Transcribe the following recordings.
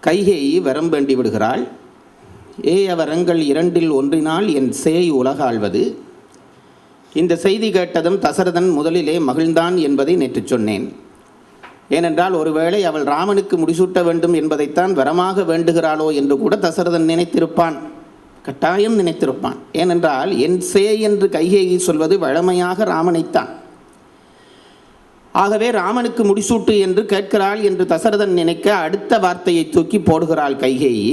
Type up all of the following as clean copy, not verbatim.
கைகேயி வரம் வேண்டி விடுகிறாள். வரங்கள் 2இல் ஒன்றினால் என் சேய் உலகாள்வது. இந்த செய்தி கேட்டதும் தசரதன் முதலிலே மகிழ்ந்தான் என்பதை நேற்று சொன்னேன். ஏனென்றால் ஒருவேளை அவள் ராமனுக்கு முடிசூட்ட வேண்டும் என்பதைத்தான் வரமாக வேண்டுகிறாளோ என்று கூட தசரதன் நினைத்திருப்பான், கட்டாயம் நினைத்திருப்பான். ஏனென்றால் என் சேய் என்று கைகேயி சொல்வது வழமையாக ராமனைத்தான். ஆகவே ராமனுக்கு முடிசூட்டு என்று கேட்கிறாள் என்று தசரதன் நினைக்க அடுத்த வார்த்தையை தூக்கி போடுகிறாள் கைகேயி.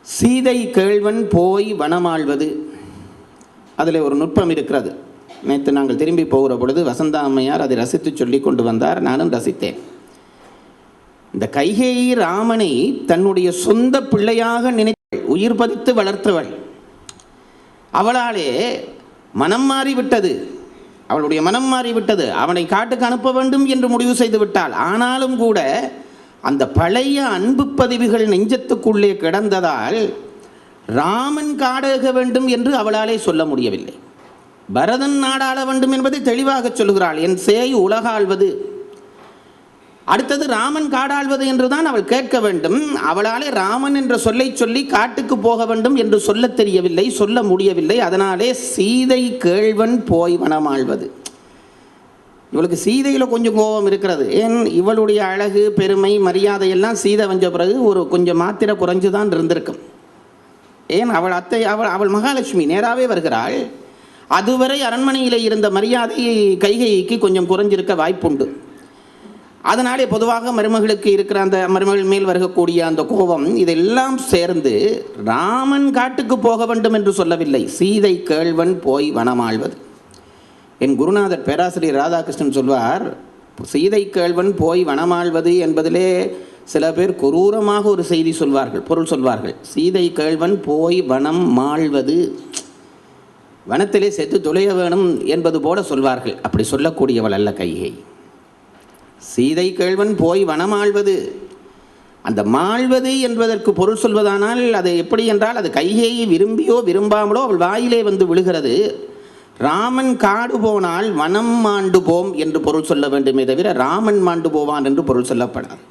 சீதை கேள்வன் போய் வனமாள்வது. அதில் ஒரு நுட்பம் இருக்கிறது. நேற்று நாங்கள் திரும்பி போகிற பொழுது வசந்தா அம்மையார் அதை ரசித்து சொல்லி கொண்டு வந்தார், நானும் ரசித்தேன். இந்த கைகேயி ராமனை தன்னுடைய சொந்த பிள்ளையாக நினைத்து உயிர் பதித்து வளர்த்தவள். அவளாலே மனம் மாறிவிட்டது, அவளுடைய மனம் மாறிவிட்டது. அவனை காட்டுக்கு அனுப்ப வேண்டும் என்று முடிவு செய்து விட்டாள். ஆனாலும் கூட அந்த பழைய அன்பு பதிவுகள் நெஞ்சத்துக்குள்ளே கிடந்ததால் ராமன் காடாக வேண்டும் என்று அவளாலே சொல்ல முடியவில்லை. பரதன் நாடாள வேண்டும் என்பதை தெளிவாக சொல்கிறாள், என் சேய் உலகாள்வது. அடுத்தது ராமன் காடாள்வது என்றுதான் அவள் கேட்க வேண்டும். அவளாலே ராமன் என்ற சொல்லை சொல்லி காட்டுக்கு போக வேண்டும் என்று சொல்ல தெரியவில்லை, சொல்ல முடியவில்லை. அதனாலே சீதை கேள்வன் போய் வனமாள்வது. இவளுக்கு சீதையில் கொஞ்சம் கோபம் இருக்கிறது. ஏன், இவளுடைய அழகு பெருமை மரியாதை எல்லாம் சீதை வந்த பிறகு ஒரு கொஞ்சம் மாத்திரை குறைஞ்சு தான் இருந்திருக்கும். ஏன், அவள் அத்தை அவள் மகாலட்சுமி நேராகவே வருகிறாள். அதுவரை அரண்மனையில் இருந்த மரியாதை கைகைக்கு கொஞ்சம் குறைஞ்சிருக்க வாய்ப்புண்டு. அதனாலே பொதுவாக மருமகளுக்கு இருக்கிற அந்த மருமகள் மேல் வருகக்கூடிய அந்த கோபம் இதெல்லாம் சேர்ந்து ராமன் காட்டுக்கு போக வேண்டும் என்று சொல்லவில்லை, சீதை கேள்வன் போய் வனமாள்வது. என் குருநாதர் பேராசிரியர் ராதாகிருஷ்ணன் சொல்வார், சீதை கேள்வன் போய் வனமாள்வது என்பதிலே சில பேர் குரூரமாக ஒரு செய்தி சொல்வார்கள், பொருள் சொல்வார்கள். சீதை கேள்வன் போய் வனம் மாள்வது, வனத்திலே செத்து தொலைய வேணும் என்பது போல சொல்வார்கள். அப்படி சொல்லக்கூடியவள் அல்ல கைகை. சீதை கேள்வன் போய் வனமாள்வது, அந்த மாள்வது என்பதற்கு பொருள் சொல்வதானால் அது எப்படி என்றால் அது கைகேயை விரும்பியோ விரும்பாமலோ அவள் வாயிலே வந்து விழுகிறது. ராமன் காடு போனால் வனம் மாண்டு போம் என்று பொருள் சொல்ல வேண்டுமே தவிர ராமன் மாண்டு போவான் என்று பொருள் சொல்லப்படாது.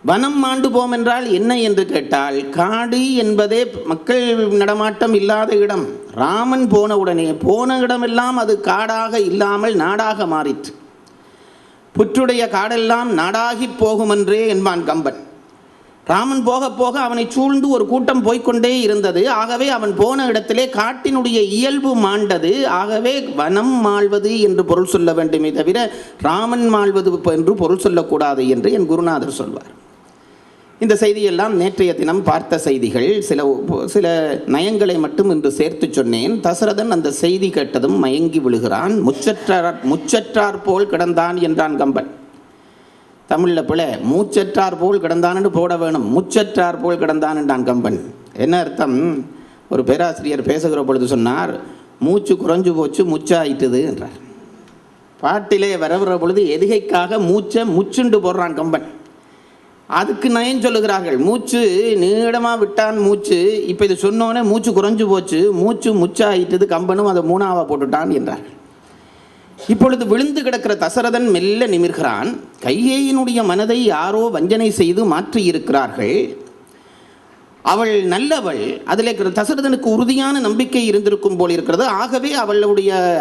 வனம் மாண்டு போம் என்றால் என்ன என்று கேட்டால், காடு என்பதே மக்கள் நடமாட்டம் இல்லாத இடம். ராமன் போன உடனே போன இடமெல்லாம் அது காடாக இல்லாமல் நாடாக மாறிற்று. புற்றுடைய காடெல்லாம் நாடாகி போகுமென்றே என்பான் கம்பன். ராமன் போக போக அவனை சூழ்ந்து ஒரு கூட்டம் போய்கொண்டே இருந்தது. ஆகவே அவன் போன இடத்திலே காட்டினுடைய இயல்பு மாண்டது. ஆகவே வனம் மாள்வது என்று பொருள் சொல்ல வேண்டுமே தவிர ராமன் மாள்வது என்று பொருள் சொல்லக்கூடாது என்று என் குருநாதர் சொல்வார். இந்த செய்தியெல்லாம் நேற்றைய தினம் பார்த்த செய்திகள். சில நயங்களை மட்டும் இன்று சேர்த்து சொன்னேன். தசரதன் அந்த செய்தி கேட்டதும் மயங்கி விழுகிறான். முச்சற்றார் போல் கிடந்தான் என்றான் கம்பன். தமிழில் பிள்ளை மூச்சற்றார் போல் கிடந்தான்னு போட வேணும், முச்சற்றார் போல் கிடந்தான் என்றான் கம்பன். என்ன அர்த்தம்? ஒரு பேராசிரியர் பேசுகிற பொழுது சொன்னார், மூச்சு குறைஞ்சு போச்சு முச்சாயிட்டுது என்றார். பாட்டிலே வரவுற பொழுது எதுகைக்காக மூச்சை முச்சுண்டு போடுறான் கம்பன். அதுக்கு நயம் சொல்லுகிறார்கள், மூச்சு நீளமாக விட்டான் மூச்சு, இப்போ இது சொன்னோன்னே மூச்சு குறைஞ்சு போச்சு, மூச்சு முச்சாயிட்டது, கம்பனும் அதை மூணாவா போட்டுட்டான் என்றார்கள். இப்பொழுது விழுந்து கிடக்கிற தசரதன் மெல்ல நிமிர்கிறான். கைகேயினுடைய மனதை யாரோ வஞ்சனை செய்து மாற்றி இருக்கிறார்கள். அவள் நல்லவள், அதில் தசரதனுக்கு உறுதியான நம்பிக்கை இருந்திருக்கும் போல் இருக்கிறது. ஆகவே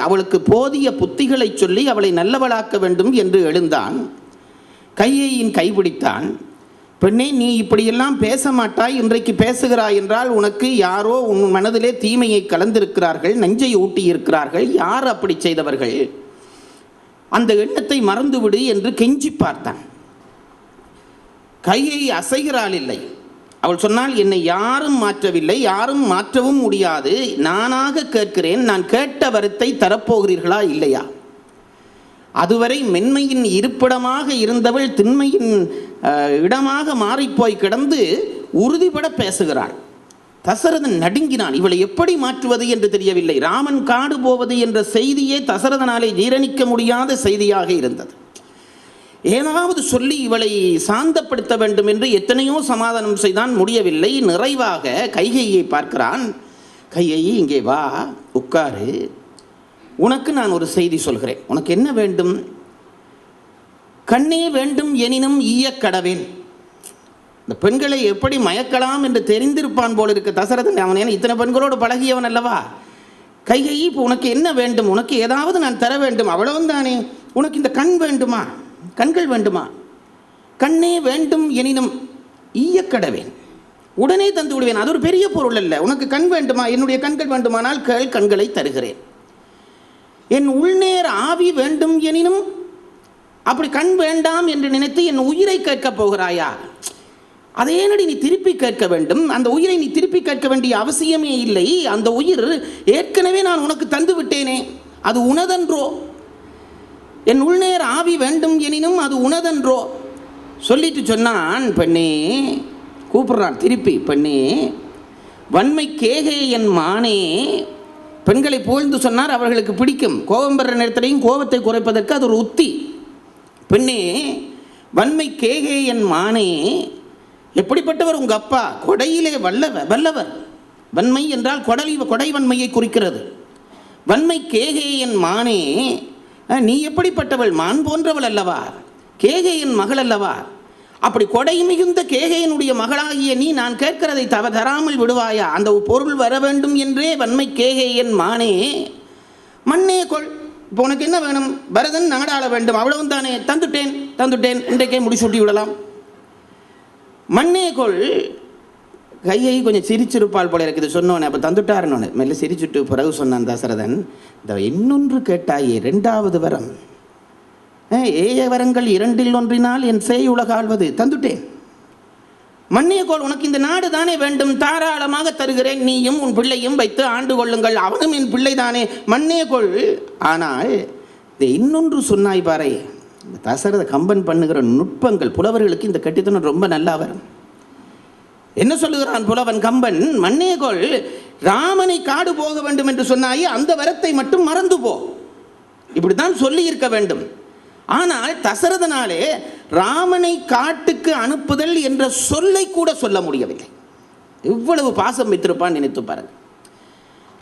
அவளுக்கு போதிய புத்திகளை சொல்லி அவளை நல்லவளாக்க வேண்டும் என்று எழுந்தான். கைகேயின் கைபிடித்தான். பெண்ணே, நீ இப்படியெல்லாம் பேச மாட்டாய், இன்றைக்கு பேசுகிறாய் என்றால் உனக்கு யாரோ உன் மனதிலே தீமையை கலந்திருக்கிறார்கள், நெஞ்சை ஊட்டி இருக்கிறார்கள். யார் அப்படி செய்தவர்கள்? அந்த எண்ணத்தை மறந்துவிடு என்று கெஞ்சி பார்த்தான். கையை அசைகிறாள் இல்லை. அவள் சொன்னால், என்னை யாரும் மாற்றவில்லை, யாரும் மாற்றவும் முடியாது, நானாக கேட்கிறேன், நான் கேட்ட வரத்தை தரப்போகிறீர்களா இல்லையா? அதுவரை மென்மையின் இருப்பிடமாக இருந்தவள் திண்மையின் இடமாக மாறிப்போய் கிடந்து உறுதிபட பேசுகிறாள். தசரதன் நடுங்கினான். இவளை எப்படி மாற்றுவது என்று தெரியவில்லை. ராமன் காடு போவது என்ற செய்தியே தசரதனாலே ஜீரணிக்க முடியாத செய்தியாக இருந்தது. ஏதாவது சொல்லி இவளை சாந்தப்படுத்த வேண்டும் என்று எத்தனையோ சமாதானம் செய்தான், முடியவில்லை. நிறைவாக கைகையை பார்க்கிறான். கைகையை, இங்கே வா, உட்காரு, உனக்கு நான் ஒரு செய்தி சொல்கிறேன். உனக்கு என்ன வேண்டும்? கண்ணே வேண்டும் எனினும் ஈய கடவேன். இந்த பெண்களை எப்படி மயக்கலாம் என்று தெரிந்திருப்பான் போல இருக்க தசரதன். அவன் ஏன்னா இத்தனை பெண்களோடு பழகியவன் அல்லவா. கைகை, இப்போ உனக்கு என்ன வேண்டும்? உனக்கு ஏதாவது நான் தர வேண்டும், அவ்வளவும் தானே. உனக்கு இந்த கண் வேண்டுமா? கண்கள் வேண்டுமா? கண்ணே வேண்டும் எனினும் ஈயக்கடவேன், உடனே தந்து விடுவேன். அது ஒரு பெரிய பொருள் அல்ல. உனக்கு கண் வேண்டுமா? என்னுடைய கண்கள் வேண்டுமானால் கேள், கண்களை தருகிறேன். என் உள்நேர் ஆவி வேண்டும் எனினும், அப்படி கண் வேண்டாம் என்று நினைத்து என் உயிரை கேட்கப் போகிறாயா? அதேனடி நீ திருப்பி கேட்க வேண்டும். அந்த உயிரை நீ திருப்பி கேட்க வேண்டிய அவசியமே இல்லை. அந்த உயிர் ஏற்கனவே நான் உனக்கு தந்து விட்டேனே, அது உனதன்றோ? என் உள்நேர் ஆவி வேண்டும் எனினும் அது உனதன்றோ? சொல்லிட்டு சொன்னான், பெண்ணே, கூப்பிடுறான் திருப்பி, பெண்ணே வன்மை கேகே என் மானே. பெண்களை புகழ்ந்து சொன்னார், அவர்களுக்கு பிடிக்கும். கோபம் பெற நேரத்திலையும் கோபத்தை குறைப்பதற்கு அது ஒரு உத்தி. பெண்ணே வன்மை கேகே என் மானே, எப்படிப்பட்டவர் உங்கள் அப்பா? கொடையிலே வல்லவர். வன்மை என்றால் கொடை வன்மையை குறிக்கிறது. வன்மை கேகே என் மானே, நீ எப்படிப்பட்டவள்? மான் போன்றவள் அல்லவா, கேகையின் மகள் அல்லவா. அப்படி கொடை மிகுந்த கேகையனுடைய மகளாகிய நீ நான் கேட்கிறதை தராமல் விடுவாயா? அந்த பொருள் வர வேண்டும் என்றே வன்மை கேகையன் மானே, மண்ணே கொள். இப்போ உனக்கு என்ன வேணும்? பரதன் நாடாள வேண்டும், அவ்வளவும் தானே. தந்துட்டேன், இன்றைக்கே முடிசூட்டி விடலாம். மண்ணே கொள். கையை கொஞ்சம் சிரிச்சிருப்பாள் போல இருக்குது சொன்னோன்னே. அப்போ தந்துட்டாருன்னு மெல்ல சிரிச்சுட்டு பிறகு சொன்னான் தசரதன், இந்த இன்னொன்று கேட்டாயே, 2வது வரம். ஏய வரங்கள் 2ல் ஒன்றினால் என் சேய் உலகாழ்வது. தந்துட்டேன். மண்ணே கோள், உனக்கு இந்த நாடு தானே வேண்டும், தாராளமாக தருகிறேன். நீயும் உன் பிள்ளையும் வைத்து ஆண்டு கொள்ளுங்கள், அவனும் என் பிள்ளை தானே. மண்ணே கோள். ஆனால் இந்த இன்னொன்று சொன்னாய் பாறை. தசரத கம்பன் பண்ணுகிற நுட்பங்கள் புலவர்களுக்கு இந்த கட்டித்தனம் ரொம்ப நல்லா வரும். என்ன சொல்லுகிறான் புலவன் கம்பன்? மண்ணே கோள், ராமனை காடு போக வேண்டும் என்று சொன்னாயே, அந்த வரத்தை மட்டும் மறந்து போ. இப்படித்தான் சொல்லி இருக்க வேண்டும். ஆனால் தசரதனாலே ராமனை காட்டுக்கு அனுப்புதல் என்ற சொல்லை கூட சொல்ல முடியவில்லை. இவ்வளவு பாசம் வைத்திருப்பான் நினைத்து பாருங்க.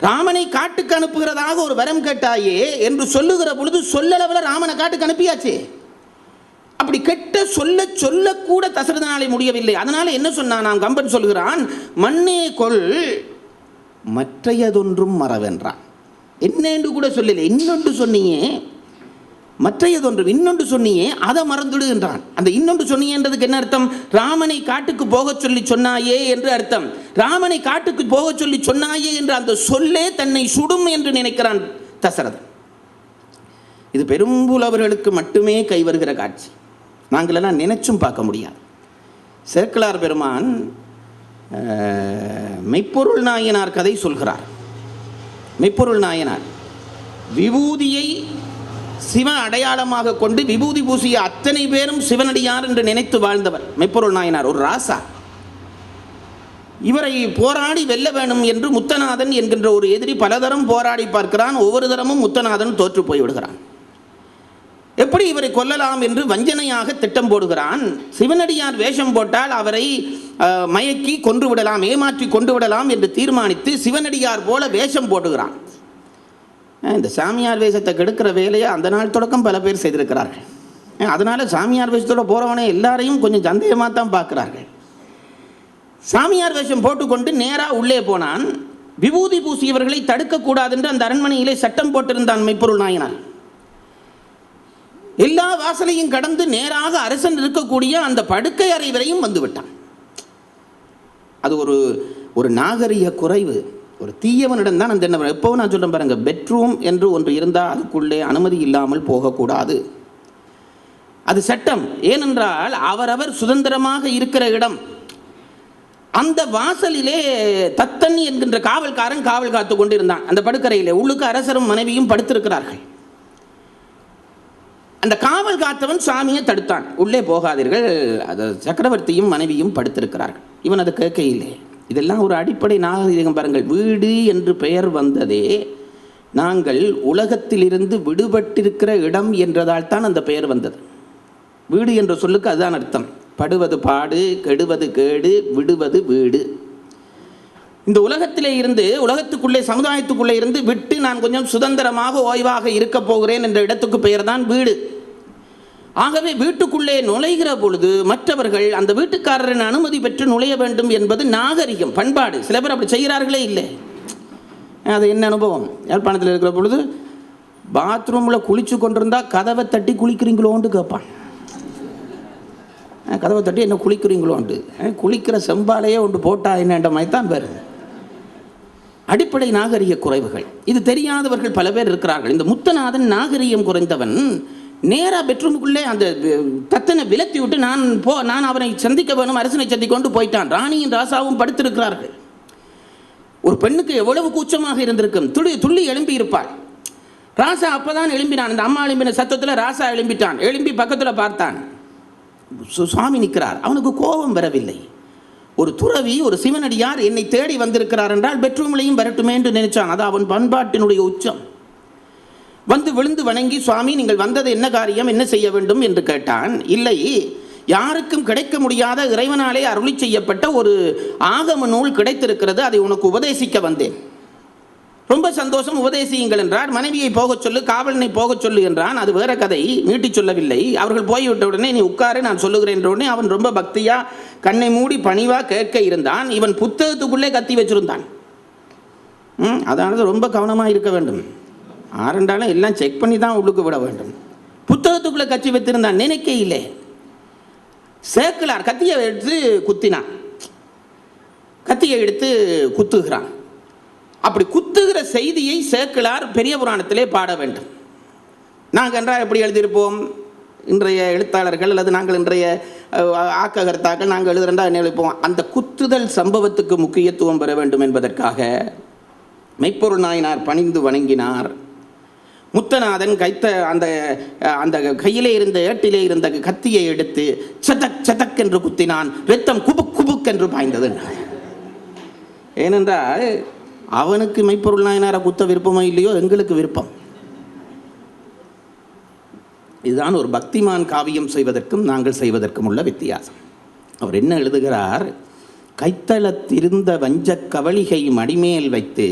ராமனை காட்டுக்கு அனுப்புகிறதாக ஒரு வரம் கேட்டாயே என்று சொல்லுகிற பொழுது சொல்லளவில் ராமனை காட்டுக்கு அனுப்பியாச்சே. அப்படி கெட்ட சொல்ல கூட தசரதனாலே முடியவில்லை. அதனால என்ன சொன்னான்? நாம் கம்பன் சொல்கிறான், மண்ணே கொள் மற்றையதொன்றும் மறவென்றான். என்னென்று கூட சொல்லலை. இன்னொன்று சொன்னியே, மற்றையதொன்றும் இன்னொன்று சொன்னியே, அதை மறந்துடு என்றான். அந்த இன்னொன்று சொன்னியன்றதுக்கு என்ன அர்த்தம்? ராமனை காட்டுக்கு போக சொல்லி சொன்னாயே என்று அர்த்தம். ராமனை காட்டுக்கு போக சொல்லி சொன்னாயே என்று அந்த சொல்லே தன்னை சுடும் என்று நினைக்கிறான் தசரதன். இது பெரும்புலவர்களுக்கு மட்டுமே கைவருகிற காட்சி. நாங்களெல்லாம் நினைச்சும் பார்க்க முடியாது. சேக்கிழார் பெருமான் மெய்ப்பொருள் நாயனார் கதை சொல்கிறார். மெய்ப்பொருள் நாயனார் விபூதியை சிவ அடையாளமாக கொண்டு விபூதி பூசிய அத்தனை பேரும் சிவனடியார் என்று நினைத்து வாழ்ந்தவர் மெய்ப்பொருள் நாயனார். ஒரு ராசா. இவரை போராடி வெல்ல வேணும் என்று முத்தநாதன் என்கின்ற ஒரு எதிரி பலதரம் போராடி பார்க்கிறான். ஒவ்வொரு தரமும் முத்தநாதன் தோற்று போய்விடுகிறான். எப்படி இவரை கொல்லலாம் என்று வஞ்சனையாக திட்டம் போடுகிறான். சிவனடியார் வேஷம் போட்டால் அவரை மயக்கி கொன்று விடலாம், ஏமாற்றி கொண்டு விடலாம் என்று தீர்மானித்து சிவனடியார் போல வேஷம் போடுகிறான். இந்த சாமியார் வேஷத்தை கெடுக்கிற வேலையை அந்த நாள் தொடக்கம் பல பேர் செய்திருக்கிறார்கள். அதனால் சாமியார் வேஷத்தோடு போகிறவனே எல்லாரையும் கொஞ்சம் சந்தேகமாக தான் பார்க்குறார்கள். சாமியார் வேஷம் போட்டுக்கொண்டு நேராக உள்ளே போனான். விபூதி பூசியவர்களை தடுக்கக்கூடாது என்று அந்த அரண்மனையிலே சட்டம் போட்டிருந்தான் மெய்ப்பொருள் நாயனார். எல்லா வாசலையும் கடந்து நேராக அரசன் இருக்கக்கூடிய அந்த படுக்கை அறை வரையும் வந்து விட்டான். அது ஒரு நாகரிக குறைவு. ஒரு தீயவனிடம் தான் அந்த என்ன எப்போவும் நான் சொல்கிறேன் பாருங்க, பெட்ரூம் என்று ஒன்று இருந்தால் அதுக்குள்ளே அனுமதி இல்லாமல் போகக்கூடாது. அது சட்டம். ஏனென்றால் அவரவர் சுதந்திரமாக இருக்கிற இடம். அந்த வாசலிலே தத்தன் என்கின்ற காவல்காரன் காவல் காத்து கொண்டு இருந்தான். அந்த படுக்கறையிலே உள்ளுக்கு அரசரும் மனைவியும் படுத்திருக்கிறார்கள். அந்த காவல் காத்தவன் சாமியை தடுத்தான். உள்ளே போகாதீர்கள், அது சக்கரவர்த்தியும் மனைவியும் படுத்திருக்கிறார்கள். இவன் அதை கேட்கையில்லை. இதெல்லாம் ஒரு அடிப்படை நாகரிகம் பாருங்கள். வீடு என்று பெயர் வந்ததே நாங்கள் உலகத்திலிருந்து விடுபட்டிருக்கிற இடம் என்றதால் தான் அந்த பெயர் வந்தது. வீடு என்ற சொல்லுக்கு அதுதான் அர்த்தம். படுவது பாடு, கெடுவது கேடு, விடுவது வீடு. இந்த உலகத்திலே இருந்து, உலகத்துக்குள்ளே சமுதாயத்துக்குள்ளே இருந்து விட்டு நான் கொஞ்சம் சுதந்திரமாக ஓய்வாக இருக்க போகிறேன் என்ற இடத்துக்கு பெயர் தான் வீடு. ஆகவே வீட்டுக்குள்ளே நுழைகிற பொழுது மற்றவர்கள் அந்த வீட்டுக்காரரின் அனுமதி பெற்று நுழைய வேண்டும் என்பது நாகரிகம், பண்பாடு. சில பேர் அப்படி செய்கிறார்களே இல்லை. அது என்ன அனுபவம்? யாழ்ப்பாணத்தில் இருக்கிற பொழுது பாத்ரூமில் குளிச்சு கொண்டிருந்தா கதவை தட்டி குளிக்கிறீங்களோன்னு கேட்பான். கதவை தட்டி என்ன குளிக்கிறீங்களோண்டு, குளிக்கிற செம்பாலையே ஒன்று போட்டா என்னன்ற மாதிரி தான் பேர். அடிப்படை நாகரிக குறைவுகள். இது தெரியாதவர்கள் பல பேர் இருக்கிறார்கள். இந்த முத்தநாதன் நாகரிகம் குறைந்தவன். நேராக பெட்ரூமுக்குள்ளே அந்த தத்தனை விலத்தி விட்டு நான் அவனை சந்திக்க வேணும், அரசனை சந்திக்கொண்டு போயிட்டான். ராணியும் ராசாவும் படுத்திருக்கிறார்கள். ஒரு பெண்ணுக்கு எவ்வளவு கூச்சமாக இருந்திருக்கும். துள்ளி எழும்பி இருப்பாள். ராசா அப்பதான் எழும்பினான். இந்த அம்மா எழும்பின சத்தத்தில் ராசா எழும்பிட்டான். எழும்பி பக்கத்தில் பார்த்தான், சுவாமி நிற்கிறார். அவனுக்கு கோபம் வரவில்லை. ஒரு துறவி, ஒரு சிவனடியார் என்னை தேடி வந்திருக்கிறார் என்றால் பெட்ரூம்லையும் வரட்டுமே என்று நினைச்சான். அது அவன் பண்பாட்டினுடைய உச்சம். வந்து விழுந்து வணங்கி, சுவாமி நீங்கள் வந்தது என்ன காரியம், என்ன செய்ய வேண்டும் என்று கேட்டான். இல்லை, யாருக்கும் கிடைக்க முடியாத இறைவனாலே அருளி செய்யப்பட்ட ஒரு ஆகம நூல் கிடைத்திருக்கிறது, அதை உனக்கு உபதேசிக்க வந்தேன். ரொம்ப சந்தோஷம், உபதேசியுங்கள் என்றார். மனைவியை போகச் சொல்லு, காவலனை போகச் சொல்லு என்றான். அது வேற கதை, நீட்டி சொல்லவில்லை. அவர்கள் போய்விட்ட உடனே நீ உட்காரு, நான் சொல்லுகிறேன் என்ற உடனே அவன் ரொம்ப பக்தியா கண்ணை மூடி பணிவா கேட்க இருந்தான். இவன் புத்தகத்துக்குள்ளே கத்தி வச்சிருந்தான். அதாவது ரொம்ப கவனமாக இருக்க வேண்டும். ஆரண்டாலும் எல்லாம் செக் பண்ணி தான் உள்ளுக்கு விட வேண்டும். புத்தகத்துக்குள்ளே கத்தி வைத்திருந்தான். நினைக்க இல்லை. சேக்கிழார் கத்தியை எடுத்து குத்தினான். கத்தியை எடுத்து குத்துகிறான். அப்படி குத்துகிற செய்தியை சேக்கிழார் பெரிய புராணத்திலே பாட வேண்டும். நாங்கள் என்றால் எப்படி எழுதியிருப்போம்? இன்றைய எழுத்தாளர்கள் அல்லது நாங்கள் இன்றைய ஆக்ககர்த்தாக்கள் நாங்கள் எழுதுறா என்ன எழுப்போம்? அந்த குத்துதல் சம்பவத்துக்கு முக்கியத்துவம் பெற வேண்டும் என்பதற்காக மெய்ப்பொருள் நாயனார் பணிந்து வணங்கினார். முத்தநாதன் அந்த அந்த கையிலே இருந்த ஏட்டிலே இருந்த கத்தியை எடுத்து சதக் சதக் என்று குத்தினான். ரத்தம் குபுக் குபுக் என்று பாய்ந்தது. ஏனென்றால் அவனுக்கு மெய்ப்பொருள் நாயனாரை குத்த விருப்பமோ இல்லையோ, எங்களுக்கு விருப்பம். இதுதான் ஒரு பக்திமான் காவியம் செய்வதற்கும் நாங்கள் செய்வதற்கும் உள்ள வித்தியாசம். அவர் என்ன எழுதுகிறார்? கைத்தளத்திருந்த வஞ்சக் கவளிகை மடிமேல் வைத்து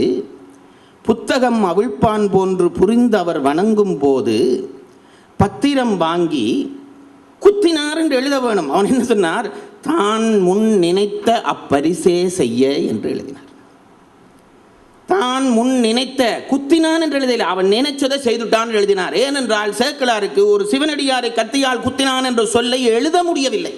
புத்தகம் அவிழ்ப்பான் போன்று புரிந்து அவர் வணங்கும் போது பத்திரம் வாங்கி குத்தினார் என்று எழுத வேணும். அவன் என்ன சொன்னார்? தான் முன் நினைத்த அப்பரிசே செய்ய என்று எழுதினார். தான் முன் நினைத்த, குத்தினான் என்று எழுதல, அவன் நினைச்சதை செய்துட்டான் எழுதினார். ஏனென்றால் சேக்கிழாருக்கு ஒரு சிவனடியாரை கத்தியால் குத்தினான் என்று சொல்ல எழுத முடியவில்லை.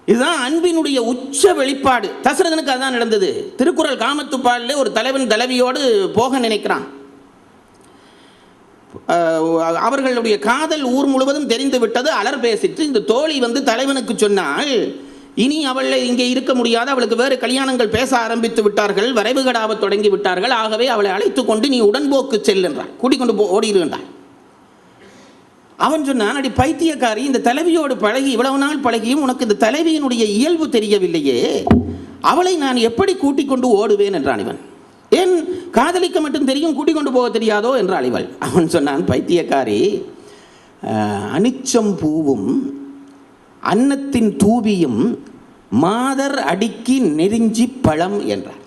இதுதான் அன்பினுடைய உச்ச வெளிப்பாடு. தசரதனுக்கு அதான் நடந்தது. திருக்குறள் காமத்துப்பாலில் ஒரு தலைவன் தலைவியோடு போக நினைக்கிறான். அவர்களுடைய காதல் ஊர் முழுவதும் தெரிந்து விட்டது. அலர் பேசிட்டு இந்த தோழி வந்து தலைவனுக்கு சொன்னால், இனி அவள் இங்கே இருக்க முடியாது, அவளுக்கு வேறு கல்யாணங்கள் பேச ஆரம்பித்து விட்டார்கள், வரைவு கடாவ தொடங்கி விட்டார்கள், ஆகவே அவளை அழைத்து கொண்டு நீ உடன்போக்கு செல்லுன்றான், கூட்டிக்கொண்டு ஓடிடுன்றான். அவன் சொன்னான், அடி பைத்தியக்காரி, இந்த தலைவியோடு பழகி இவ்வளவு நாள் பழகியும் உனக்கு இந்த தலைவியினுடைய இயல்பு தெரியவில்லையே, அவளை நான் எப்படி கூட்டிக் கொண்டு ஓடுவேன் என்றான். இவன், ஏன் காதலிக்க மட்டும் தெரியும், கூட்டிக் கொண்டு போக தெரியாதோ என்றாள் இவள். அவன் சொன்னான், பைத்தியக்காரி, அனிச்சம் பூவும் அன்னத்தின் தூபியும் மாதர் அடிக்கி நெருஞ்சி பழம் என்றார்.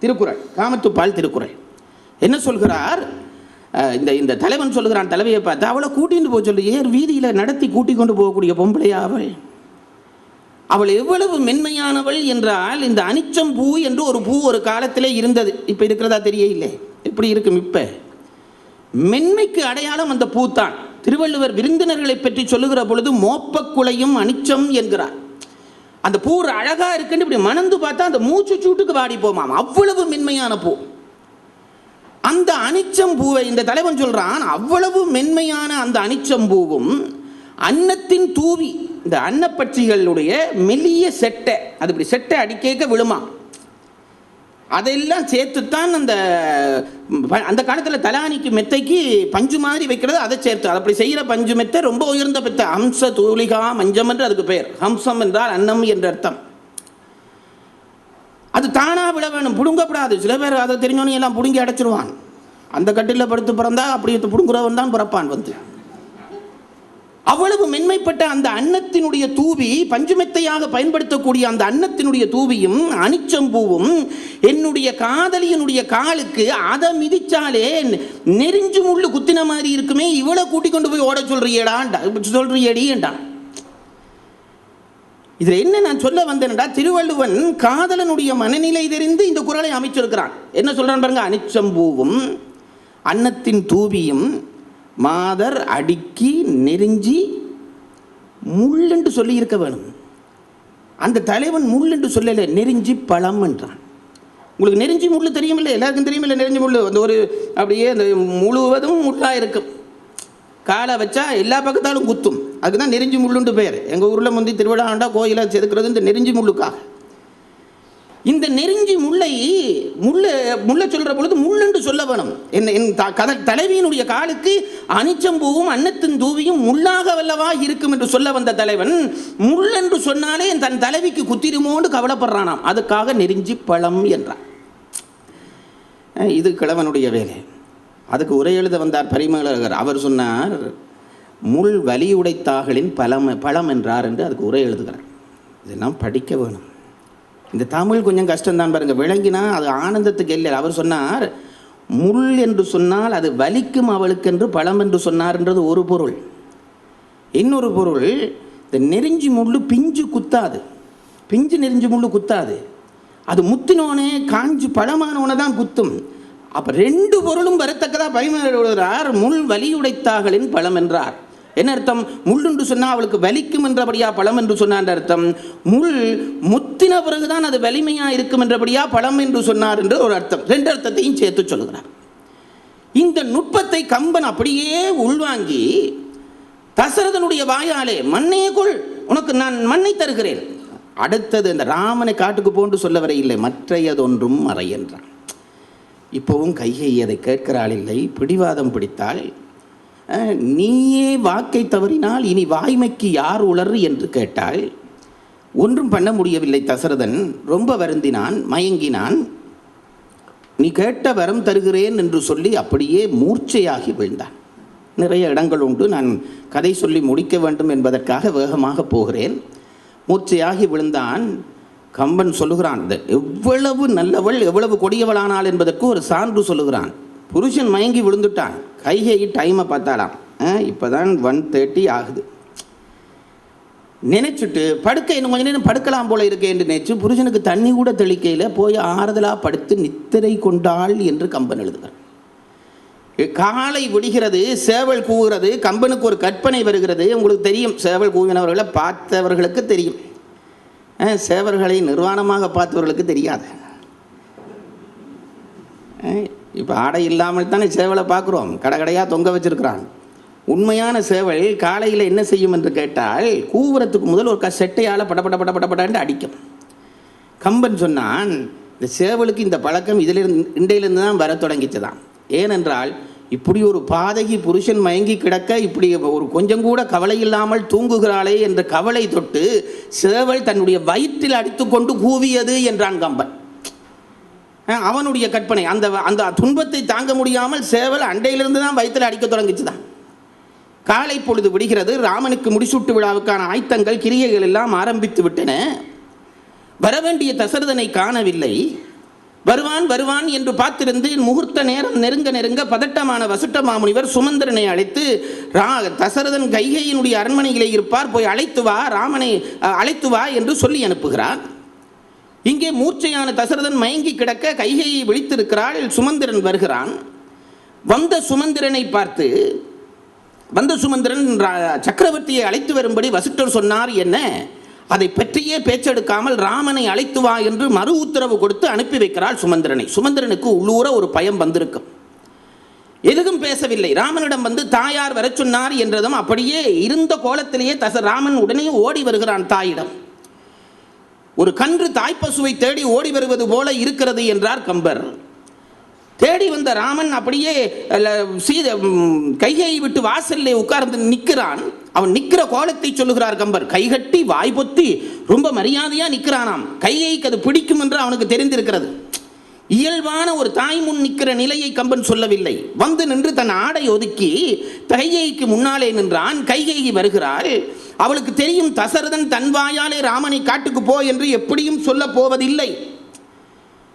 திருக்குறள், காமத்துப்பால் திருக்குறள். என்ன சொல்கிறார்? இந்த தலைவன் சொல்லுகிறான் தலைவியை பார்த்து, அவளை கூட்டிகிட்டு போக சொல்லு. ஏர் வீதியில் நடத்தி கூட்டிக் கொண்டு போகக்கூடிய பொம்பளையா அவள்? அவள் எவ்வளவு மென்மையானவள் என்றால், இந்த அனிச்சம் பூ என்று ஒரு பூ ஒரு காலத்திலே இருந்தது. இப்போ இருக்கிறதா தெரியவில்லை, எப்படி இருக்கும்? இப்போ மென்மைக்கு அடையாளம் அந்த பூ தான். திருவள்ளுவர் விருந்தினர்களை பற்றி சொல்லுகிற பொழுது மோப்பக்குலையும் அனிச்சம் என்கிறார். அந்த பூ அழகா இருக்குன்னு இப்படி மணந்து பார்த்தா அந்த மூச்சு சூட்டுக்கு வாடி போமாம், அவ்வளவு மென்மையான பூ. அந்த அனிச்சம் பூவை இந்த தலைவன் சொல்றான், அவ்வளவு மென்மையான அந்த அனிச்சம் பூவும் அன்னத்தின் தூவி, இந்த அன்னப்பட்சிகளுடைய மெல்லிய செட்டை, அது இப்படி செட்டை அடிக்க விழுமா, அதெல்லாம் சேர்த்துத்தான் அந்த காலத்தில் தலானிக்கு மெத்தைக்கு பஞ்சு மாதிரி வைக்கிறது, அதை சேர்த்து அதை அப்படி செய்கிற பஞ்சு மெத்தை ரொம்ப உயர்ந்த மெத்தை. ஹம்ச தூளிகா மஞ்சம் என்று அதுக்கு பெயர். ஹம்சம் என்றால் அன்னம் என்ற அர்த்தம். அது தானா விட வேணும், புடுங்கப்படாது. சில பேர் அதை தெரிஞ்சோன்னு எல்லாம் புடுங்கி அடைச்சிருவான். அந்த கட்டில் படுத்து பிறந்தா அப்படி புடுங்குறவன் தான் பிறப்பான் வந்து. அவ்வளவு மென்மைப்பட்ட அந்த அன்னத்தினுடைய தூவி, பஞ்சுமெத்தையாக பயன்படுத்தக்கூடிய அந்த அன்னத்தினுடைய தூவியும் அனிச்சம்பூவும் என்னுடைய காதலியனுடைய காலுக்கு அதை மிதிச்சாலே நெறிஞ்சு முள்ளு குத்தின மாதிரி இருக்குமே, இவ்வளோ கூட்டிக் கொண்டு போய் ஓட சொல்றியேடின்றான். இதில் என்ன நான் சொல்ல வந்தேன்டா, திருவள்ளுவன் காதலனுடைய மனநிலை தெரிந்து இந்த குறளை அமைச்சிருக்கிறான். என்ன சொல்றான் பாருங்க, அனிச்சம்பூவும் அன்னத்தின் தூவியும் மாதர் அடுக்கி நெருஞ்சி முள் என்று சொல்லி இருக்க வேணும். அந்த தலைவன் முள் என்று சொல்லலை, நெருஞ்சி பழம் என்றான். உங்களுக்கு நெருஞ்சி முள் தெரியுமில்லை, எல்லாருக்கும் தெரியுமில்லை. நெருஞ்சி முள் அந்த ஒரு அப்படியே அந்த முழுவதும் முள்ளாக இருக்கும், காலை வச்சா எல்லா பக்கத்தாலும் குத்தும். அதுதான் நெருஞ்சி முள்ளுண்டு பேர். எங்கள் ஊரில் முந்தி திருவிழாண்டா கோயிலை செதுக்கிறது இந்த நெருஞ்சி முள்ளுக்காக. இந்த நெருஞ்சி முள்ளை சொல்கிற பொழுது முள்ளென்று சொல்ல வேணும். என் தலைவியினுடைய காலுக்கு அனிச்சம்பூவும் அன்னத்தின் தூவியும் முள்ளாக வல்லவா இருக்கும் என்று சொல்ல வந்த தலைவன் முள்ளென்று சொன்னாலே தன் தலைவிக்கு குத்திருமோன்னு கவலைப்படுறானாம். அதுக்காக நெருஞ்சி பழம் என்றான். இது கிழவனுடைய வேலை. அதுக்கு உரை எழுத வந்தார் பரிமேலழகர். அவர் சொன்னார், முள் வலியுடைத்தாகளின் பழம் என்றார் என்று அதுக்கு உரை எழுதுகிறார். இதெல்லாம் படிக்க வேணும். இந்த தமிழ் கொஞ்சம் கஷ்டம்தான் பாருங்கள், விளங்கினா அது ஆனந்தத்துக்கு இல்லை. அவர் சொன்னார், முள் என்று சொன்னால் அது வலிக்கும் அவளுக்கென்று பழம் என்று சொன்னார் என்றது ஒரு பொருள். இன்னொரு பொருள், இந்த நெருஞ்சி முள் பிஞ்சு குத்தாது, பிஞ்சு நெருஞ்சி முள் குத்தாது, அது முத்தினோனே காஞ்சு பழமானவனை தான் குத்தும். அப்போ ரெண்டு பொருளும் வரத்தக்கதாக பரிமாறுகிறார். முள் வலியுடைத்தாகளின் பழம் என்றார். என்ன அர்த்தம்? முள் என்று சொன்னால் அவளுக்கு வலிக்கும் என்றபடியா பழம் என்று சொன்னார் அர்த்தம். முள் முத்தின பிறகுதான் அது வலிமையாக இருக்கும் என்றபடியா பழம் என்று சொன்னார் என்று ஒரு அர்த்தம். ரெண்டு அர்த்தத்தையும் சேர்த்து சொல்லுகிறார். இந்த நுட்பத்தை கம்பன் அப்படியே உள்வாங்கி தசரதனுடைய வாயாலே மண்ணே கொள், உனக்கு நான் மண்ணை தருகிறேன். அடுத்தது இந்த ராமனை காட்டுக்கு போன்று சொல்ல வரை இல்லை, மற்றையதொன்றும் மறை என்றான். இப்போவும் கைகை அதை கேட்கிறாள் இல்லை, பிடிவாதம் பிடித்தாள். நீயே வாக்கை தவறினால் இனி வாய்மைக்கு யார் உளறு என்று கேட்டாள். ஒன்றும் பண்ண முடியவில்லை. தசரதன் ரொம்ப வருந்தினான், மயங்கினான். நீ கேட்ட வரம் தருகிறேன் என்று சொல்லி அப்படியே மூர்ச்சையாகி விழுந்தான். நிறைய இடங்கள் உண்டு, நான் கதை சொல்லி முடிக்க வேண்டும் என்பதற்காக வேகமாக போகிறேன். மூர்ச்சையாகி விழுந்தான். கம்பன் சொல்லுகிறான், எவ்வளவு நல்லவள் எவ்வளவு கொடியவளானாள் என்பதற்கு ஒரு சான்று சொல்லுகிறான். புருஷன் மயங்கி விழுந்துட்டான். கைகை டைமை பார்த்தாலாம், இப்போ தான் 1:30 ஆகுது. நினைச்சிட்டு படுக்க இன்னும் கொஞ்சம் நேரம் படுக்கலாம் போல இருக்கே என்று நினைச்சு புருஷனுக்கு தண்ணி கூட தெளிக்கையில் போய் ஆறுதலாக படுத்து நித்திரை கொண்டாள் என்று கம்பன் எழுதுகிறார். காலை விடுகிறது, சேவல் கூவுகிறது. கம்பனுக்கு ஒரு கற்பனை வருகிறது. உங்களுக்கு தெரியும், சேவல் கூவினவர்களை பார்த்தவர்களுக்கு தெரியும், சேவல்களை நிர்வாணமாக பார்த்தவர்களுக்கு தெரியாது. இப்போ ஆடை இல்லாமல் தானே சேவலை பார்க்குறோம், கடையாக தொங்க வச்சிருக்கிறான். உண்மையான சேவல் காலையில் என்ன செய்யும் என்று கேட்டால், கூவுறதுக்கு முதல் ஒரு செட்டையால் படப்படன்னு அடிக்கும். கம்பன் சொன்னான், இந்த சேவலுக்கு இந்த பழக்கம் இன்றையிலிருந்து தான் வர தொடங்கிச்சுதான். ஏனென்றால் இப்படி ஒரு பாதகி புருஷன் மயங்கி கிடக்க இப்படி ஒரு கொஞ்சம் கூட கவலை இல்லாமல் தூங்குகிறாளே என்ற கவலை தொட்டு சேவல் தன்னுடைய வயிற்றில் அடித்து கொண்டு கூவியது என்றான் கம்பன். அவனுடைய கற்பனை. அந்த துன்பத்தை தாங்க முடியாமல் சேவல் அண்டையிலிருந்து தான் வயிற்றில் அடிக்க தொடங்கிச்சுதான். காலை பொழுது விடுகிறது. ராமனுக்கு முடிசூட்டு விழாவுக்கான ஆயத்தங்கள் கிரியைகள் எல்லாம் ஆரம்பித்து விட்டன. வரவேண்டிய தசரதனை காணவில்லை. வருவான் என்று பார்த்திருந்து முகூர்த்த நேரம் நெருங்க பதட்டமான வசுட்ட மாமுனிவர் சுமந்திரனை அழைத்து, தசரதன் கைகையினுடைய அரண்மனையிலே இருப்பார், போய் அழைத்து வா, ராமனை அழைத்து வா என்று சொல்லி அனுப்புகிறார். இங்கே மூர்ச்சையான தசரதன் மயங்கி கிடக்க கைகையை விழித்திருக்கிறாள். சுமந்திரன் வருகிறான். வந்த சுமந்திரனை பார்த்து, வந்த சுமந்திரன் சக்கரவர்த்தியை அழைத்து வரும்படி வசிட்டர் சொன்னார் என்ன, அதை பற்றியே பேச்செடுக்காமல் ராமனை அழைத்து வா என்று மறு உத்தரவு கொடுத்து அனுப்பி வைக்கிறாள் சுமந்திரனை. சுமந்திரனுக்கு உள்ளூர ஒரு பயம் வந்திருக்கும். எதுவும் பேசவில்லை. ராமனிடம் வந்து தாயார் வர சொன்னார் என்றதும் அப்படியே இருந்த கோலத்திலேயே ராமன் உடனே ஓடி வருகிறான் தாயிடம். ஒரு கன்று தாய்ப்பசுவை தேடி ஓடி வருவது போல இருக்கிறது என்றார் கம்பர். தேடி வந்த ராமன் அப்படியே கைகையை விட்டு வாசலில் உட்கார்ந்து நிற்கிறான். அவன் நிற்கிற கோலத்தை சொல்லுகிறார் கம்பர். கைகட்டி வாய் பொத்தி ரொம்ப மரியாதையாக நிற்கிறானாம். கைகைக்கு அது பிடிக்கும் என்று அவனுக்கு தெரிந்திருக்கிறது. இயல்பான ஒரு தாய் முன் நிற்கிற நிலையை கம்பன் சொல்லவில்லை. வந்து நின்று தன் ஆடை ஒதுக்கி கைகேயிக்கு முன்னாலே நின்றான். கைகேயி வருகிறாள். அவளுக்கு தெரியும் தசரதன் தன் வாயாலே ராமனை காட்டுக்கு போ என்று எப்படியும் சொல்ல போவதில்லை.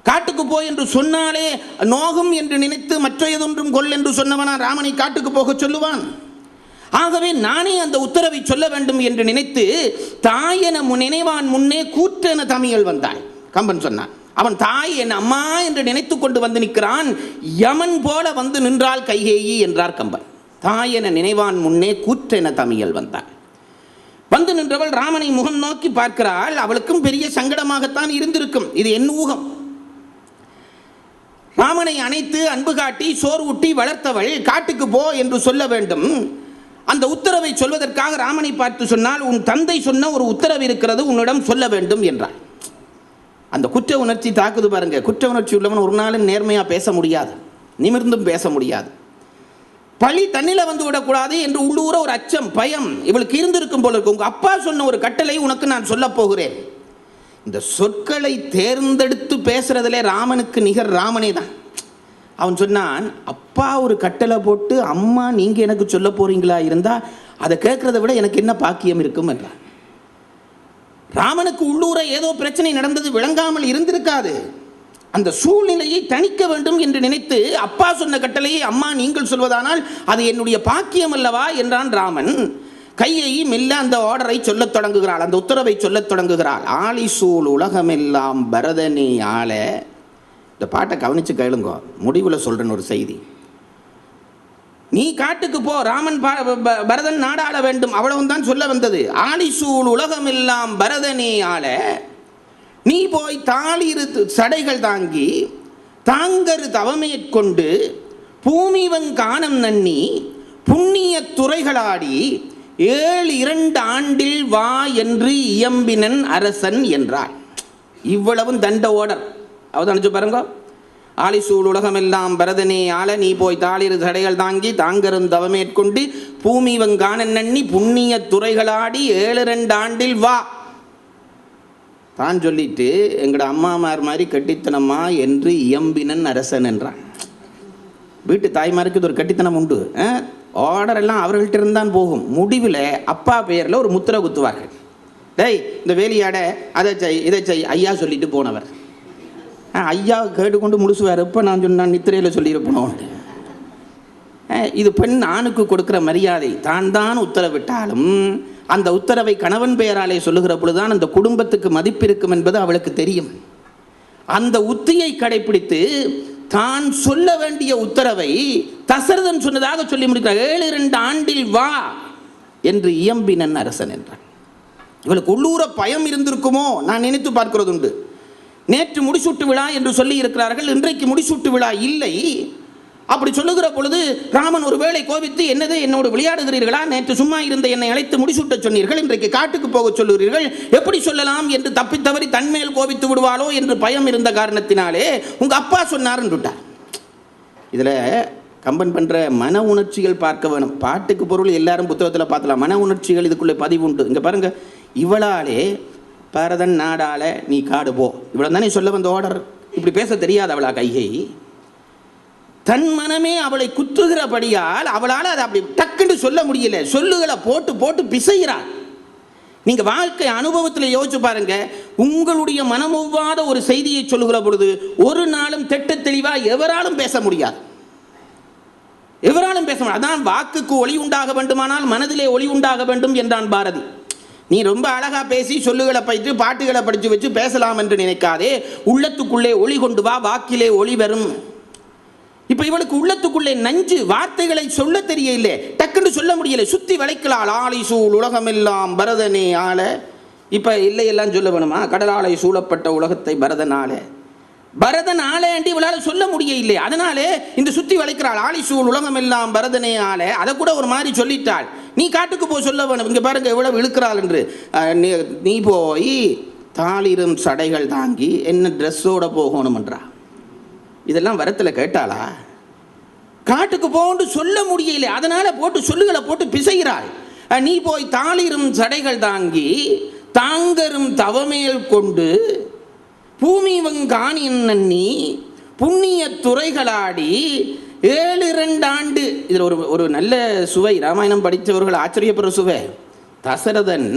காட்டுக்கு போ என்று சொன்னாலே நோகும் என்று நினைத்து மற்ற எதொன்றும் கொள் என்று சொன்னவனா ராமனை காட்டுக்கு போக சொல்லுவான்? ஆகவே நானே அந்த உத்தரவை சொல்ல வேண்டும் என்று நினைத்து தாயென நினைவான் முன்னே கூற்றென தமிழ் வந்தாள். கம்பன் சொன்னான், அவன் தாய் என் அம்மா என்று நினைத்து கொண்டு வந்து நிற்கிறான். யமன் போல வந்து நின்றாள் கைகேயி என்றார் கம்பன். தாய் என நினைவான் முன்னே கூற்றென தமிழ் வந்தாள். வந்து நின்றவள் ராமனை முகம் நோக்கி பார்க்கிறாள். அவளுக்கும் பெரிய சங்கடமாகத்தான் இருந்திருக்கும். இது என் ஊகம். ராமனை அணைத்து அன்பு காட்டி சோறு ஊட்டி வளர்த்தவள் காட்டுக்கு போ என்று சொல்ல வேண்டும். அந்த உத்தரவை சொல்வதற்காக ராமனை பார்த்து சொன்னால், உன் தந்தை சொன்ன ஒரு உத்தரவு இருக்கிறது, உன்னிடம் சொல்ல வேண்டும் என்றாள். அந்த குற்ற உணர்ச்சி தாக்குது பாருங்க. குற்ற உணர்ச்சி உள்ளவன் ஒரு நாளும் நேர்மையாக பேச முடியாது, நிமிர்ந்தும் பேச முடியாது. பழி தண்ணில வந்து விடக்கூடாது என்று உள்ளூர ஒரு அச்சம், பயம் இவளுக்கு இருந்திருக்கும் போல இருக்கு. உங்க அப்பா சொன்ன ஒரு கட்டளை உனக்கு நான் சொல்ல போகிறேன். இந்த சொற்களை தேர்ந்தெடுத்து பேசுறதுல ராமனுக்கு நிகர் ராமனே தான். அவன் சொன்னான், அப்பா ஒரு கட்டளை போட்டு அம்மா நீங்க எனக்கு சொல்ல போறீங்களா இருந்தா அதை கேட்கறத விட எனக்கு என்ன பாக்கியம் இருக்கும் என்றான். ராமனுக்கு உள்ளூர ஏதோ பிரச்சனை நடந்தது, விளங்காமல் இருந்திருக்காது. அந்த சூழ்நிலையை தணிக்க வேண்டும் என்று நினைத்து அப்பா சொன்ன கட்டளையை அம்மா நீங்கள் சொல்வதானால் அது என்னுடைய பாக்கியம் அல்லவா என்றான் ராமன். கையை மெல்ல அந்த ஆர்டரை சொல்லத் தொடங்குகிறாள், அந்த உத்தரவை சொல்லத் தொடங்குகிறாள். ஆலிசூல் உலகமெல்லாம் பரதனே ஆள. இந்த பாட்டை கவனிச்சு கேளுங்க, முடிவில் சொல்றேன் ஒரு செய்தி. நீ காட்டுக்கு போ, ராமன் பரதன் நாடாள வேண்டும், அவ்வளவு தான் சொல்ல வந்தது. ஆலிசூல் உலகமெல்லாம் பரதனே ஆள. நீ போய் தாளிரு சடைகள் தாங்கி தாங்கரு தவமேற்கொண்டு பூமிவன் காணம் நன்னி புண்ணிய துறைகளாடி 7 ஆண்டில் வா என்று இயம்பினன் அரசன் என்றார். இவ்வளவும் தண்ட ஓடர். அவதான் நினைச்சு பாருங்க. ஆலிசூல் உலகமெல்லாம் பரதனே ஆள. நீ போய் தாளிரு சடைகள் தாங்கி தாங்கரும் தவமேற்கொண்டு பூமிவன் காணம் நன்னி புண்ணிய துறைகளாடி 7 ஆண்டில் வா தான் சொல்லிட்டு எங்கட அம்மாமார் மாதிரி கட்டித்தனமா என்று இயம்பினன் அரசன் என்றான். வீட்டு தாய்மாருக்கு இது ஒரு கட்டித்தனம் உண்டு. ஆர்டர் எல்லாம் அவர்கள்ட்ட இருந்தான் போகும். முடிவில் அப்பா பெயரில் ஒரு முத்திரை குத்துவார்கள். டேய் இந்த வேலையாட அதை செய் இதை செய் ஐயா சொல்லிட்டு போனவர். ஐயா கேட்டுக்கொண்டு முழுசுவார். இப்போ நான் சொன்னால் நித்திரையில் சொல்லியிருப்போம். இது பெண் ஆணுக்கு கொடுக்குற மரியாதை. தான் தான் உத்தரவிட்டாலும் அந்த உத்தரவை கணவன் பெயராலே சொல்லுகிற பொழுதுதான் அந்த குடும்பத்துக்கு மதிப்பு இருக்கும் என்பது அவளுக்கு தெரியும். அந்த உத்தியை கடைபிடித்து தான் சொல்ல வேண்டிய உத்தரவை தசரதன் சொன்னதாக சொல்லி முடிக்கிறார். 7 ஆண்டில் வா என்று இயம்பினன் அரசன் என்றான். இவளுக்கு உள்ளூர பயம் இருந்திருக்குமோ நான் நினைத்து பார்க்கிறது உண்டு. நேற்று முடிசூட்டு விழா என்று சொல்லி இருக்கிறார்கள், இன்றைக்கு முடிசூட்டு விழா இல்லை. அப்படி சொல்லுகிற பொழுது ராமன் ஒருவேளை கோபித்து, என்னது என்னோடு விளையாடுகிறீர்களா? நேற்று சும்மா இருந்த என்னை அழைத்து முடிசூட்ட சொன்னீர்கள், இன்றைக்கு காட்டுக்கு போக சொல்லுகிறீர்கள், எப்படி சொல்லலாம் என்று தப்பித்தவறி தன்மேல் கோபித்து விடுவாளோ என்று பயம் இருந்த காரணத்தினாலே உங்க அப்பா சொன்னார்ன்னு விட்டார். இதுல கம்பன் பண்ற மன உணர்ச்சிகள் பார்க்க வேணும். பாட்டுக்கு பொருள் எல்லாரும் புத்தகத்தில் பார்த்தலாம், மன உணர்ச்சிகள் இதுக்குள்ளே பதிவு உண்டு. இங்க பாருங்க, இவளாலே பரதன் நாடால நீ காடு போ, இவ்வளவு தானே சொல்ல வந்த ஆர்டர். இப்படி பேச தெரியாது அவளா கைகேயி. தன் மனமே அவளை குத்துகிறபடியால் அவளால் அதை அப்படி டக்குன்னு சொல்ல முடியல. சொல்லுகளை போட்டு போட்டு பிசைகிறாள். நீங்க வாழ்க்கை அனுபவத்தில் யோசிச்சு பாருங்க. உங்களுடைய மனமொவ்வாத ஒரு செய்தியை சொல்லுகிற பொழுது ஒரு நாளும் திட்ட தெளிவா எவராலும் பேச முடியாது. எவராலும் பேச முடியாது. அதான் வாக்குக்கு ஒளி உண்டாக வேண்டுமானால் மனதிலே ஒளி உண்டாக வேண்டும் என்றான் பாரதி. நீ ரொம்ப அழகா பேசி சொல்லுகளை பயிற்று பாட்டுகளை படித்து வச்சு பேசலாம் என்று நினைக்காதே. உள்ளத்துக்குள்ளே ஒளி கொண்டு வா, வாக்கிலே ஒளி வரும். இப்ப இவளுக்கு உள்ளத்துக்குள்ளே நஞ்சு, வார்த்தைகளை சொல்ல தெரியல, டக்குன்னு சொல்ல முடியல, சுத்தி வளைக்கலால். ஆலை சூழ் உலகமெல்லாம் பரதனே ஆள. இப்ப இல்லை எல்லாம் சொல்ல வேணுமா? கடலாலை சூழப்பட்ட உலகத்தை பரதன் ஆள. பரதன் ஆளேண்டி இவளால் சொல்ல முடிய இல்லை. அதனாலே இந்த சுத்தி வளைக்கிறாள். ஆலை சூழ் உலகமெல்லாம் பரதனே ஆள. அதை கூட ஒரு மாதிரி சொல்லிட்டாள். நீ காட்டுக்கு போய் சொல்ல வேணும். இங்க பாருங்க எவ்வளவு இழுக்கிறாள் என்று. நீ போய் தாளிரும் சடைகள் தாங்கி என்ன ட்ரெஸ்ஸோட போகணும்ன்றா. இதெல்லாம் வரத்தில் கேட்டாளா? காட்டுக்கு போன்னு சொல்ல முடியல, அதனால போட்டு சொல்லுகளை போட்டு பிசைகிறாள். நீ போய் தாளிரும் சடைகள் தாங்கி தாங்கரும் தவமேல் கொண்டு பூமி வங்காணின் நன்னி புண்ணிய துறைகளாடி 7 ஆண்டு. இதில் ஒரு நல்ல சுவை, ராமாயணம் படித்தவர்கள் ஆச்சரியப்படுற சுவை. தசரதன்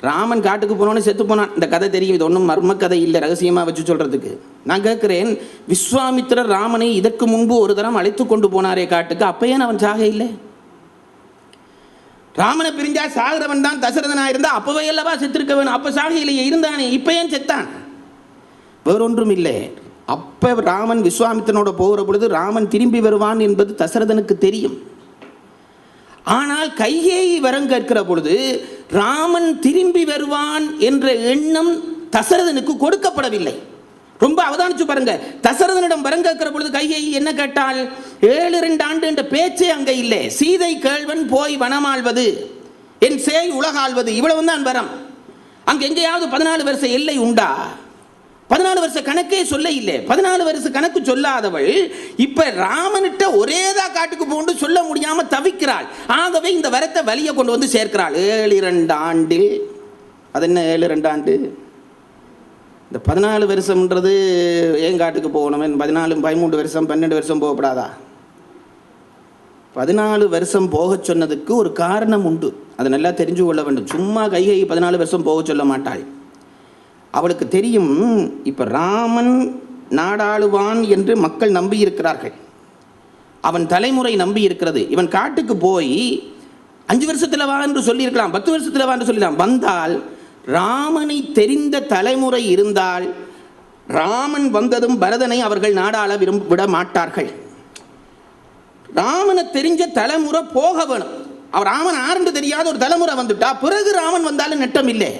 ராமன் காட்டுக்கு போனோன்னு செத்து போனான். இந்த கதை தெரியும், இது ஒன்றும் மர்ம கதை இல்லை, ரகசியமாக வச்சு சொல்கிறதுக்கு. நான் கேட்குறேன், விஸ்வாமித்திரர் ராமனை இதற்கு முன்பு ஒரு தரம் அழைத்து கொண்டு போனாரே காட்டுக்கு, அப்போ ஏன் அவன் சாக இல்லை? ராமனை பிரிஞ்சா சாகிறவன் தான் தசரதனாக இருந்தா அப்பவே அல்லவா செத்திருக்க வேணும். அப்போ சாகையிலேயே இருந்தானே, இப்போ ஏன் செத்தான்? வேறொன்றும் இல்லை. அப்போ ராமன் விஸ்வாமித்திரனோட போகிற பொழுது ராமன் திரும்பி வருவான் என்பது தசரதனுக்கு தெரியும். ஆனால் கைகேயி வரம் கேட்கிற பொழுது ராமன் திரும்பி வருவான் என்ற எண்ணம் தசரதனுக்கு கொடுக்கப்படவில்லை. ரொம்ப அவதானிச்சு பாருங்க. தசரதனிடம் வரம் கேட்கிற பொழுது கைகேயி என்ன கேட்டால், 7 ஆண்டு என்ற பேச்சே அங்கே இல்லை. சீதை கேள்வன் போய் வனமாள்வது, என் சேய் உலகாள்வது, இவ்வளவு தான் வரம். அங்கே எங்கேயாவது 14 வருஷ எல்லை உண்டா? 14 வருஷ கணக்கே சொல்ல இல்லை. 14 வருஷ கணக்கு சொல்லாதவள் இப்ப ராமனிட்ட ஒரேதான் காட்டுக்கு போண்டு சொல்ல முடியாம தவிக்கிறாள். ஆகவே இந்த வரத்தை வலிய கொண்டு வந்து சேர்க்கிறாள். 7 ஆண்டு. அது என்ன 7 ஆண்டு? இந்த 14 வருஷம்ன்றது ஏன் காட்டுக்கு போகணும்? 14, 13 வருஷம், 12 வருஷம் போகப்படாதா? 14 வருஷம் போக சொன்னதுக்கு ஒரு காரணம் உண்டு. அதை நல்லா தெரிஞ்சு கொள்ள வேண்டும். சும்மா கைகை 14 வருஷம் போக சொல்ல மாட்டாள். அவளுக்கு தெரியும், இப்போ ராமன் நாடாளுவான் என்று மக்கள் நம்பி இருக்கிறார்கள். அவன் தலைமுறை நம்பி இருக்கிறது. இவன் காட்டுக்கு போய் 5 வருஷத்தில் வா என்று சொல்லியிருக்கலாம், 10 வருஷத்தில் வா என்று சொல்லிடலாம். வந்தால் ராமனை தெரிந்த தலைமுறை இருந்தால் ராமன் வந்ததும் பரதனை அவர்கள் நாடாள விட மாட்டார்கள். ராமனை தெரிஞ்ச தலைமுறை போக வேணும். அவர் ராமன் ஆரண்டு தெரியாத ஒரு தலைமுறை வந்துட்டா பிறகு ராமன் வந்தாலும் நெட்டம் இல்லை.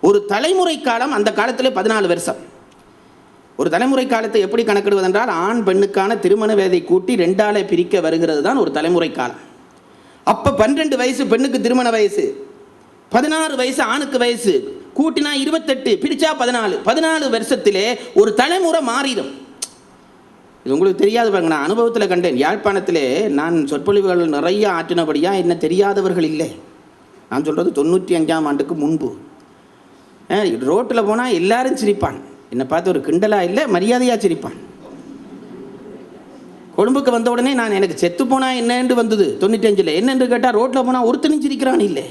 ஒரு தலைமுறை காலம், அந்த காலத்தில் 14 வருஷம். ஒரு தலைமுறை காலத்தை எப்படி கணக்கிடுவதென்றால், ஆண் பெண்ணுக்கான திருமண வயதை கூட்டி 2ஆல் பிரிக்க வருகிறது தான் ஒரு தலைமுறை காலம். அப்போ 12 வயசு பெண்ணுக்கு திருமண வயசு, 16 வயசு ஆணுக்கு வயசு, கூட்டினா 28, பிரிச்சா 14. 14 வருஷத்திலே ஒரு தலைமுறை மாறிடும். இது உங்களுக்கு தெரியாது பாருங்க. நான் அனுபவத்தில் கண்டேன். யாழ்ப்பாணத்திலே நான் சொற்பொழிவுகள் நிறைய ஆற்றினபடியாக என்ன தெரியாதவர்கள் இல்லை. நான் சொல்கிறது 95ஆம் ஆண்டுக்கு முன்பு. ரோட்டில் போனால் எல்லாரும் சிரிப்பான். என்னை பார்த்து ஒரு கிண்டலாக இல்லை, மரியாதையாக சிரிப்பான். கொழும்புக்கு வந்த உடனே நான் எனக்கு செத்து போனால் என்னென்று வந்தது 95. என்னென்று கேட்டால் ரோட்டில் போனால் ஒருத்தனும் சிரிக்கிறான் இல்லை.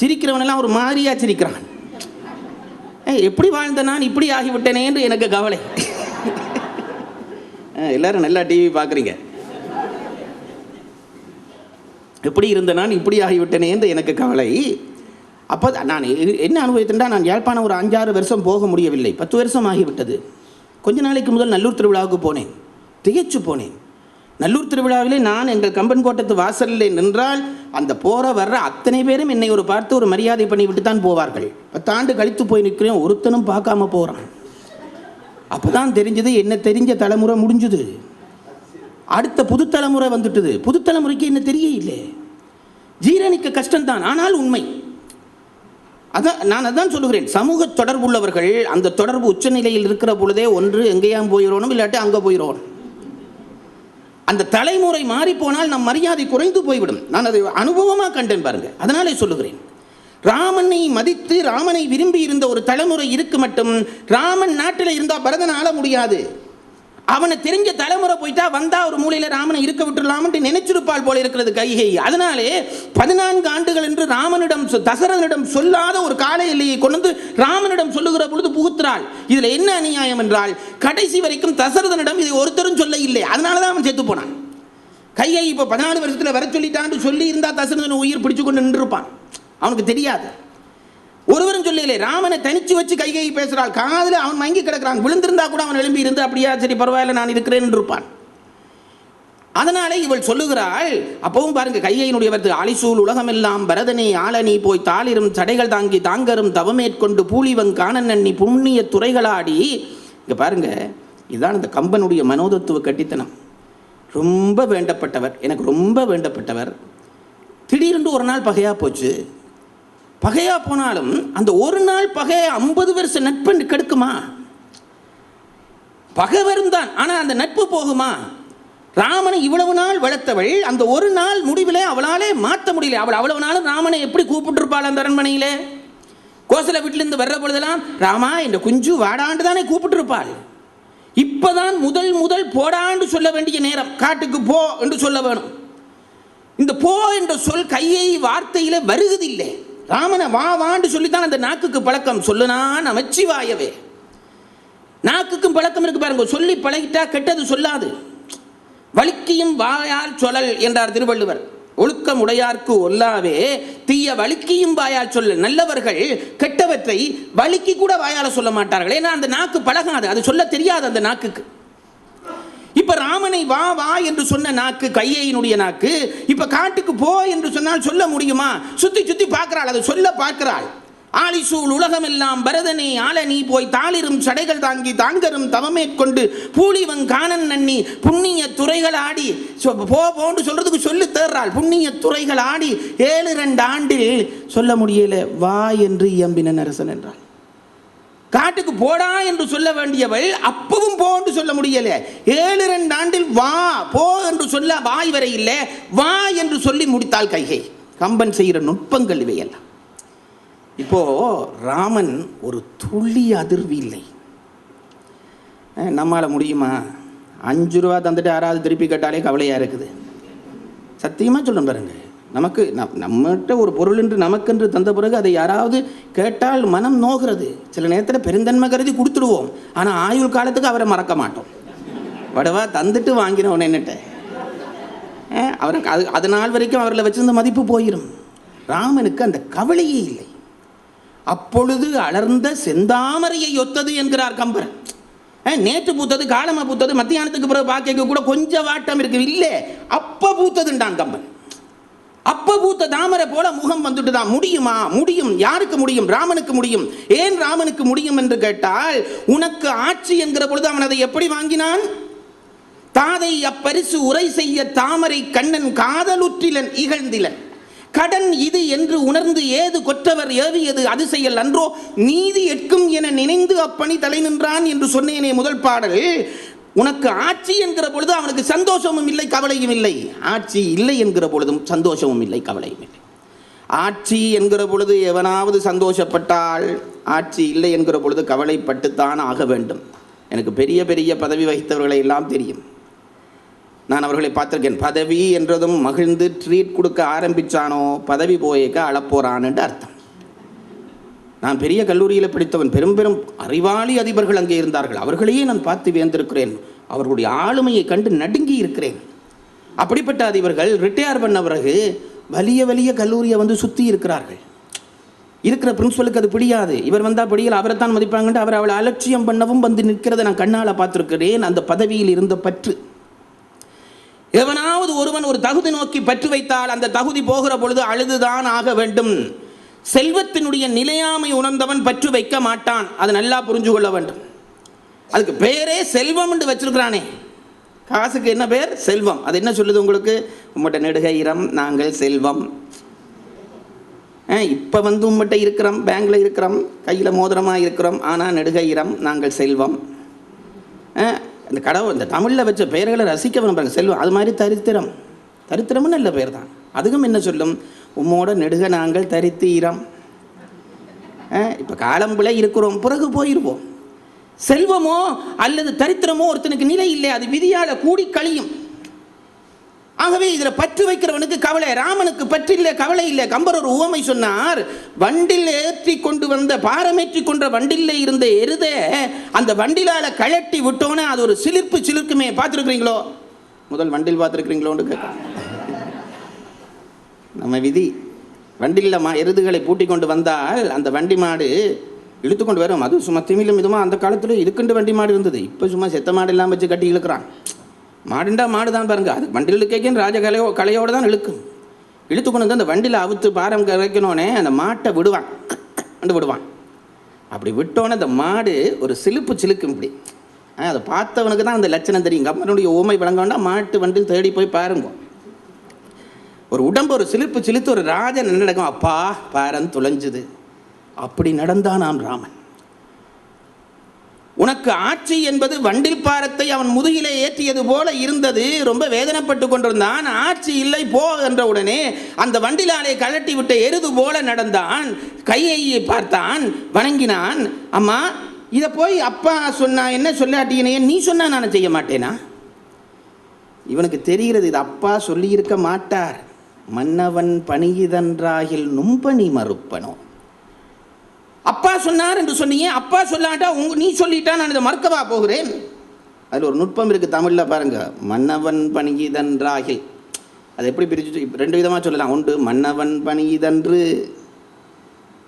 சிரிக்கிறவனெல்லாம் ஒரு மாதிரியாக சிரிக்கிறான். எப்படி வாழ்ந்த நான் இப்படி ஆகிவிட்டேனே என்று எனக்கு கவலை. எல்லாரும் நல்லா டிவி பார்க்குறீங்க. எப்படி இருந்த நான் இப்படி ஆகிவிட்டேனே என்று எனக்கு கவலை. அப்போ நான் என்ன அனுபவித்தேன்டா, நான் யாழ்ப்பாணம் ஒரு 5-6 வருஷம் போக முடியவில்லை. 10 வருஷம் ஆகிவிட்டது. கொஞ்ச நாளைக்கு முதல் நல்லூர் திருவிழாவுக்கு போனேன். திகைச்சு போனேன். நல்லூர் திருவிழாவிலே நான் எங்கள் கம்பன் கோட்டத்து வாசலில் நின்றால் அந்த வர்ற அத்தனை பேரும் என்னை பார்த்து ஒரு மரியாதை பண்ணி விட்டு தான் போவார்கள். 10 ஆண்டு கழித்து போய் நிற்கிறேன், ஒருத்தனும் பார்க்காம போகிறான். அப்போ தான் தெரிஞ்சது, என்ன தெரிஞ்ச தலைமுறை முடிஞ்சுது, அடுத்த புது தலைமுறை வந்துட்டுது. புது தலைமுறைக்கு என்ன தெரிய இல்லை, ஜீரணிக்க கஷ்டம்தான். ஆனால் உண்மை அதான். நான் அதான் சொல்லுகிறேன், சமூக தொடர்புள்ளவர்கள் அந்த தொடர்பு உச்சநிலையில் இருக்கிற பொழுதே ஒன்று எங்கேயாம் போயிடணும், இல்லாட்டி அங்கே போயிடணும். அந்த தலைமுறை மாறி போனால் நம் மரியாதை குறைந்து போய்விடும். நான் அதை அனுபவமாக கண்டேன் பாருங்க. அதனாலே சொல்லுகிறேன், ராமனை மதித்து ராமனை விரும்பி இருந்த ஒரு தலைமுறை இருக்கு மட்டும் ராமன் நாட்டில் இருந்தால் பரதன் ஆள முடியாது. அவனை தெரிஞ்ச தலைமுறை போயிட்டா வந்தா ஒரு மூலையில் ராமனை இருக்க விட்டுடலாம்னு நினைச்சிருப்பாள் போல இருக்கிறது கைகை. அதனாலே 14 ஆண்டுகள் என்று ராமனிடம் தசரதனிடம் சொல்லாத ஒரு கால எல்லையை கொண்டு ராமனிடம் சொல்லுகிற பொழுது புகுத்துறாள். இதுல என்ன அநியாயம் என்றால், கடைசி வரைக்கும் தசரதனிடம் இதை ஒருத்தரும் சொல்ல இல்லை. அதனாலதான் அவன் செத்து போனான். கைகை இப்போ 14 வருஷத்துல வர சொல்லிட்டான்னு சொல்லி இருந்தா தசரதன் உயிர் பிடிச்சு கொண்டு நின்றுப்பான். அவனுக்கு தெரியாது. ஒருவரும் சொல்லலே. ராமனை தனிச்சு வச்சு கைகை பேசுறாள். காதில் அவன் மங்கி கிடக்கிறான். விழுந்திருந்தா கூட அவன் எழும்பி இருந்து அப்படியா சரி பரவாயில்ல நான் இருக்கிறேன் இருப்பான். அதனாலே இவள் சொல்லுகிறாள். அப்பவும் பாருங்க, கைகையினுடைய வருது, ஆலிசூல் உலகமெல்லாம் பரதனே ஆளனி போய் தாளிரும் தடைகள் தாங்கி தாங்கரும் தவமேற்கொண்டு பூலிவங் காணநன்னி புண்ணிய துறைகளாடி. இங்க பாருங்க, இதுதான் இந்த கம்பனுடைய மனோதத்துவ கட்டித்தனம். ரொம்ப வேண்டப்பட்டவர், எனக்கு ரொம்ப வேண்டப்பட்டவர். திடீரென்று ஒரு நாள் பகையா போச்சு. பகையா போனாலும் அந்த ஒரு நாள் பகையை 50 வருஷம் நட்பு கெடுக்குமா? பகை வரும் தான், ஆனால் அந்த நட்பு போகுமா? ராமனை இவ்வளவு நாள் வளர்த்தவள் அந்த ஒரு நாள் முடிவில் அவளாலே மாற்ற முடியல. அவள் அவ்வளவு நாளும் ராமனை எப்படி கூப்பிட்டுருப்பாள்? அந்த அரண்மனையில் கோசல வீட்டிலிருந்து வர்ற பொழுதெல்லாம் ராமா இந்த குஞ்சு வாடாண்டு தானே கூப்பிட்டுருப்பாள். இப்பதான் முதல் போடான்னு சொல்ல வேண்டிய நேரம். காட்டுக்கு போ என்று சொல்ல வேணும். இந்த போ என்ற சொல் கையை வார்த்தையில வருவதில்லை. ராமனை வான்னு சொல்லித்தான் அந்த நாக்குக்கு பழக்கம். சொல்லுனா நமச்சிவாயவே. நாக்குக்கும் பழக்கம் இருக்கு பாருங்க. சொல்லி பழகிட்டா கெட்டது சொல்லாது. வலிக்கியும் வாயால் சொல்லல் என்றார் திருவள்ளுவர். ஒழுக்கம் உடையார்க்கு ஒல்லாவே தீய வலிக்கியும் வாயால் சொல்ல. நல்லவர்கள் கெட்டவற்றை வலிக்கு கூட வாயால சொல்ல மாட்டார்கள். ஏன்னா அந்த நாக்கு பழகாது, அது சொல்ல தெரியாது அந்த நாக்குக்கு. இப்ப ராமனை வா என்று சொன்ன நாக்கு கையினுடைய நாக்கு இப்ப காட்டுக்கு போ என்று சொன்னால் சொல்ல முடியுமா? சுத்தி பார்க்கிறாள், அதை சொல்ல பார்க்கிறாள். ஆலிசூல் உலகமெல்லாம் பரதனே ஆள நீ போய் தாளிரும் சடைகள் தாங்கி தாங்கரும் தவமேற்கொண்டு பூலிவன் காணன் நன்னி புண்ணிய துறைகள் ஆடி போன்று சொல்றதுக்கு சொல்லி தேர்றாள். புண்ணிய துறைகள் ஆடி 7 ஆண்டில் சொல்ல முடியல வா என்று இயம்பின அரசன் என்றாள். காட்டுக்கு போடா என்று சொல்ல வேண்டியவள் அப்பவும் போ என்று சொல்ல முடியல. 7 ஆண்டில் வா போ என்று சொல்ல வாய் வரை இல்லை, வா என்று சொல்லி முடித்தாள் கைகை. கம்பன் செய்கிற நுட்பங்கள் இவையெல்லாம். இப்போ ராமன் ஒரு துளி அதிர்வு இல்லை. நம்மால முடியுமா? 5 ரூபா தந்துட்டு யாராவது திருப்பி கேட்டாலே கவலையா இருக்குது. சத்தியமா சொல்லணும் பாருங்க. நமக்கு நம்மகிட்ட ஒரு பொருள் என்று நமக்கென்று தந்த பிறகு அதை யாராவது கேட்டால் மனம் நோகிறது. சில நேரத்தில் பெருந்தன்மை கருதி கொடுத்துடுவோம். ஆனால் ஆயுள் காலத்துக்கு அவரை மறக்க மாட்டோம். வடவா தந்துட்டு வாங்கினவன் என்னட்ட அவருக்கு அது நாள் வரைக்கும் அவர்களை வச்சிருந்த மதிப்பு போயிடும். ராமனுக்கு அந்த கவலையே இல்லை. அப்பொழுது அலர்ந்த செந்தாமரையை ஒத்தது என்கிறார் கம்பர். நேற்று பூத்தது காலமா பூத்தது மத்தியானத்துக்கு பிறகு பார்க்க கூட கொஞ்சம் வாட்டம் இருக்கு இல்லை, அப்ப பூத்ததுண்டான் கம்பன். அப்ப பூத்த தாமரை போல முகம் வந்துட்டு தான். முடியுமா? முடியும். யாருக்கு முடியும்? ராமனுக்கு முடியும். ஏன் ராமனுக்கு முடியும் என்று கேட்டால், உனக்கு ஆட்சி என்கிற பொழுது அவன் அதை எப்படி வாங்கினான்? தாதை அப்பரிசு உரை செய்ய தாமரை கண்ணன் காதலுற்றிலன் இகழ்ந்திலன் கடன் இது என்று உணர்ந்து ஏது கொற்றவர் ஏவியது அது செயல் அன்றோ நீதி எட்கும் என நினைந்து அப்பணி தலை நின்றான் என்று சொன்னேனே முதல் பாடல். உனக்கு ஆட்சி என்கிற பொழுது அவனுக்கு சந்தோஷமும் இல்லை கவலையும் இல்லை. ஆட்சி இல்லை என்கிற பொழுதும் சந்தோஷமும் இல்லை கவலையும் இல்லை. ஆட்சி என்கிற பொழுது எவனாவது சந்தோஷப்பட்டால், ஆட்சி இல்லை என்கிற பொழுது கவலைப்பட்டுத்தான் ஆக வேண்டும். எனக்கு பெரிய பெரிய பதவி வகித்தவர்களை எல்லாம் தெரியும். நான் அவர்களை பார்த்திருக்கேன். பதவி என்றதும் மகிழ்ந்து ட்ரீட் கொடுக்க ஆரம்பித்தானோ பதவி போயேக்க அளப்போறான்னு அர்த்தம். நான் பெரிய கல்லூரியில் படித்தவன். பெரும் அறிவாளி அதிபர்கள் அங்கே இருந்தார்கள். அவர்களையே நான் பார்த்து வியந்திருக்கிறேன். அவர்களுடைய ஆளுமையை கண்டு நடுங்கி இருக்கிறேன். அப்படிப்பட்ட அதிபர்கள் ரிட்டையர் பண்ண பிறகு வலிய கல்லூரியை வந்து சுற்றி இருக்கிறார்கள். இருக்கிற பிரின்சிபலுக்கு அது பிடியாது. இவர் வந்தால் பிடிக்கல, அவரை தான் மதிப்பாங்கன்ட்டு அவர் அவளை அலட்சியம் பண்ணவும் வந்து நிற்கிறத நான் கண்ணால் பார்த்துருக்கிறேன். அந்த பதவியில் இருந்த பற்று. எவனாவது ஒருவன் ஒரு தகுதி நோக்கி பற்று வைத்தால் அந்த தகுதி போகிற பொழுது அழுதுதான் ஆக வேண்டும். செல்வத்தினுடைய நிலையாமை உணர்ந்தவன் பற்று வைக்க மாட்டான். அது நல்லா புரிஞ்சு கொள்ள வேண்டும். அதுக்கு பேரே செல்வம் என்று வச்சிருக்கிறானே. காசுக்கு என்ன பேர்? செல்வம். அது என்ன சொல்லுது உங்களுக்கு? உம்மட்ட நெடுகையிறம் நாங்கள் செல்வம். இப்போ வந்து உம்மட்ட இருக்கிறோம், பேங்கில் இருக்கிறோம், கையில் மோதிரமாக இருக்கிறோம், ஆனால் நெடுகையிறம் நாங்கள் செல்வம். இந்த கடவுள் இந்த தமிழில் வச்ச பெயர்களை ரசிக்க விரும்புகிறாங்க. செல்வம் அது மாதிரி தரித்திரமும் நல்ல பெயர் தான். அதுக்கும் என்ன சொல்லும்? உம்மோட நெடுக நாங்கள் தரித்தீரம். இப்போ காலம்புல இருக்கிறோம், பிறகு போயிருப்போம். செல்வமோ அல்லது தரித்திரமோ ஒருத்தனுக்கு நிலை இல்லை, அது விதியால் கூடி கழியும். ஆகவே இதில் பற்று வைக்கிறவனுக்கு கவலை. ராமனுக்கு பற்று இல்லை, கவலை இல்லை. கம்பர் ஒரு உவமை சொன்னார். வண்டில் ஏற்றி கொண்டு வந்த பாரமேற்றி கொண்ட வண்டில் இருந்த எருதை அந்த வண்டிலால கழட்டி விட்டோன்னே அது ஒரு சிலிர்க்குமே. பார்த்துருக்குறீங்களோ? முதல் வண்டில் பார்த்துருக்கிறீங்களோன்னு கேட்க. நம்ம விதி வண்டியில் எருதுகளை பூட்டி கொண்டு வந்தால் அந்த வண்டி மாடு இழுத்து கொண்டு வரும். அது சும்மா திமிலும் இதுமா அந்த காலத்தில் இதுக்குண்டு வண்டி மாடு இருந்தது. இப்போ சும்மா செத்த மாடு எல்லாம் வச்சு கட்டி இழுக்கிறான். மாடுண்டா மாடு தான் பாருங்க. அது வண்டியில் இழுக்கேன்னு ராஜ கலையோடு தான் இழுக்கும். இழுத்து கொண்டு வந்து அந்த வண்டியில் அவுத்து பாரம் கரைக்கணுன்னே அந்த மாட்டை விடுவான். அப்படி விட்டோன்னே அந்த மாடு ஒரு சிலுக்கும். இப்படி அதை பார்த்தவனுக்கு தான் அந்த லட்சணம் தெரியும். கம்பனுடைய ஊமை விளங்க வேண்டாம். மாட்டு வண்டியில் தேடி போய் பாருங்க. ஒரு உடம்பு ஒரு சிலுத்து ஒரு ராஜன் என்ன நடக்கும்? அப்பா பாரன் துளைஞ்சுது. அப்படி நடந்தான் நாம் ராமன். உனக்கு ஆட்சி என்பது வண்டில் பாரத்தை அவன் முதுகிலே ஏற்றியது போல இருந்தது. ரொம்ப வேதனைப்பட்டு கொண்டிருந்தான். ஆட்சி இல்லை போ என்ற உடனே அந்த வண்டிலாலே கழட்டி விட்ட எருது போல நடந்தான். கையை பார்த்தான், வணங்கினான். அம்மா இதை போய் அப்பா சொன்னா என்ன சொல்லாட்டினே நீ சொன்னா நான் செய்ய மாட்டேனா? இவனுக்கு தெரிகிறது இது அப்பா சொல்லியிருக்க மாட்டார். மன்னவன் பணியுதன்றாகில் நும்பணி மறுப்பனோ. அப்பா சொன்னார் என்று சொன்னீங்க, அப்பா சொல்லாட்டா நீ சொல்லிட்டா நான் இதை மறுக்கவா போகிறேன்? அதில் ஒரு நுட்பம் இருக்குது தமிழில் பாருங்க. மன்னவன் பணியுதன்றாகில் அது எப்படி பிரிச்சு ரெண்டு விதமாக சொல்லலாம். உண்டு மன்னவன் பணியுதன்று,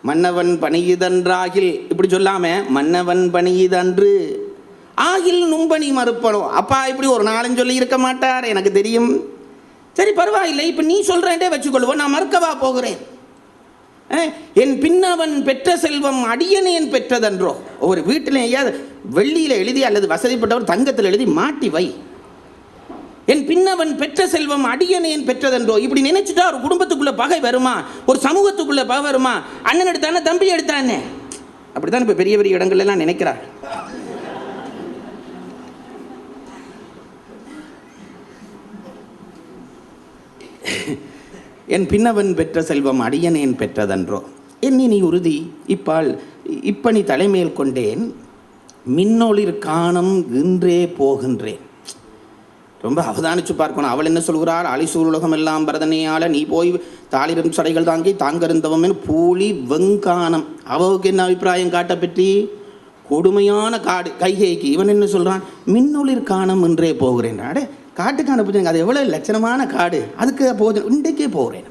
மன்னவன் பணியுதன்றாகில் இப்படி சொல்லாம மன்னவன் பணியுதன்று ஆகில் நும்பணி மறுப்பனோ. அப்பா இப்படி ஒரு நாளும் சொல்லி இருக்க மாட்டார், எனக்கு தெரியும். சரி பரவாயில்லை, இப்போ நீ சொல்கிறேன்டே வச்சுக்கொள்வோம், நான் மறுக்கவா போகிறேன்? என் பின்னவன் பெற்ற செல்வம் அடியனேன் பெற்றதன்றோ. ஒரு வீட்டில் ஐயாவது வெள்ளியில் எழுதி அல்லது வசதிப்பட்டவர் தங்கத்தில் எழுதி மாட்டி வை. என் பின்னவன் பெற்ற செல்வம் அடியனேன் பெற்றதன்றோ. இப்படி நினைச்சுட்டா ஒரு குடும்பத்துக்குள்ள பகை வருமா? ஒரு சமூகத்துக்குள்ள பகை வருமா? அண்ணன் எடுத்தானே தம்பி எடுத்தானே, அப்படித்தான் இப்போ பெரிய பெரிய இடங்கள் எல்லாம் நினைக்கிறார். என் பின்னவன் பெற்ற செல்வம் அடியனேன் பெற்றதன்றோ. என்னை நீ உறுதி இப்பால் இப்பணி தலைமையில் கொண்டேன், மின்னொளிர் காணம் இன்றே போகின்றேன். ரொம்ப அவதானிச்சு பார்க்கணும். அவள் என்ன சொல்கிறாள்? அலிசூர் உலகம் எல்லாம் பரதனையால நீ போய் தாளிரும் சடைகள் தாங்கி தாங்கருந்தவன் பூலி வெங்கானம். அவளுக்கு என்ன அபிப்பிராயம் காட்ட பற்றி? கொடுமையான காடு கைகைக்கு. இவன் என்ன சொல்கிறான்? மின்னொளிர் காணம் இன்றே போகிறேன். அடே காட்டுக்கான பூஜை அது எவ்வளோ லட்சணமான காடு, அதுக்கு போது இன்றைக்கே போகிறேன்.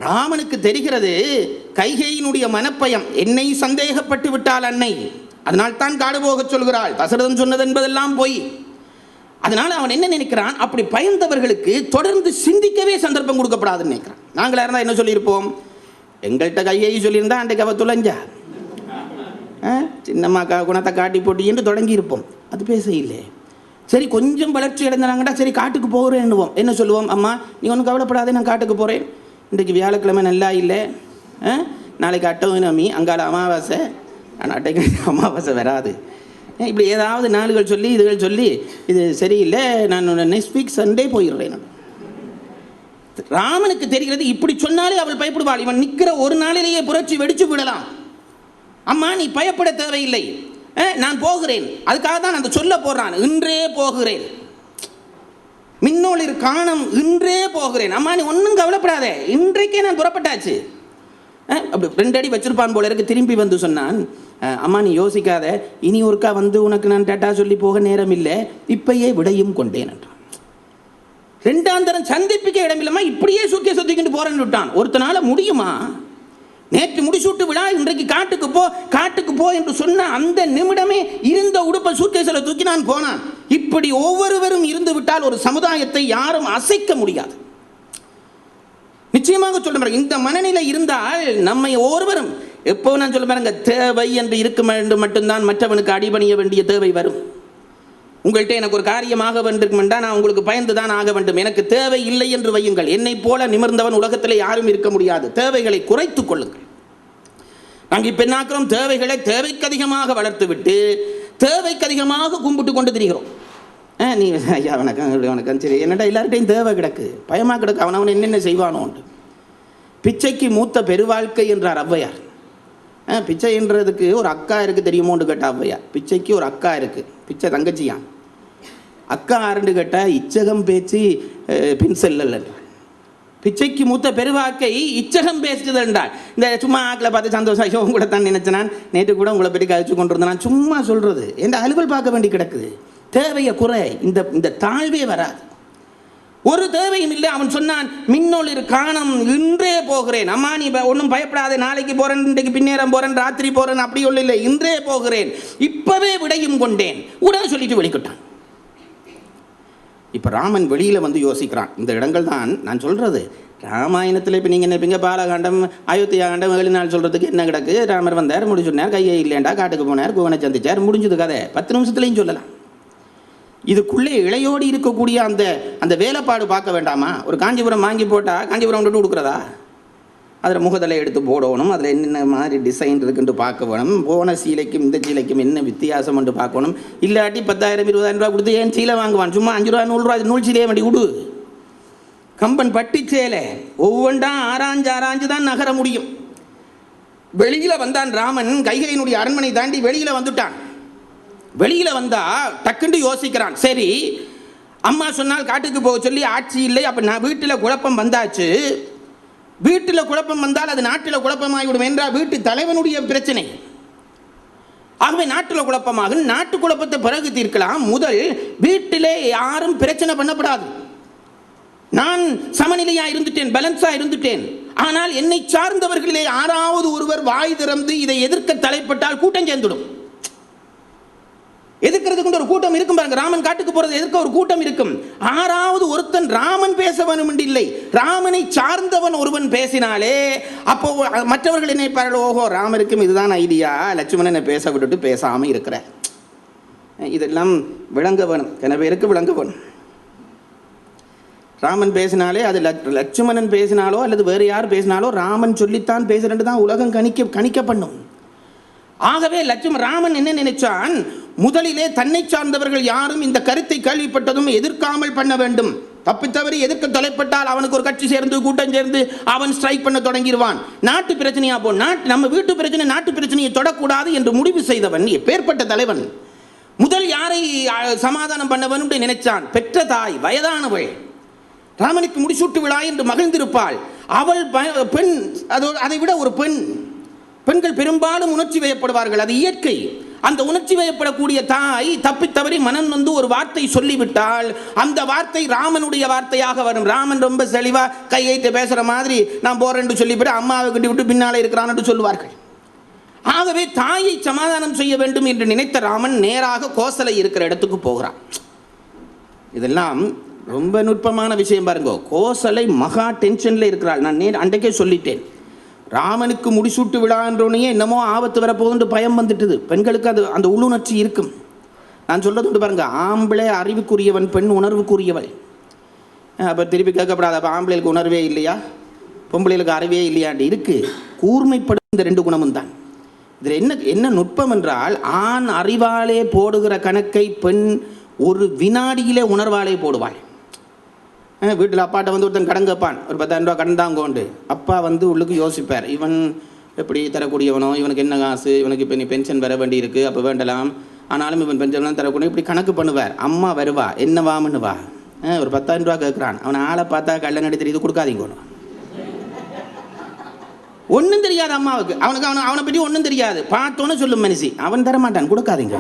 ராமனுக்கு தெரிகிறது கைகையினுடைய மனப்பயம். என்னை சந்தேகப்பட்டு விட்டாள் அன்னை, அதனால் தான் காடு போக சொல்கிறாள். தசரதன் சொன்னது என்பதெல்லாம் போய். அதனால் அவன் என்ன நினைக்கிறான்? அப்படி பயந்தவர்களுக்கு தொடர்ந்து சிந்திக்கவே சந்தர்ப்பம் கொடுக்கப்படாதுன்னு நினைக்கிறான். நாங்களா இருந்தால் என்ன சொல்லியிருப்போம்? எங்கள்கிட்ட கையை சொல்லியிருந்தா அன்றைக்கு அவ துளைஞ்சா சின்னம்மா குணத்தை காட்டி போட்டி என்று தொடங்கி இருப்போம். அது பேச இல்லை. சரி கொஞ்சம் வளர்ச்சி அடைந்தாங்கடா, சரி காட்டுக்கு போகிறேன்னுவோம். என்ன சொல்லுவோம்? அம்மா நீ ஒன்றும் கவலைப்படாதே, நான் காட்டுக்கு போகிறேன். இன்றைக்கு வியாழக்கிழமை நல்லா இல்லை, நாளைக்கு அட்டவணமி, அங்கால அமாவாசை, ஆனால் அட்டைக்கு அமாவாசை வராது. இப்படி ஏதாவது நாளுகள் சொல்லி இதுகள் சொல்லி இது சரியில்லை, நான் நெக்ஸ்ட் வீக் சண்டே போயிடுறேன். ராமனுக்கு தெரிகிறது இப்படி சொன்னாலே அவள் பயப்படுவாள். இவன் நிற்கிற ஒரு நாளிலேயே புரட்சி வெடிச்சு விடலாம். அம்மா நீ பயப்பட தேவையில்லை, நான் போகிறேன். அதுக்காக தான் அந்த சொல்ல போடுறான், இன்றே போகிறேன். மின்னொளிர் காணம் இன்றே போகிறேன். அம்மா நீ ஒன்றும் கவலைப்படாதே, இன்றைக்கே நான் புறப்பட்டாச்சு. அப்படி 2 அடி வச்சிருப்பான் போல இருக்கு. திரும்பி வந்து சொன்னான், அம்மா நீ யோசிக்காத, இனி ஒருக்கா வந்து உனக்கு நான் டேட்டா சொல்லி போக நேரம் இல்லை, இப்பயே விடையும் கொண்டேன் என்றான். 2ஆம் தரம் சந்திப்புக்கே இடம் இல்லைம்மா, இப்படியே சுக்கே சுத்திக்கிட்டு போறேன்னு விட்டான். ஒருத்தனால முடியுமா? நேற்று முடிசூட்டு விழா, இன்றைக்கு காட்டுக்கு போ என்று சொன்ன அந்த நிமிடமே இருந்த உடுப்பை சூட்கேஸில் தூக்கி நான் போனான். இப்படி ஒவ்வொருவரும் இருந்து விட்டால் ஒரு சமுதாயத்தை யாரும் அசைக்க முடியாது. நிச்சயமாக சொல்ல இந்த மனநிலை இருந்தால் நம்மை ஒவ்வொருவரும் எப்போ நான் சொல்ல பாருங்க, தேவை என்று இருக்கும் என்று மட்டும்தான் மற்றவனுக்கு அடிபணிய வேண்டிய தேவை வரும். உங்கள்கிட்ட எனக்கு ஒரு காரியமாக வேண்டுமென்றா நான் உங்களுக்கு பயந்து தான் ஆக வேண்டும். எனக்கு தேவை இல்லை என்று வையுங்கள். என்னை போல நிமிர்ந்தவன் உலகத்தில் யாரும் இருக்க முடியாது. தேவைகளை குறைத்துக் கொள்ளுங்கள். நாங்கள் இப்போ என்னாக்கிறோம்? தேவைகளை தேவைக்கு அதிகமாக வளர்த்து விட்டு தேவைக்கு அதிகமாக கும்பிட்டு கொண்டு திரிகிறோம். நீ ஐயா வணக்கம் சரி, என்னடா எல்லார்கிட்டையும் தேவை கிடக்கு, பயமாக கிடக்கு, அவன் என்னென்ன செய்வானோன்ட்டு. பிச்சைக்கு மூத்த பெருவாழ்க்கை என்றார் ஔவையார். பிச்சை என்றதுக்கு ஒரு அக்கா இருக்குது தெரியுமோன்னு கேட்டா ஔவையார். பிச்சைக்கு ஒரு அக்கா இருக்குது, பிச்சை தங்கச்சியான். அக்கா ஆரண்டு கேட்டால் இச்சகம் பேச்சு பின் செல்லல் என்றார். பிச்சைக்கு மூத்த பெருவாக்கை இச்சகம் பேசுது என்றால் இந்த சும்மா ஆக்களை பார்த்து சந்தோஷம் ஐயோ உங்களை தான் நினைச்சனான், நேற்று கூட உங்களை பற்றி கழிச்சு கொண்டு இருந்தேன் சும்மா சொல்கிறது என்ற அலுவல் பார்க்க வேண்டி கிடக்குது. தேவையை குறை, இந்த தாழ்வே வராது. ஒரு தேவையும் இல்லை. அவன் சொன்னான், மின்னொளிர் காணம் இன்றே போகிறேன். அம்மா நீ ஒன்றும் பயப்படாதே, நாளைக்கு போகிறேன், இன்றைக்கு பின்னேரம் போகிறேன், ராத்திரி போகிறேன், அப்படி ஒன்றும் இல்லை, இன்றே போகிறேன், இப்பவே விடையும் கொண்டேன் உடனே சொல்லிட்டு வெளிக்கிட்டான். இப்போ ராமன் வெளியில் வந்து யோசிக்கிறான். இந்த இடங்கள் தான் நான் சொல்கிறது. ராமாயணத்தில் இப்போ நீங்கள் நினைப்பீங்க பாலகாண்டம் அயோத்தியா காண்டம் 7 நாள் சொல்கிறதுக்கு என்ன கிடக்கு? ராமர் வந்தார், முடிச்சு சொன்னார், கையை இல்லைண்டா, காட்டுக்கு போனார், குவனை சந்திச்சார், முடிஞ்சது கதை. 10 நிமிஷத்துலையும் சொல்லலாம். இதுக்குள்ளே இளையோடு இருக்கக்கூடிய அந்த வேலைப்பாடு பார்க்க வேண்டாமா? ஒரு காஞ்சிபுரம் வாங்கி போட்டால் காஞ்சிபுரம் விட்டு கொடுக்குறதா? அதில் முகதலை எடுத்து போடணும், அதில் என்னென்ன மாதிரி டிசைன் இருக்குன்ட்டு பார்க்க வேணும், போன சீலைக்கும் இந்த சீலைக்கும் என்ன வித்தியாசம் என்று பார்க்கணும். இல்லாட்டி 10,000 20,000 ரூபா கொடுத்து ஏன் சீலை வாங்குவான்? சும்மா 5 ரூபா 100 ரூபா நூல் சீலையை வேண்டி விடு. கம்பன் பட்டி சேலை ஒவ்வொன்றா ஆராய்ஞ்சு தான் நகர முடியும். வெளியில வந்தான் ராமன். கைகையினுடைய அரண்மனை தாண்டி வெளியில வந்துட்டான். வெளியில வந்தா டக்குண்டு யோசிக்கிறான், சரி அம்மா சொன்னால் காட்டுக்கு போக சொல்லி ஆட்சி இல்லை, அப்ப நான் வீட்டில் குழப்பம் வந்தாச்சு, வீட்டில் குழப்பம் வந்தால் அது நாட்டில் குழப்பமாகிவிடும் என்றால் வீட்டு தலைவனுடைய பிரச்சனை. ஆகவே நாட்டில் குழப்பமாகும், நாட்டு குழப்பத்தை பிறகு தீர்க்கலாம், முதல் வீட்டிலே யாரும் பிரச்சனை பண்ணப்படாது. நான் சமநிலையா இருந்துட்டேன், பேலன்ஸா இருந்துட்டேன். ஆனால் என்னை சார்ந்தவர்களிலே யாராவது ஒருவர் வாய் திறந்து இதை எதிர்க்க தலைப்பட்டால் கூட்டம் சேர்ந்துடும். எதிர்க்கிறதுக்கு ஒரு கூட்டம் இருக்கும் பாருங்க. ராமன் காட்டுக்கு போறது எதிர்க்க ஒரு கூட்டம் இருக்கும். ஆறாவது ஒருத்தன் ராமன் பேச வேணும் என்று இல்லை, ராமனை சார்ந்தவன் ஒருவன் பேசினாலே அப்போ மற்றவர்கள் நினைப்பார்கள், ஓஹோ ராமருக்கும் இதுதான் ஐடியா, லட்சுமணனை பேச விட்டுட்டு பேசாம இருக்கிற. இதெல்லாம் விளங்க வேணும், சில பேருக்கு விளங்க வேணும். ராமன் பேசினாலே அது லட்சுமணன் பேசினாலோ அல்லது வேறு யார் பேசினாலோ ராமன் சொல்லித்தான் பேசுறது தான் உலகம் கணிக்க பண்ணும். ஆகவே ராமன் என்ன நினைச்சான், முதலிலே தன்னை சார்ந்தவர்கள் யாரும் இந்த கருத்தை கேள்விப்பட்டதும் எதிர்க்காமல் பண்ண வேண்டும். தப்பித்தவரை எதிர்க்க தலைப்பட்டால் அவனுக்கு ஒரு கட்சி சேர்ந்து கூட்டம் சேர்ந்து அவன் ஸ்ட்ரைக் பண்ண தொடங்கிடுவான். நாட்டு பிரச்சனையா போ, நம்ம வீட்டு பிரச்சனை நாட்டு பிரச்சனையை தொடக்கூடாது என்று முடிவு செய்தவன் எப்பேற்பட்ட தலைவன். முதல் யாரை சமாதானம் பண்ண வேண்டும் என்று நினைச்சான், பெற்ற தாய், வயதானவள், ராமனுக்கு முடிசூட்டு விழா என்று மகிழ்ந்திருப்பாள். அவள் பெண், அதை விட ஒரு பெண். பெண்கள் பெரும்பாலும் உணர்ச்சி வயப்படுவார்கள், அது இயற்கை. அந்த உணர்ச்சி வயப்படக்கூடிய தாய் தப்பித்தவறி மனம் வந்து ஒரு வார்த்தை சொல்லிவிட்டால் அந்த வார்த்தை ராமனுடைய வார்த்தையாக வரும். ராமன் ரொம்ப தெளிவா கையைட்டு பேசுற மாதிரி நான் போறேன்னு சொல்லிவிட்டு அம்மாவை கட்டி விட்டு பின்னாலே இருக்கிறான்னு சொல்லுவார்கள். ஆகவே தாயை சமாதானம் செய்ய வேண்டும் என்று நினைத்த ராமன் நேராக கோசலை இருக்கிற இடத்துக்கு போகிறான். இதெல்லாம் ரொம்ப நுட்பமான விஷயம் பாருங்க. கோசலை மகா டென்ஷன்ல இருக்கிறாள். நான் அன்றைக்கே சொல்லிட்டேன், ராமனுக்கு முடிசூட்டு விழான்றோனே என்னமோ ஆபத்து வரப்போகுதுன்னு பயம் வந்துட்டுது. பெண்களுக்கு அது அந்த உள்ளுணர்ச்சி இருக்கும். நான் சொல்றது பாருங்க, ஆம்பளை அறிவுக்குரியவன், பெண் உணர்வுக்குரியவள். அப்போ திருப்பி கேட்கப்படாது, அப்போ ஆம்பளைகளுக்கு உணர்வே இல்லையா, பொம்பளைகளுக்கு அறிவே இல்லையாண்டு இருக்கு. கூர்மைப்படும் இந்த ரெண்டு குணமும் தான். இதில் என்ன நுட்பம் என்றால், ஆண் அறிவாலே போடுகிற கணக்கை பெண் ஒரு வினாடியிலே உணர்வாலே போடுவாள். வீட்டில் அப்பாட்ட வந்து ஒருத்தன் கடன் கேட்பான், ஒரு 10,000 ரூபா கடன் தாங்க உண்டு. அப்பா வந்து உள்ளுக்கு யோசிப்பார், இவன் எப்படி தரக்கூடியவனோ, இவனுக்கு என்ன காசு, இவனுக்கு இப்போ நீ பென்ஷன் வர வேண்டி இருக்குது, அப்போ வேண்டலாம், ஆனாலும் இவன் பென்ஷன்லாம் தரக்கூடிய, இப்படி கணக்கு பண்ணுவார். அம்மா வருவா, என்னவாமன்னு வா, ஒரு 10,000 ரூபா கேட்குறான், அவனை ஆளை பார்த்தா கள்ள நடி தெரியுது, கொடுக்காதீங்க. ஒன்றும் தெரியாது அம்மாவுக்கு, அவனை பற்றி ஒன்றும் தெரியாது. பார்த்தோன்னு சொல்லும் மனுஷி, அவன் தரமாட்டான், கொடுக்காதீங்க.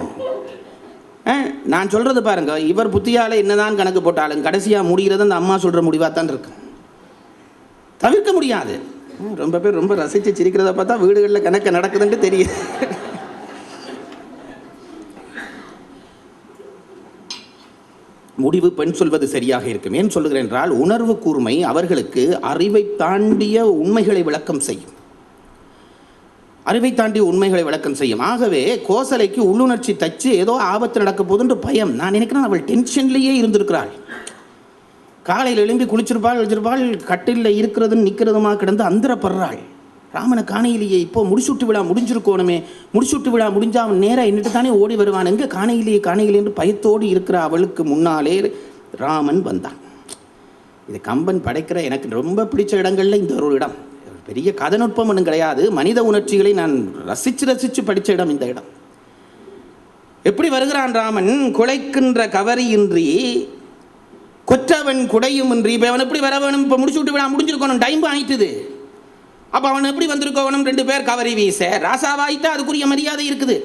நான் சொல்றது பாருங்க, இவர் புத்தியால என்னதான் கணக்கு போட்டாலும் கடைசியா முடிகிறது அந்த அம்மா சொல்ற முடிவா தான் இருக்கு, தவிர்க்க முடியாது. ரொம்ப பேர் ரொம்ப ரசிச்சு சிரிக்கிறத பார்த்தா வீடுகளில் கணக்கு நடக்குதுன்னு தெரியுது. முடிவு பெண் சொல்வது சரியாக இருக்கும். ஏன் சொல்லுகிறேன் என்றால், உணர்வு கூர்மை அவர்களுக்கு அறிவை தாண்டிய உண்மைகளை விளக்கம் செய்யும். அறிவை தாண்டி உண்மைகளை விளக்கம் செய்யும். ஆகவே கோசலைக்கு உள்ளுணர்ச்சி தச்சு ஏதோ ஆபத்து நடக்க போதுன்ற பயம். நான் நினைக்கிறேன் அவள் டென்ஷன்லேயே இருந்திருக்கிறாள். காலையில் எழும்பி குளிச்சிருப்பாள், கட்டில் இருக்கிறதுன்னு நிற்கிறதுமா கிடந்து அந்தரப்படுறாள். ராமனை காணையிலேயே இப்போ முடிசூட்டு விழா முடிஞ்சிருக்கோணுமே, முடிசூட்டு விழா முடிஞ்சா அவன் நேராக என்னட்டு தானே ஓடி வருவான், எங்கே காணையிலே என்று பயத்தோடு இருக்கிற அவளுக்கு முன்னாலே ராமன் வந்தான். இது கம்பன் படைக்கிற எனக்கு ரொம்ப பிடிச்ச இடங்கள்ல இந்த ஒரு இடம். பெரிய கதநுட்பம் ஒன்றும் கிடையாது, மனித உணர்ச்சிகளை நான் ரசித்து படித்த இடம் இந்த இடம். எப்படி வருகிறான் ராமன், குலைக்கின்ற கவரியின்றி கொற்றவன் குடையுமின்றி. இப்போ அவன் எப்படி வர வேணும், இப்போ முடிச்சு விட்டு விழா முடிஞ்சிருக்கணும், டைம் ஆயிட்டுது. அப்போ அவன் எப்படி வந்திருக்கணும், 2 பேர் கவரி வீச, ராசாவாயிட்டா அதுக்குரிய மரியாதை இருக்குது.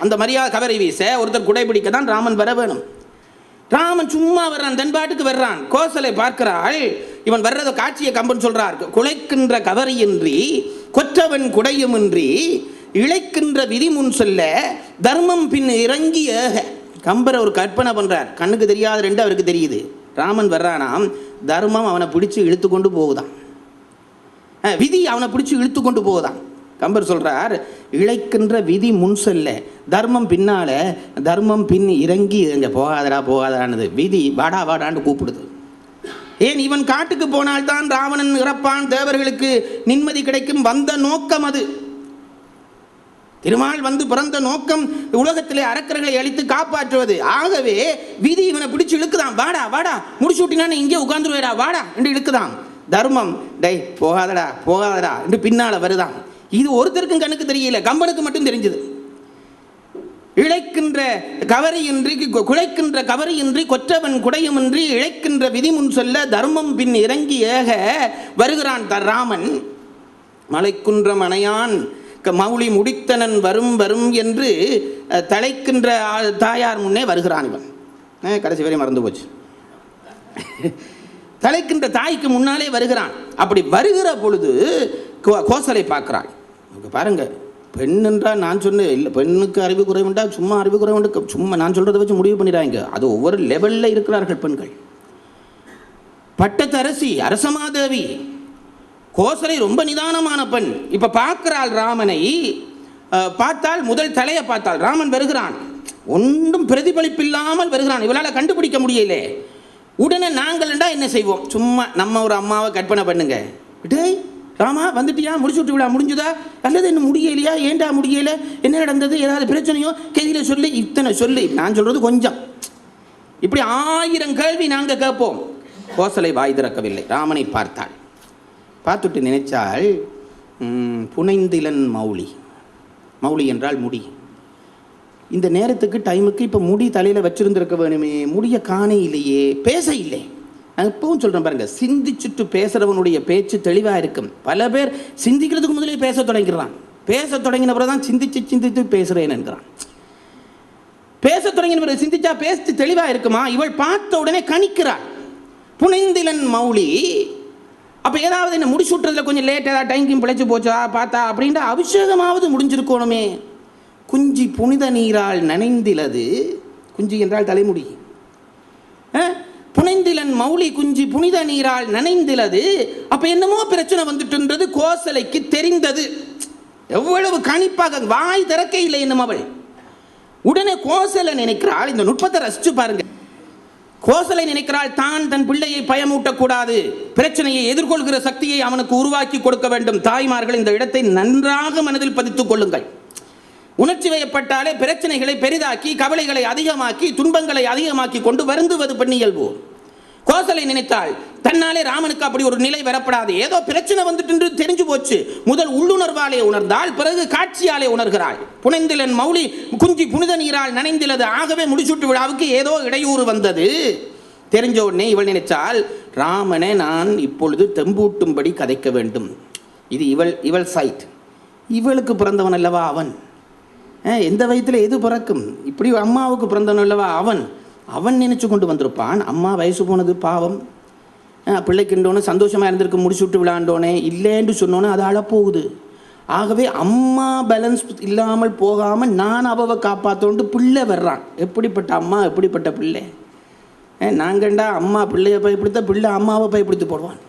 அந்த மரியாதை கவரி வீச ஒருத்தர் குடை பிடிக்க தான் ராமன் வர வேணும். ராமன் சும்மா வர்றான், தென்பாட்டுக்கு வர்றான். கோசலை பார்க்கிறாள், இவன் வர்றத காட்சியை கம்பன் சொல்றார், குலைக்கின்ற கவரியின்றி கொற்றவன் குடையுமின்றி இழைக்கின்ற விதி முன் சொல்ல தர்மம் பின் இறங்கி ஏக. கம்பரை ஒரு கற்பனை பண்றார், கண்ணுக்கு தெரியாத ரெண்டு அவருக்கு தெரியுது. ராமன் வர்றானாம், தர்மம் அவனை பிடிச்சு இழுத்து கொண்டு போகுதான், விதி அவனை பிடிச்சு இழுத்து கொண்டு போகுதான். கம்பர் சொல்றார், இழைக்கின்ற விதி முன் சொல்ல தர்மம் பின்னால, தர்மம் பின் இறங்கி எங்க போகாதடான்னு விதி வாடா வாடான்னு கூப்பிடுது. ஏன் இவன் காட்டுக்கு போனால்தான் ராவணன் இறப்பான், தேவர்களுக்கு நிம்மதி கிடைக்கும், வந்த நோக்கம் அது. திருமால் வந்து பிறந்த நோக்கம் உலகத்திலே அரக்கர்களை அழித்து காப்பாற்றுவது. ஆகவே விதி இவனை பிடிச்சு இழுக்குதான், வாடா வாடா முடிச்சு விட்டினான்னு இங்கே உட்கார்ந்துருவேடா வாடா என்று இழுக்குதான். தர்மம் டை போகாதடா போகாதடா என்று பின்னால வருதான். இது ஒருத்தருக்கும் கண்ணுக்கு தெரியல, கம்பனுக்கு மட்டும் தெரிஞ்சது. இழைக்கின்ற கவரையின்றி குழைக்கின்ற கவரையின்றி கொற்றவன் குடையுமின்றி இழைக்கின்ற விதி முன் சொல்ல தர்மம் பின் இறங்கி ஏக வருகிறான் ராமன். மலைக்குன்ற மனையான் மௌலி முடித்தனன் வரும் வரும் என்று தலைக்கின்ற தாயார் முன்னே வருகிறான். இவன் கடைசி வரை மறந்து போச்சு. தலைக்கின்ற தாய்க்கு முன்னாலே வருகிறான். அப்படி வருகிற பொழுது கோசலை பார்க்கிறாள். பாருங்க, பெண் என்றால் நான் சொன்னேன் இல்லை, பெண்ணுக்கு அறிவு குறைவுண்டா சும்மா அறிவு குறைவுண்டு சும்மா நான் சொல்கிறத வச்சு முடிவு பண்ணிடுறாங்க. அது ஒவ்வொரு லெவலில் இருக்கிறார்கள் பெண்கள். பட்டத்தரசி அரசமாதேவி கோசலை ரொம்ப நிதானமான பெண். இப்போ பார்க்கிறாள் ராமனை. பார்த்தால் முதல் தலையை பார்த்தாள். ராமன் வருகிறான், ஒன்றும் பிரதிபலிப்பில்லாமல் வருகிறான். இவளால் கண்டுபிடிக்க முடியல. உடனே நாங்கள்டா என்ன செய்வோம், சும்மா நம்ம ஒரு அம்மாவை கற்பனை பண்ணுங்க. டேய் ராமா வந்துட்டியா, முடிச்சு விட்டு விடா, முடிஞ்சுதா, அல்லது இன்னும் முடியலையா, ஏண்டா முடியலை, என்ன நடந்தது, ஏதாவது பிரச்சனையோ கையில் சொல்லி, இத்தனை சொல்லி. நான் சொல்கிறது கொஞ்சம். இப்படி 1000 கேள்வி நாங்கள் கேட்போம். கோசலை வாய் திறக்கவில்லை. ராமனை பார்த்தாள். பார்த்துட்டு நினைச்சாள், புனைந்திலன் மௌலி. மௌலி என்றால் முடி. இந்த நேரத்துக்கு டைமுக்கு இப்போ முடி தலையில் வச்சுருந்துருக்க வேணுமே, முடிய காணே இல்லையே, பேச இல்லை. நான் இப்பவும் சொல்கிறேன் பாருங்க, சிந்திச்சுட்டு பேசுகிறவனுடைய பேச்சு தெளிவாக இருக்கும். பல பேர் சிந்திக்கிறதுக்கு முதலே பேச தொடங்கிறான். பேச தொடங்கின பிறகு தான் சிந்தித்து பேசுகிறேன் என்கிறான். பேச தொடங்கின பிறகு சிந்திச்சா பேசி தெளிவாக இருக்குமா? இவள் பார்த்த உடனே கணிக்கிறாள். புனைந்திலன் மௌலி. அப்போ ஏதாவது என்ன முடிச்சு விட்டுறதுல கொஞ்சம் லேட், ஏதாவது டைம் பிழைச்சி போச்சா பார்த்தா அப்படின்ற அபிஷேகமாவது முடிஞ்சிருக்கணுமே. குஞ்சி புனித நீரால் நனைந்திலது. குஞ்சி என்றால் தலைமுடி. புனைந்திலன் மௌலி குஞ்சி புனித நீரால் நனைந்திலது. அப்போ என்னமோ பிரச்சனை வந்துட்டுன்றது கோசலைக்கு தெரிந்தது. எவ்வளவு கணிப்பாக, வாய் திறக்க இல்லை என்னும் அவள். உடனே கோசலை நினைக்கிறாள். இந்த நுட்பத்தை ரசிச்சு பாருங்க. கோசலை நினைக்கிறாள், தான் தன் பிள்ளையை பயமூட்டக்கூடாது, பிரச்சனையை எதிர்கொள்கிற சக்தியை அவனுக்கு உருவாக்கி கொடுக்க வேண்டும். தாய்மார்கள் இந்த இடத்தை நன்றாக மனதில் பதித்துக் கொள்ளுங்கள். உணர்ச்சி வயப்பட்டாலே பிரச்சனைகளை பெரிதாக்கி, கவலைகளை அதிகமாக்கி, துன்பங்களை அதிகமாக்கி கொண்டு வருந்துவது பெண்ணியல்பு. கோசலை நினைத்தாள், தன்னாலே ராமனுக்கு அப்படி ஒரு நிலை வரப்படாது. ஏதோ பிரச்சனை வந்துட்டு தெரிஞ்சு போச்சு. முதல் உள்ளுணர்வாலே உணர்ந்தாள், பிறகு காட்சியாலே உணர்கிறாள். புனைந்திலன் மௌலி குஞ்சி புனித நீரால் நனைந்திலது. ஆகவே முடிசூட்டு விழாவுக்கு ஏதோ இடையூறு வந்தது. தெரிஞ்ச உடனே இவள் நினைச்சால், ராமனை நான் இப்பொழுது தெம்பூட்டும்படி கதைக்க வேண்டும். இது இவள் சைட். இவளுக்கு பிறந்தவன் அல்லவா அவன். எந்த வயத்தில் எது பிறக்கும்? இப்படி அம்மாவுக்கு பிறந்தவன் அல்லவா அவன். அவன் நினைச்சு கொண்டு வந்திருப்பான். அம்மா வயசு போனது பாவம், பிள்ளைக்குண்டோன்னு சந்தோஷமாக இருந்திருக்கு, முடிச்சு விட்டு விளாண்டோனே இல்லைன்னு சொன்னோன்னே அது அழப்போகுது. ஆகவே அம்மா பேலன்ஸ் இல்லாமல் போகாமல் நான் அவவை காப்பாற்றோண்டு பிள்ளை வர்றான். எப்படிப்பட்ட அம்மா, எப்படிப்பட்ட பிள்ளை. நாங்கண்டா அம்மா பிள்ளையை பயப்படுத்த, பிள்ளை அம்மாவை பயப்படுத்தி போடுவான்.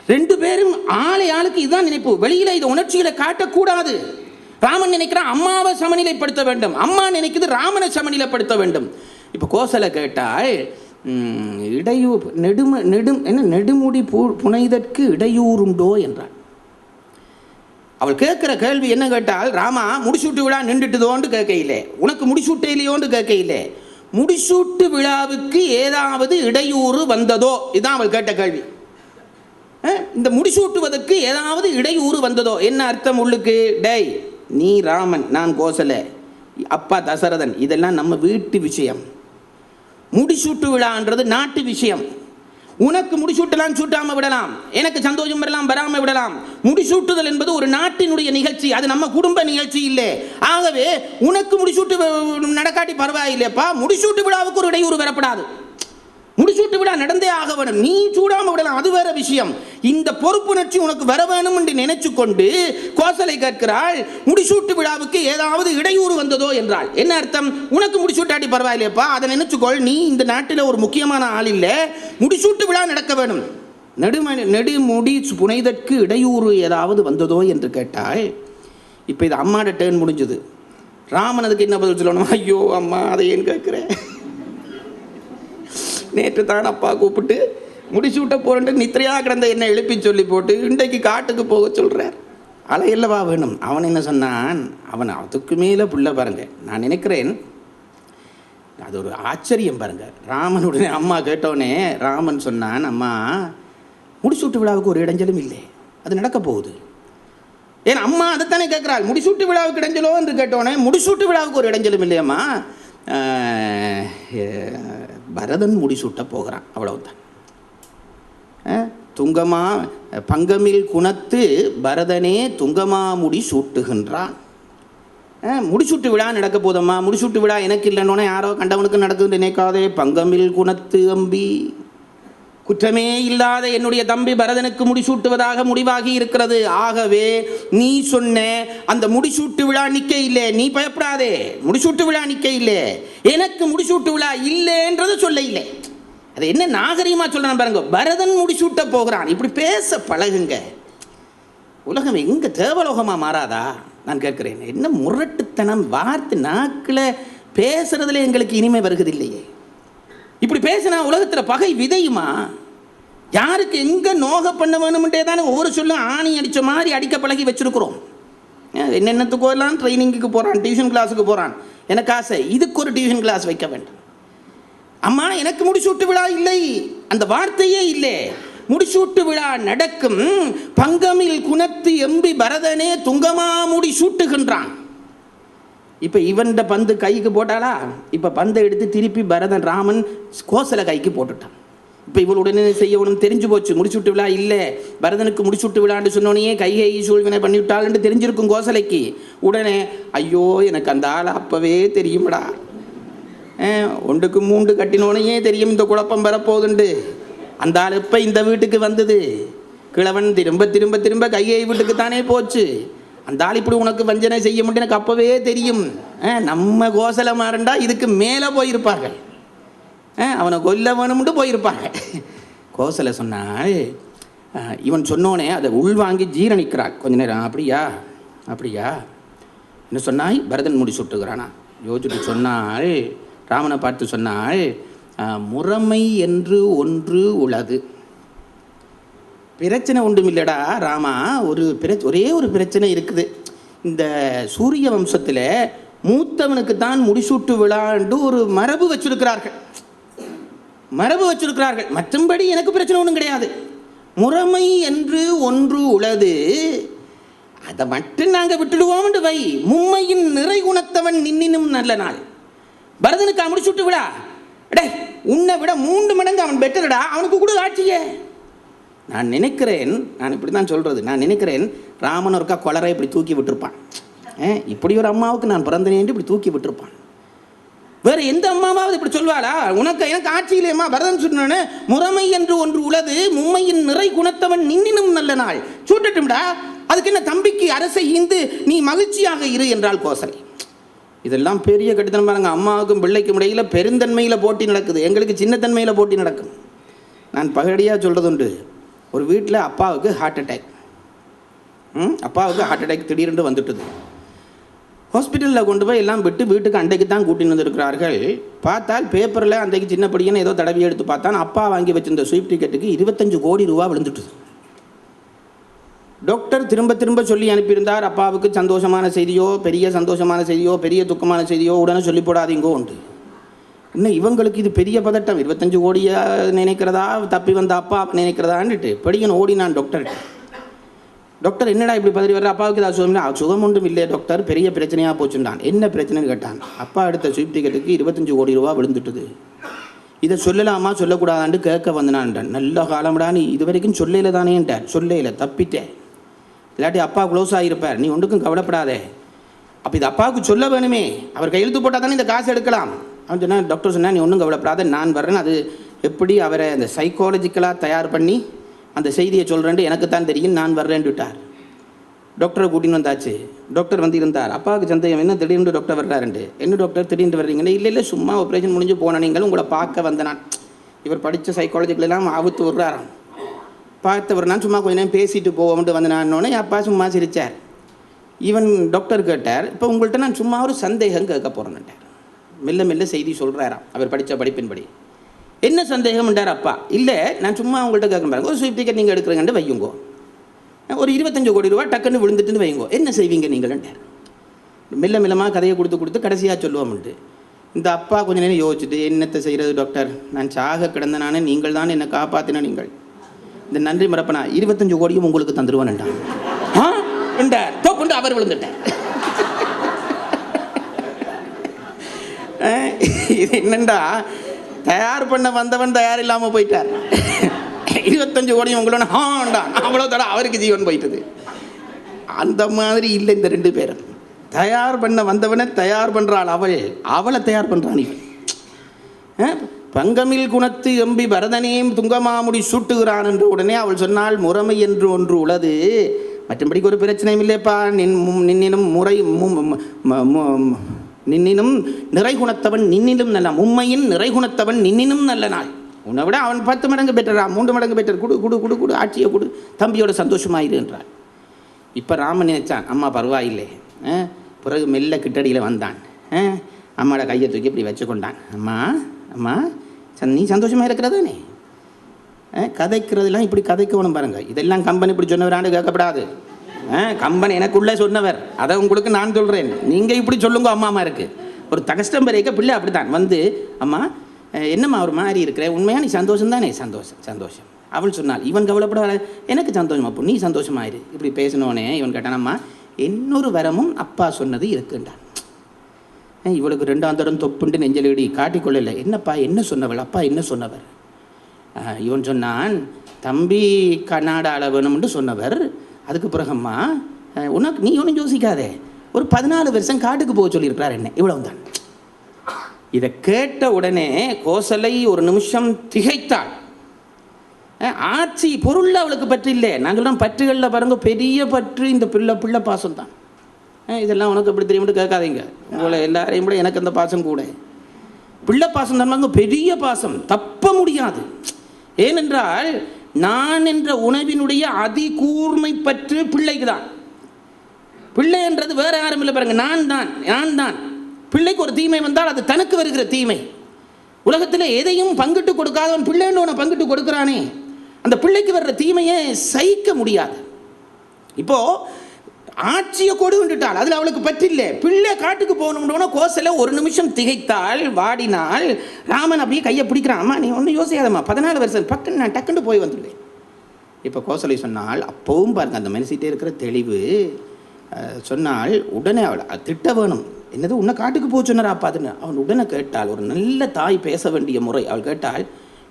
2 பேரும் ஆளுக்கு இதுதான் நினைப்பு. வெளியில் இதை உணர்ச்சிகளை காட்டக்கூடாது. ராமன் நினைக்கிறான் அம்மாவை சமநிலைப்படுத்த வேண்டும், அம்மா நினைக்குது ராமனை சமநிலைப்படுத்த வேண்டும். இப்போ கோசலை கேட்டால், நெடுமுடி புனைதற்கு இடையூறுண்டோ என்றாள். அவள் கேட்கிற கேள்வி என்ன கேட்டால், ராமா முடிசூட்டு விழா நின்றுட்டுதோண்டு கேட்கையிலே, உனக்கு முடிசூட்டு இல்லையோண்டு கேட்கையிலே, முடிசூட்டு விழாவுக்கு ஏதாவது இடையூறு வந்ததோ, இதுதான் அவள் கேட்ட கேள்வி. இந்த முடிசூட்டுவதற்கு ஏதாவது இடையூறு வந்ததோ என்ன அர்த்தம் உள்ளுக்கு? டேய், நீ ராமன், நான் கோசலை, அப்பா தசரதன், இதெல்லாம் நம்ம வீட்டு விஷயம். முடிசூட்டு விழான்றது நாட்டு விஷயம். உனக்கு முடிசூட்டலாம், சூட்டாமல் விடலாம், எனக்கு சந்தோஷம் வரலாம், வராமல் விடலாம். முடிசூட்டுதல் என்பது ஒரு நாட்டினுடைய நிகழ்ச்சி, அது நம்ம குடும்ப நிகழ்ச்சி இல்லை. ஆகவே உனக்கு முடிசூட்டு நடக்காட்டி பரவாயில்லைப்பா, முடிசூட்டு விழாவுக்கு ஒரு இடையூறு வரப்படாது. முடிசூட்டு விழா நடந்தே ஆக வேணும், நீ சூடாம விடலாம், அது வேற விஷயம். இந்த பொறுப்புணர்ச்சி உனக்கு வர வேணும் என்று நினைச்சு கொண்டு கோசலை கேட்கிறாள், முடிசூட்டு விழாவுக்கு ஏதாவது இடையூறு வந்ததோ என்றாள். என்ன அர்த்தம்? உனக்கு முடிசூட்டாட்டி பரவாயில்லையப்பா, அதை நினைச்சுக்கொள், நீ இந்த நாட்டில் ஒரு முக்கியமான ஆள் இல்லை, முடிசூட்டு விழா நடக்க வேணும். நெடுமுடி புனைதற்கு இடையூறு ஏதாவது வந்ததோ என்று கேட்டாள். இப்போ இது அம்மாட டேர்ன் முடிஞ்சது. ராமன் அதுக்கு என்ன பதில் சொல்லணும்? ஐயோ அம்மா, அதை ஏன் கேட்குறேன், நேற்று தான் அப்பா கூப்பிட்டு முடிசூட்ட போறேன்ட்டு நித்திரையாக கிடந்த என்ன எழுப்பி சொல்லி போட்டு இன்றைக்கு காட்டுக்கு போக சொல்கிறார். அலையல்லவா வேணும். அவன் என்ன சொன்னான்? அவன் அதுக்கு மேலே புள்ள பாருங்க. நான் நினைக்கிறேன் அது ஒரு ஆச்சரியம் பாருங்க. ராமனுடைய அம்மா கேட்டோடனே ராமன் சொன்னான், அம்மா முடிசூட்டு விழாவுக்கு ஒரு இடைஞ்சலும் இல்லை, அது நடக்க போகுது. ஏன் அம்மா அதைத்தானே கேட்குறாள். முடிசூட்டு விழாவுக்கு இடைஞ்சலோ என்று கேட்டோன்னே முடிசூட்டு விழாவுக்கு ஒரு இடைஞ்சலும் இல்லையம்மா, பரதன் முடிசூட்ட போகிறான், அவ்வளவுதான். துங்கமா பங்கமில் குணத்து பரதனே துங்கமா முடி சூட்டுகின்றான். முடிசூட்டு விழா நடக்க போதம்மா, முடிசூட்டு விழா எனக்கு இல்லைன்னொன்னே யாரோ கண்டவனுக்கு நடக்குதுன்னு நினைக்காதே. பங்கமில் குணத்து அம்பி, குற்றமே இல்லாத என்னுடைய தம்பி பரதனுக்கு முடிசூட்டுவதாக முடிவாகி இருக்கிறது. ஆகவே நீ சொன்ன அந்த முடிசூட்டு விழா நிற்க இல்லை, நீ பயப்படாதே, முடிசூட்டு விழா நிற்க இல்லை, எனக்கு முடிசூட்டு விழா இல்லைன்றது சொல்ல இல்லை. அது என்ன நாகரிகமாக சொல்லணும் பாருங்க. பரதன் முடிசூட்ட போகிறான், இப்படி பேச பழகுங்க. உலகம் எங்க தேவலோகமாக மாறாதா நான் கேட்குறேன். என்ன முரட்டுத்தனம், வார்த்தை நாக்கில் பேசுறதுல எங்களுக்கு இனிமை வருகிறது இல்லையே. இப்படி பேசினா உலகத்தில் பகை விதையுமா? யாருக்கு எங்கே நோக பண்ண வேணும்ன்றே தானே ஒவ்வொரு சொல்லும் ஆணி அடித்த மாதிரி அடிக்க பழகி வச்சுருக்குறோம். என்னென்னத்துக்கோ எல்லாம் ட்ரைனிங்குக்கு போகிறான், டியூஷன் கிளாஸுக்கு போகிறான். எனக்கு ஆசை இதுக்கு ஒரு டியூஷன் கிளாஸ் வைக்க வேண்டும். அம்மா எனக்கு முடிசூட்டு விழா இல்லை, அந்த வார்த்தையே இல்லை. முடிசூட்டு விழா நடக்கும் பங்கமில் குணத்து எம்பி பரதனே துங்கமா முடி சூட்டுகின்றான். இப்போ இவன் பந்து கைக்கு போட்டாளா, இப்போ பந்தை எடுத்து திருப்பி பரதன் ராமன் கோசலை கைக்கு போட்டுட்டான். இப்போ இவளுடனே செய்யணும் தெரிஞ்சு போச்சு. முடிச்சுட்டு விழா இல்லை, பரதனுக்கு முடிச்சுட்டு விழான்னு சொன்னோடனே கையை சூழ்வினை பண்ணிவிட்டாள்னு தெரிஞ்சிருக்கும் கோசலைக்கு. உடனே ஐயோ எனக்கு அந்த ஆள் அப்போவே தெரியும்டா, 1க்கு 3 கட்டினோனையே தெரியும் இந்த குழப்பம் வரப்போகுதுண்டு. அந்த ஆள் இப்போ இந்த வீட்டுக்கு வந்தது, கிழவன் திரும்ப திரும்ப திரும்ப கையை வீட்டுக்கு தானே போச்சு. அந்த ஆள் இப்படி உனக்கு வஞ்சனை செய்ய முடியும் எனக்கு அப்போவே தெரியும். நம்ம கோசலை மாறண்டா இதுக்கு மேலே போயிருப்பார்கள், அவனை கொல்ல வேணும்னு போயிருப்பாங்க. கோசலை சொன்னால் இவன் சொன்னோனே அதை உள்வாங்கி ஜீரணிக்கிறாள் கொஞ்ச நேரம். அப்படியா அப்படியா என்ன சொன்னாய், பரதன் முடி சுட்டுகிறானா யோசிச்சுட்டு சொன்னாள். ராமனை பார்த்து சொன்னாள், முறைமை என்று ஒன்று உள்ளது. பிரச்சனை ஒன்றும் இல்லைடா ராமா, ஒரே ஒரு பிரச்சனை இருக்குது. இந்த சூரிய வம்சத்தில் மூத்தவனுக்கு தான் முடிசூட்டு விழாண்டு ஒரு மரபு வச்சிருக்கிறார்கள், மற்றபடி எனக்கு பிரச்சனை ஒன்றும் கிடையாது. முறைமை என்று ஒன்று உள்ளது, அதை மட்டும் நாங்கள் விட்டுடுவோம் வை. மும்மையின் நிறை குணத்தவன் நின்னினும் நல்ல நாள். பரதனுக்கு முடிச்சுட்டு விடா, டே உன்னை விட 3 மடங்கு அவன் பெட்டர்டா, அவனுக்கு கூட ஆட்சியே. நான் நினைக்கிறேன், நான் இப்படி தான் சொல்கிறது, நான் நினைக்கிறேன் ராமன் ஒருக்கா கொளரை இப்படி தூக்கி விட்டுருப்பான். இப்படி ஒரு அம்மாவுக்கு நான் பிறந்தனேன் இப்படி தூக்கி விட்டுருப்பான். வேறு எந்த அம்மாவாவது இப்படி சொல்வாளா, எனக்கு ஆட்சி இல்லையம்மா பரதன் சொன்னோன்னு முறைமை என்று ஒன்று உள்ளது, மும்மையின் நிறை குணத்தவன் நின்னினும் நல்ல நாள். சூட்டட்டும்டா, அதுக்கு என்ன தம்பிக்கு அரசை ஈந்து நீ மகிழ்ச்சியாக இரு என்றால் கோசலை. இதெல்லாம் பெரிய கட்டுத்தனம் பாருங்க. அம்மாவுக்கும் பிள்ளைக்கும் இடையில் பெருந்தன்மையில் போட்டி நடக்குது, எங்களுக்கு சின்னத்தன்மையில் போட்டி நடக்கும். நான் பகடியாக சொல்கிறது உண்டு. ஒரு வீட்டில் அப்பாவுக்கு ஹார்ட் அட்டாக் திடீரென்று வந்துட்டுது. ஹாஸ்பிட்டலில் கொண்டு போய் எல்லாம் விட்டு வீட்டுக்கு அன்றைக்கு தான் கூட்டின்னு வந்திருக்கிறார்கள். பார்த்தால் பேப்பரில் அன்றைக்கு சின்ன படிக்கன்னு ஏதோ தடவி எடுத்து பார்த்தான், அப்பா வாங்கி வச்சிருந்த ஸ்வீப் டிக்கெட்டுக்கு 25 கோடி ரூபா விழுந்துட்டுது. டாக்டர் திரும்ப திரும்ப சொல்லி அனுப்பியிருந்தார், அப்பாவுக்கு சந்தோஷமான செய்தியோ பெரிய சந்தோஷமான செய்தியோ பெரிய துக்கமான செய்தியோ உடனே சொல்லி போடாதீங்கோ உண்டு. இன்னும் இவங்களுக்கு இது பெரிய பதட்டம். 25 கோடியா நினைக்கிறதா, தப்பி வந்த அப்பா நினைக்கிறதான்னுட்டு படிக்கணும் ஓடினான் டாக்டர்கிட்ட. டாக்டர் என்னடா இப்படி பதறி வர்ற, அப்பாவுக்கு ஏதாவது சுகம் ஒன்றும் இல்லை டாக்டர், பெரிய பிரச்சனையாக போச்சுட்டான். என்ன பிரச்சனைன்னு கேட்டான். அப்பா எடுத்த ஸ்வீப் டிக்கெட்டுக்கு 25 கோடி ரூபா விழுந்துட்டுது, இதை சொல்லலாமா சொல்லக்கூடாதான்னு கேட்க வந்தனான்ட்டான். நல்ல காலம்டான்னு இது வரைக்கும் சொல்லையில் தானேன்ட்டார். சொல்லையில் தப்பிட்டேன், இல்லாட்டி அப்பா க்ளோஸ் ஆகியிருப்பார், நீ ஒன்றுக்கும் கவலைப்படாதே. அப்போ இது அப்பாவுக்கு சொல்ல வேணுமே, அவர் கையெழுத்து போட்டால் தானே இந்த காசு எடுக்கலாம். அவன் சொன்னால் டாக்டர் சொன்னால் நீ ஒன்றும் கவலைப்படாத, நான் வர்றேன், அது எப்படி அவரை அந்த சைக்காலஜிக்கலாக தயார் பண்ணி அந்த செய்தியை சொல்கிறேன்ட்டு எனக்கு தான் தெரியும், நான் வர்றேன்னு விட்டார். டாக்டரை கூட்டின்னு வந்தாச்சு. டாக்டர் வந்து இருந்தார். அப்பாவுக்கு சந்தேகம், என்ன திடீர்னு டாக்டர் வர்றாருண்டு. என்ன டாக்டர் திடீர்னு வர்றீங்கன்னு. இல்லை சும்மா ஆப்ரேஷன் முடிஞ்சு போன நீங்கள் உங்களை பார்க்க வந்த நான். இவர் படித்த சைக்காலஜிக்கெல்லாம் ஆபத்து விடுறாராம். பார்த்தவர் நான் சும்மா கொஞ்ச நேரம் பேசிட்டு போவோம்ட்டு வந்து நான்னோடனே அப்பா சும்மா சிரித்தார். ஈவன் டாக்டர் கேட்டார், இப்போ உங்கள்கிட்ட நான் சும்மா ஒரு சந்தேகம் கேட்க போகிறேன்ட்டார். மெல்ல மெல்ல செய்தி சொல்கிறாராம் அவர் படித்த படிப்பின்படி. என்ன சந்தேகம்ன்றார் அப்பா. இல்லை நான் சும்மா உங்கள்கிட்ட கேட்க பாருங்க, ஒரு ஸ்வீப் டிக்கெட் நீங்கள் எடுக்கிறீங்கன்ட்டு வையுங்கோ, ஒரு 25 கோடி ரூபா டக்குன்னு விழுந்துட்டுன்னு வையுங்கோ, என்ன செய்வீங்க நீங்கள்ன்ட்டார். மெல்ல மெல்லமாக கதையை கொடுத்து கடைசியாக சொல்லுவோம்ட்டு. இந்த அப்பா கொஞ்ச நேரம் யோசிச்சுட்டு, என்னத்தை செய்கிறது டாக்டர், நான் சாக கிடந்தனானே, நீங்கள் தான் என்னை காப்பாற்றின, நீங்கள் இந்த நன்றி மறப்பனா 25 கோடியும் உங்களுக்கு தந்துடுவான்ட்டான். என்றார். தோப்புண்டு அவர் விழுந்துட்டார். இது என்னண்டா, தயார் பண்ண வந்தவன் தயார் இல்லாமல் போயிட்டார். 25 கோடி உங்களோட அவ்வளோ தடவை அவருக்கு ஜீவன் போயிட்டது. அந்த மாதிரி இல்லை இந்த 2 பேரும். தயார் பண்ண வந்தவனை தயார் பண்ணுறாள் அவளை தயார் பண்ணுறான் இவன். பங்கமில் குணத்து எம்பி பரதனையும் துங்கமாமுடி சூட்டுகிறான் என்று உடனே அவள் சொன்னால், முறைமை என்று ஒன்று உள்ளது, மற்றபடிக்கு ஒரு பிரச்சனையும் இல்லைப்பா. நின்னினும் நின்னினும் நிறைகுணத்தவன் நின்னிலும் நல்ல, உண்மையின் நிறைகுணத்தவன் நின்னினும் நல்ல நாள். உன்னை விட அவன் 10 மடங்கு பெற்றரா, 3 மடங்கு பெற்றர். குடு குடு குடு குடு ஆட்சியை கொடு, தம்பியோட சந்தோஷமாயிரு என்றாள். இப்போ ராமன் நினைச்சான், அம்மா பரவாயில்லை. பிறகு மெல்ல கிட்டடியில் வந்தான். அம்மாவோட கையை தூக்கி இப்படி வச்சு கொண்டான். அம்மா அம்மா நீ சந்தோஷமாக இருக்கிறதானே? கதைக்கிறதுலாம் இப்படி கதைக்கணும் பாருங்க. இதெல்லாம் கம்பெனி இப்படி சொன்னவரான்னு கேட்கப்படாது. கம்பெனி எனக்குள்ளே சொன்னவர், அதை உங்களுக்கு நான் சொல்கிறேன். நீங்கள் இப்படி சொல்லுங்க. அம்மா இருக்குது ஒரு கஷ்டம் பெரிய பிள்ளை அப்படி தான் வந்து, அம்மா என்னம்மா ஒரு மாதிரி இருக்கிற, உண்மையாக நீ சந்தோஷம் தானே? சந்தோஷம் சந்தோஷம். அவள் சொன்னாள், இவன் கவலைப்பட, எனக்கு சந்தோஷம். அப்போ நீ சந்தோஷமாயிரு. இப்படி பேசினோடனே இவன் கேட்டானம்மா, இன்னொரு வரமும் அப்பா சொன்னது இருக்குண்டான். இவளுக்கு 2ஆம் தரம் தொப்புண்டு நெஞ்சலடி காட்டிக்கொள்ளலை. என்னப்பா என்ன சொன்னவள்? அப்பா என்ன சொன்னவர்? இவன் சொன்னான், தம்பி கர்நாடகாவில் வேணும்னு சொன்னவர். அதுக்கு பிறகம்மா உனக்கு நீ ஒன்றும் யோசிக்காதே, ஒரு 14 வருஷம் காட்டுக்கு போக சொல்லியிருக்கிறார் என்ன. இவ்வளவு தான். இதை கேட்ட உடனே கோசலை ஒரு நிமிஷம் திகைத்தாள். ஆட்சி பொருள் அவளுக்கு பற்று இல்லை. நான் சொல்கிறேன், பற்றுகளில் பாருங்க பெரிய பற்று இந்த பிள்ளை பாசம் தான். இதெல்லாம் உனக்கு எப்படி தெரியும்னு கேட்காதீங்க. உங்களை எல்லாரையும் விட எனக்கு அந்த பாசம் கூட. பிள்ளை பாசம் தான் பெரிய பாசம், தப்ப முடியாது. ஏனென்றால் நான் என்ற உணவினுடைய அதி கூர்மை பற்று பிள்ளைக்கு தான். பிள்ளை என்றது வேற யாரும் இல்லை பாருங்க, நான் தான். பிள்ளைக்கு ஒரு தீமை வந்தால் அது தனக்கு வருகிற தீமை. உலகத்தில் எதையும் பங்கிட்டு கொடுக்காதவன் பிள்ளைன்னு உன பங்கிட்டு கொடுக்குறானே, அந்த பிள்ளைக்கு வர்ற தீமையை சகிக்க முடியாது. இப்போ ஆட்சியை கொடு விட்டுட்டாள், அதில் அவளுக்கு பற்றில்லை. பிள்ளை காட்டுக்கு போகணும்னு கோசலை ஒரு நிமிஷம் திகைத்தாள், வாடினாள். ராமன் அப்படியே கையை பிடிக்கிறான். அம்மா நீ ஒன்றும் யோசிக்காதம்மா, 14 வருஷம் பக்கம் நான் டக்குன்னு போய் வந்துடுவேன். இப்போ கோசலை சொன்னால், அப்பவும் பாருங்க அந்த மனசிட்டே இருக்கிற தெளிவு. சொன்னால் உடனே அவள் திட்ட வேணும். என்னது உன்னை காட்டுக்கு போக சொன்னாரா அப்பாதுன்னு அவன் உடனே கேட்டாள். ஒரு நல்ல தாய் பேச வேண்டிய முறை. அவள் கேட்டாள்,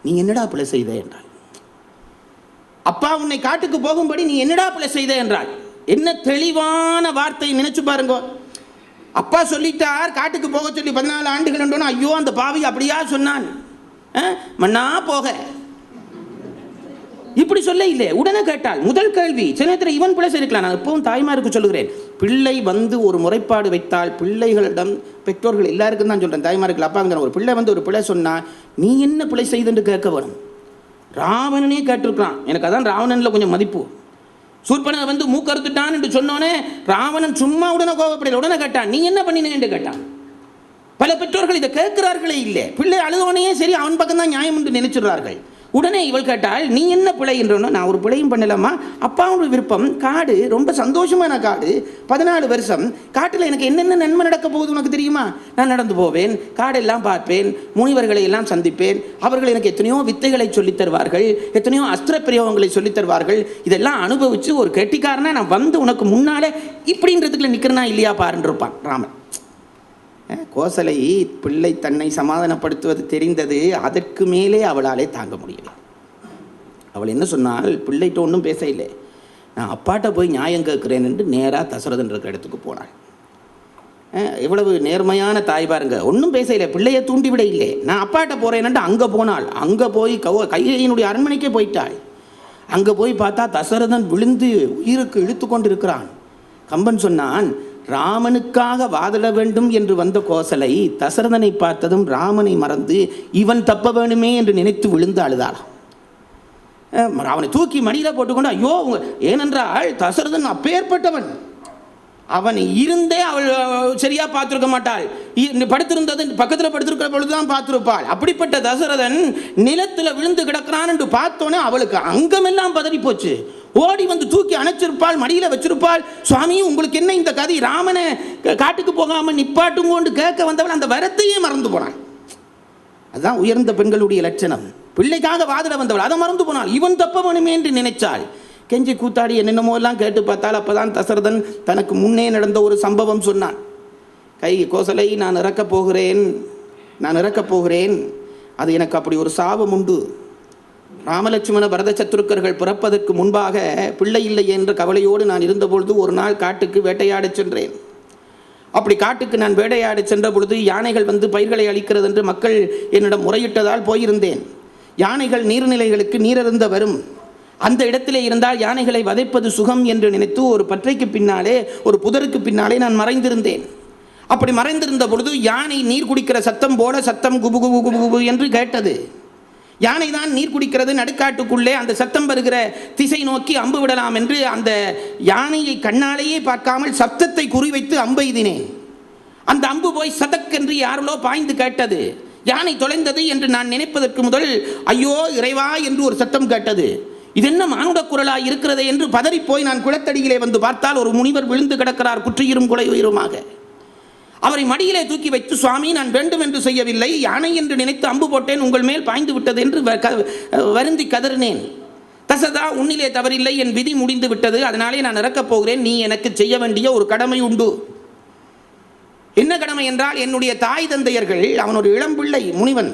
நீ என்னடா பிள்ளை செய்த என்றாள். அப்பா உன்னை காட்டுக்கு போகும்படி நீ என்னடா பிள்ளை செய்த என்றாள். என்ன தெளிவான வார்த்தை நினைச்சு பாருங்க. அப்பா சொல்லிட்டார் காட்டுக்கு போக சொல்லி 14 ஆண்டுகள் என்றோன்னா, ஐயோ அந்த பாவி அப்படியா சொன்னான், மண்ணா போக இப்படி சொல்ல இல்லை. உடனே கேட்டால் முதல் கேள்வி, சில நேரத்தில் இவன் பிள்ளை செய்திருக்கலாம். நான் எப்பவும் தாய்மாருக்கு சொல்லுகிறேன், பிள்ளை வந்து ஒரு முறைப்பாடு வைத்தால் பிள்ளைகளிடம், பெற்றோர்கள் எல்லாருக்கும் தான் சொல்கிறேன், தாய்மார்கள் அப்பாங்க, ஒரு பிள்ளை வந்து ஒரு பிள்ளை சொன்னால் நீ என்ன பிள்ளை செய்துன்னு கேட்க வேணும். ராவணனே கேட்டிருக்கிறான். எனக்கு அதான் ராவணனில் கொஞ்சம் மதிப்பு. சூர்பனை வந்து மூக்கறுத்துட்டான் என்று சொன்னோன்னே ராவணன் சும்மா உடனே கோபப்படல, உடனே கேட்டான், நீ என்ன பண்ணினேன் என்று கேட்டான். பல பெற்றோர்கள் இதை கேட்கிறார்களே இல்லை. பிள்ளை அழுதவனையே சரி அவன் பக்கம் தான் நியாயம் என்று நினைச்சிடுறார்கள். உடனே இவள் கேட்டால், நீ என்ன பிழை என்றோன்னா, நான் ஒரு பிழையும் பண்ணலாமா, அப்பாவோட விருப்பம், காடு ரொம்ப சந்தோஷமான காடு, 14 வருஷம் காட்டில் எனக்கு என்னென்ன நன்மை நடக்க போகுது உனக்கு தெரியுமா? நான் நடந்து போவேன், காடெல்லாம் பார்ப்பேன், முனிவர்களை எல்லாம் சந்திப்பேன், அவர்கள் எனக்கு எத்தனையோ வித்தைகளை சொல்லித் தருவார்கள், எத்தனையோ அஸ்திர பிரயோகங்களை சொல்லித் தருவார்கள். இதெல்லாம் அனுபவித்து ஒரு கெட்டிக்காரனா நான் வந்து உனக்கு முன்னாலே இப்படின்றதுக்குள்ள நிற்கிறனா இல்லையா பாருன்னு இருப்பான் ராமன். கோசலை பிள்ளை தன்னை சமாதானப்படுத்துவது தெரிந்தது, அதற்கு மேலே அவளாலே தாங்க முடியலை. அவள் என்ன சொன்னால், பிள்ளைகிட்ட ஒன்றும் பேச இல்லை, நான் அப்பாட்ட போய் நியாயம் கேட்குறேன் என்று நேராக தசரதன் இருக்கிற இடத்துக்கு போனாள். எவ்வளவு நேர்மையான தாய் பாருங்க, ஒன்றும் பேச இல்லை, பிள்ளையை தூண்டிவிட இல்லை. நான் அப்பாட்ட போகிறேன்ட்டு அங்கே போனாள். அங்கே போய் கையினுடைய அரண்மனைக்கே போயிட்டாள். அங்கே போய் பார்த்தா தசரதன் விழுந்து உயிருக்கு இழுத்து கொண்டு இருக்கிறான். கம்பன் சொன்னான், ராமனுக்காக வாதிட வேண்டும் என்று வந்த கோசலை தசரதனை பார்த்ததும் ராமனை மறந்து இவன் தப்ப வேணுமே என்று நினைத்து விழுந்து அழுதாளாம். அவனை தூக்கி மடியில் போட்டுக்கொண்டு, ஐயோ, ஏனென்றால் தசரதன் அப்பேற்பட்டவன், அவன் இருந்தே அவள் சரியா பார்த்துருக்க மாட்டாள், படுத்திருந்தது பக்கத்தில் படுத்திருக்கிற பொழுதுதான் பார்த்துருப்பாள். அப்படிப்பட்ட தசரதன் நிலத்தில் விழுந்து கிடக்கிறான் என்று பார்த்தோன்னே அவளுக்கு அங்கமெல்லாம் பதறி போச்சு. ஓடி வந்து தூக்கி அணைச்சிருப்பாள், மடியில் வச்சிருப்பாள். சுவாமி உங்களுக்கு என்ன இந்த கதை, ராமனை காட்டுக்கு போகாமல் நிப்பாட்டுங்கோண்டு கேட்க வந்தவள் அந்த வரத்தையே மறந்து போனாள். அதுதான் உயர்ந்த பெண்களுடைய லட்சணம். பிள்ளைக்காக வாதிட வந்தவள் அதை மறந்து போனாள். இவன் தப்ப வேணுமே என்று நினைச்சாள். கெஞ்சி கூத்தாடி என்னென்னமோ எல்லாம் கேட்டு பார்த்தால் அப்போ தான் தசரதன் தனக்கு முன்னே நடந்த ஒரு சம்பவம் சொன்னான். கோசலை, நான் இறக்கப் போகிறேன், அது எனக்கு அப்படி ஒரு சாபம் உண்டு. ராமலட்சுமண பரத சத்ருக்கர்கள் பிறப்பதற்கு முன்பாக பிள்ளை இல்லை என்ற கவலையோடு நான் இருந்தபொழுது ஒரு நாள் காட்டுக்கு வேட்டையாடச் சென்றேன். அப்படி காட்டுக்கு நான் வேட்டையாடி சென்ற பொழுது யானைகள் வந்து பயிர்களை அளிக்கிறது என்று மக்கள் என்னிடம் முறையிட்டதால் போயிருந்தேன். யானைகள் நீர்நிலைகளுக்கு நீரருந்த வரும். அந்த இடத்திலே இருந்தால் யானைகளை வதைப்பது சுகம் என்று நினைத்து ஒரு பற்றைக்கு பின்னாலே, ஒரு புதருக்கு பின்னாலே நான் மறைந்திருந்தேன். அப்படி மறைந்திருந்த பொழுது யானை நீர் குடிக்கிற சத்தம் போல சத்தம் குபு குபு குபு குபு என்று கேட்டது. யானை தான் நீர் குடிக்கிறது. நடுக்காட்டுக்குள்ளே அந்த சத்தம் வருகிற திசை நோக்கி அம்பு விடலாம் என்று அந்த யானையை கண்ணாலேயே பார்க்காமல் சத்தத்தை குறிவைத்து அம்பு எய்தினேன். அந்த அம்பு போய் சதக்கென்று யாரோ பாய்ந்து கேட்டது. யானை தொலைந்தது என்று நான் நினைப்பதற்கு முதல் ஐயோ இறைவா என்று ஒரு சத்தம் கேட்டது. இது என்ன மானுட குரலாய் இருக்கிறதே என்று பதறிப்போய் நான் குளத்தடியிலே வந்து பார்த்தால் ஒரு முனிவர் விழுந்து கிடக்கிறார், குற்றியிரும் குலையுயிருமாக. அவரை மடியிலே தூக்கி வைத்து, சுவாமி, நான் வேண்டும் என்று செய்யவில்லை, யானை என்று நினைத்து அம்பு போட்டேன், உங்கள் மேல் பாய்ந்து விட்டது என்று வருந்தி கதறினேன். தசரதா, உன்னிலே தவறில்லை, என் விதி முடிந்து விட்டது, அதனாலே நான் இறக்கப் போகிறேன். நீ எனக்கு செய்ய வேண்டிய ஒரு கடமை உண்டு. என்ன கடமை என்றால், என்னுடைய தாய் தந்தையர்கள், அவன் ஒரு இளம்பிள்ளை முனிவன்,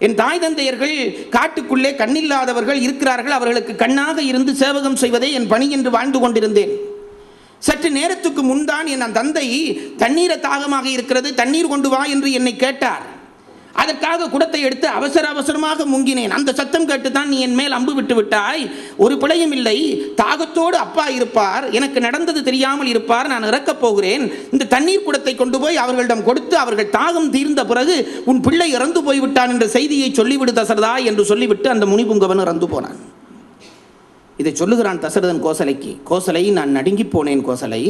என் தாய் தந்தையர்கள் காட்டுக்குள்ளே கண்ணில்லாதவர்கள் இருக்கிறார்கள், அவர்களுக்கு கண்ணாக இருந்து சேவகம் செய்வதே என் பணி என்று வாழ்ந்து கொண்டிருந்தேன். சற்று நேரத்துக்கு முன்தான் என் தந்தை தண்ணீரை தாகமாக இருக்கிறது, தண்ணீர் கொண்டு வா என்று என்னை கேட்டார். அதற்காக குடத்தை எடுத்து அவசரமாக முங்கினேன். அந்த சத்தம் கேட்டுத்தான் நீ என் மேல் அம்பு விட்டு விட்டாய். ஒரு பிழையும் இல்லை. தாகத்தோடு அப்பா இருப்பார், எனக்கு நடந்தது தெரியாமல் இருப்பார், நான் இறக்கப் போகிறேன். இந்த தண்ணீர் குடத்தை கொண்டு போய் அவர்களிடம் கொடுத்து அவர்கள் தாகம் தீர்ந்த பிறகு உன் பிள்ளை இறந்து போய்விட்டான் என்ற செய்தியை சொல்லிவிடு தசரதா என்று சொல்லிவிட்டு அந்த முனிபுங்கவன் இறந்து போனான். இதை சொல்லுகிறான் தசரதன் கோசலைக்கு. கோசலை, நான் நடுங்கி போனேன் கோசலை.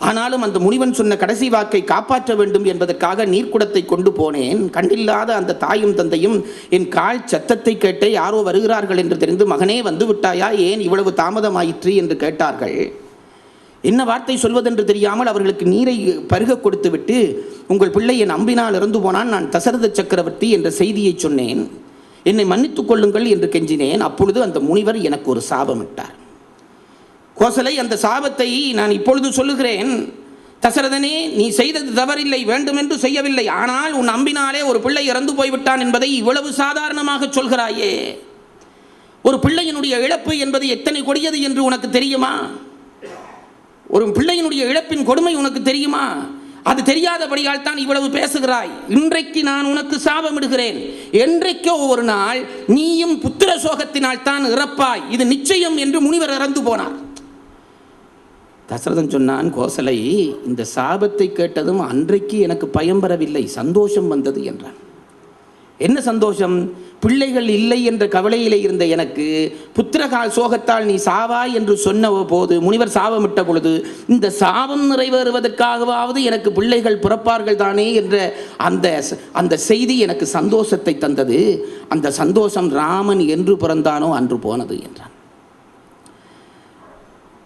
ஆனாலும் அந்த முனிவன் சொன்ன கடைசி வாக்கை காப்பாற்ற வேண்டும் என்பதற்காக நீர்க்குடத்தை கொண்டு போனேன். கண்டில்லாத அந்த தாயும் தந்தையும் என் கால் சத்தத்தை கேட்டே யாரோ வருகிறார்கள் என்று தெரிந்து, மகனே வந்து விட்டாயா, ஏன் இவ்வளவு தாமதமாயிற்று என்று கேட்டார்கள். என்ன வார்த்தை சொல்வதென்று தெரியாமல் அவர்களுக்கு நீரை பருக கொடுத்து விட்டு, உங்கள் பிள்ளை என் அம்பினால் இறந்து போனான், நான் தசரத சக்கரவர்த்தி என்ற செய்தியை சொன்னேன், என்னை மன்னித்துக் கொள்ளுங்கள் என்று கெஞ்சினேன். அப்பொழுது அந்த முனிவர் எனக்கு ஒரு சாபமிட்டார். கோசலை, அந்த சாபத்தை நான் இப்பொழுது சொல்லுகிறேன். தசரதனே, நீ செய்தது தவறில்லை, வேண்டுமென்று செய்யவில்லை, ஆனால் உன் அம்பினாலே ஒரு பிள்ளை இறந்து போய்விட்டான் என்பதை இவ்வளவு சாதாரணமாக சொல்கிறாயே. ஒரு பிள்ளையினுடைய இழப்பு என்பது எத்தனை கொடியது என்று உனக்கு தெரியுமா? ஒரு பிள்ளையினுடைய இழப்பின் கொடுமை உனக்கு தெரியுமா? அது தெரியாதபடியால் தான் இவ்வளவு பேசுகிறாய். இன்றைக்கு நான் உனக்கு சாபமிடுகிறேன். என்றைக்கோ ஒரு நாள் நீயும் புத்திர சோகத்தினால் தான் இறப்பாய், இது நிச்சயம் என்று முனிவர் இறந்து போனார். தசரதன் சொன்னான், கோசலை, இந்த சாபத்தை கேட்டதும் அன்றைக்கு எனக்கு பயம் வரவில்லை, சந்தோஷம் வந்தது என்றான். என்ன சந்தோஷம்? பிள்ளைகள் இல்லை என்ற கவலையிலே இருந்த எனக்கு புத்திரகால் சோகத்தால் நீ சாவாய் என்று சொன்ன போது, முனிவர் சாபமிட்ட பொழுது, இந்த சாபம் நிறைவேறுவதற்காகவாவது எனக்கு பிள்ளைகள் பிறப்பார்கள் தானே என்ற அந்த செய்தி எனக்கு சந்தோஷத்தை தந்தது. அந்த சந்தோஷம் ராமன் என்று பிறந்தானோ அன்று போனது என்றான்.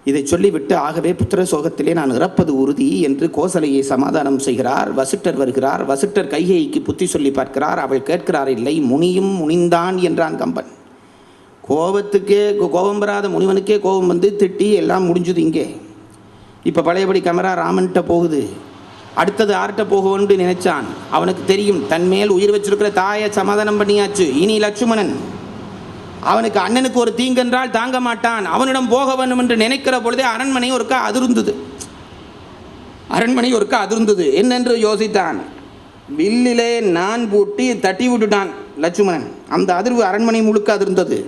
இதை சொல்லிவிட்டு, ஆகவே புத்திர சோகத்திலே நான் இறப்பது உறுதி என்று கோசலையை சமாதானம் செய்கிறார். வசிட்டர் வருகிறார். வசிட்டர் கைகேயிக்கு புத்தி சொல்லி பார்க்கிறார். அவள் கேட்கிறார், இல்லை, முனியும் முனிந்தான் என்றான் கம்பன். கோபம் வராத முனிவனுக்கே கோபம் வந்து திட்டி எல்லாம் முடிஞ்சுது. இங்கே இப்போ பழையபடி கேமரா ராமன்கிட்ட போகுது. அடுத்தது யார்கிட்ட போகும்னு நினைச்சான். அவனுக்கு தெரியும், தன்மேல் உயிர் வச்சிருக்கிற தாயை சமாதானம் பண்ணியாச்சு. இனி லட்சுமணன், அவனுக்கு அண்ணனுக்கு ஒரு தீங்கென்றால் தாங்க மாட்டான், அவனிடம் போக வேண்டும் என்று நினைக்கிற பொழுதே அரண்மனை ஒருக்கா அதிர்ந்தது. என்னென்று யோசித்தான். வில்லிலே நான் பூட்டி தட்டி விட்டுட்டான் லட்சுமணன். அந்த அதிர்வு அரண்மனை முழுக்க அதிர்ந்தது.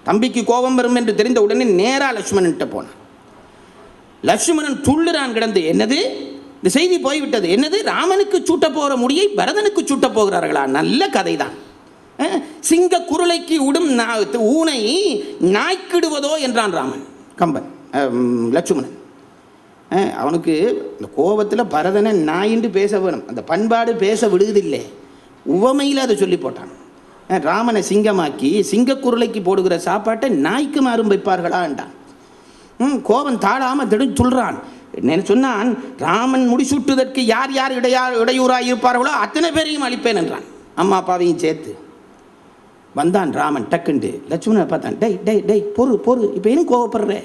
தம்பிக்கு கோபம் வரும் என்று தெரிந்த உடனே நேராக லட்சுமணன்கிட்ட போனான். லட்சுமணன் துள்ளுறான் கிடந்து. என்னது, இந்த செய்தி போய்விட்டது. என்னது, ராமனுக்கு சூட்ட போகிற முடியை பரதனுக்கு சூட்ட போகிறார்களா? நல்ல கதை தான். சிங்க குருளைக்கு விடும் ஊனை நாய்க்கிடுவதோ என்றான் ராமன். லட்சுமணன் அவனுக்கு இந்த கோபத்தில் பரதனை நாயின்று பேச வேணும், அந்த பண்பாடு பேச விடுவதில்லை. உவமையில் அதை சொல்லி போட்டான். ராமனை சிங்கமாக்கி சிங்கக்குருளைக்கு போடுகிற சாப்பாட்டை நாய்க்கு மாறும் வைப்பார்களான்டான். கோபம் தாழாமல் சொல்கிறான். என்ன சொன்னான், ராமன் முடிசூட்டுவதற்கு யார் யார் இடையூறாக இருப்பார்களோ அத்தனை பேரையும் அழிப்பேன் என்றான், அம்மா அப்பாவையும் சேர்த்து. வந்தான் ராமன் டக்குண்டு லட்சுமணனை பார்த்தான். டேய் டேய் டேய் பொறு பொறு, இப்போ ஏன் கோவப்படுற?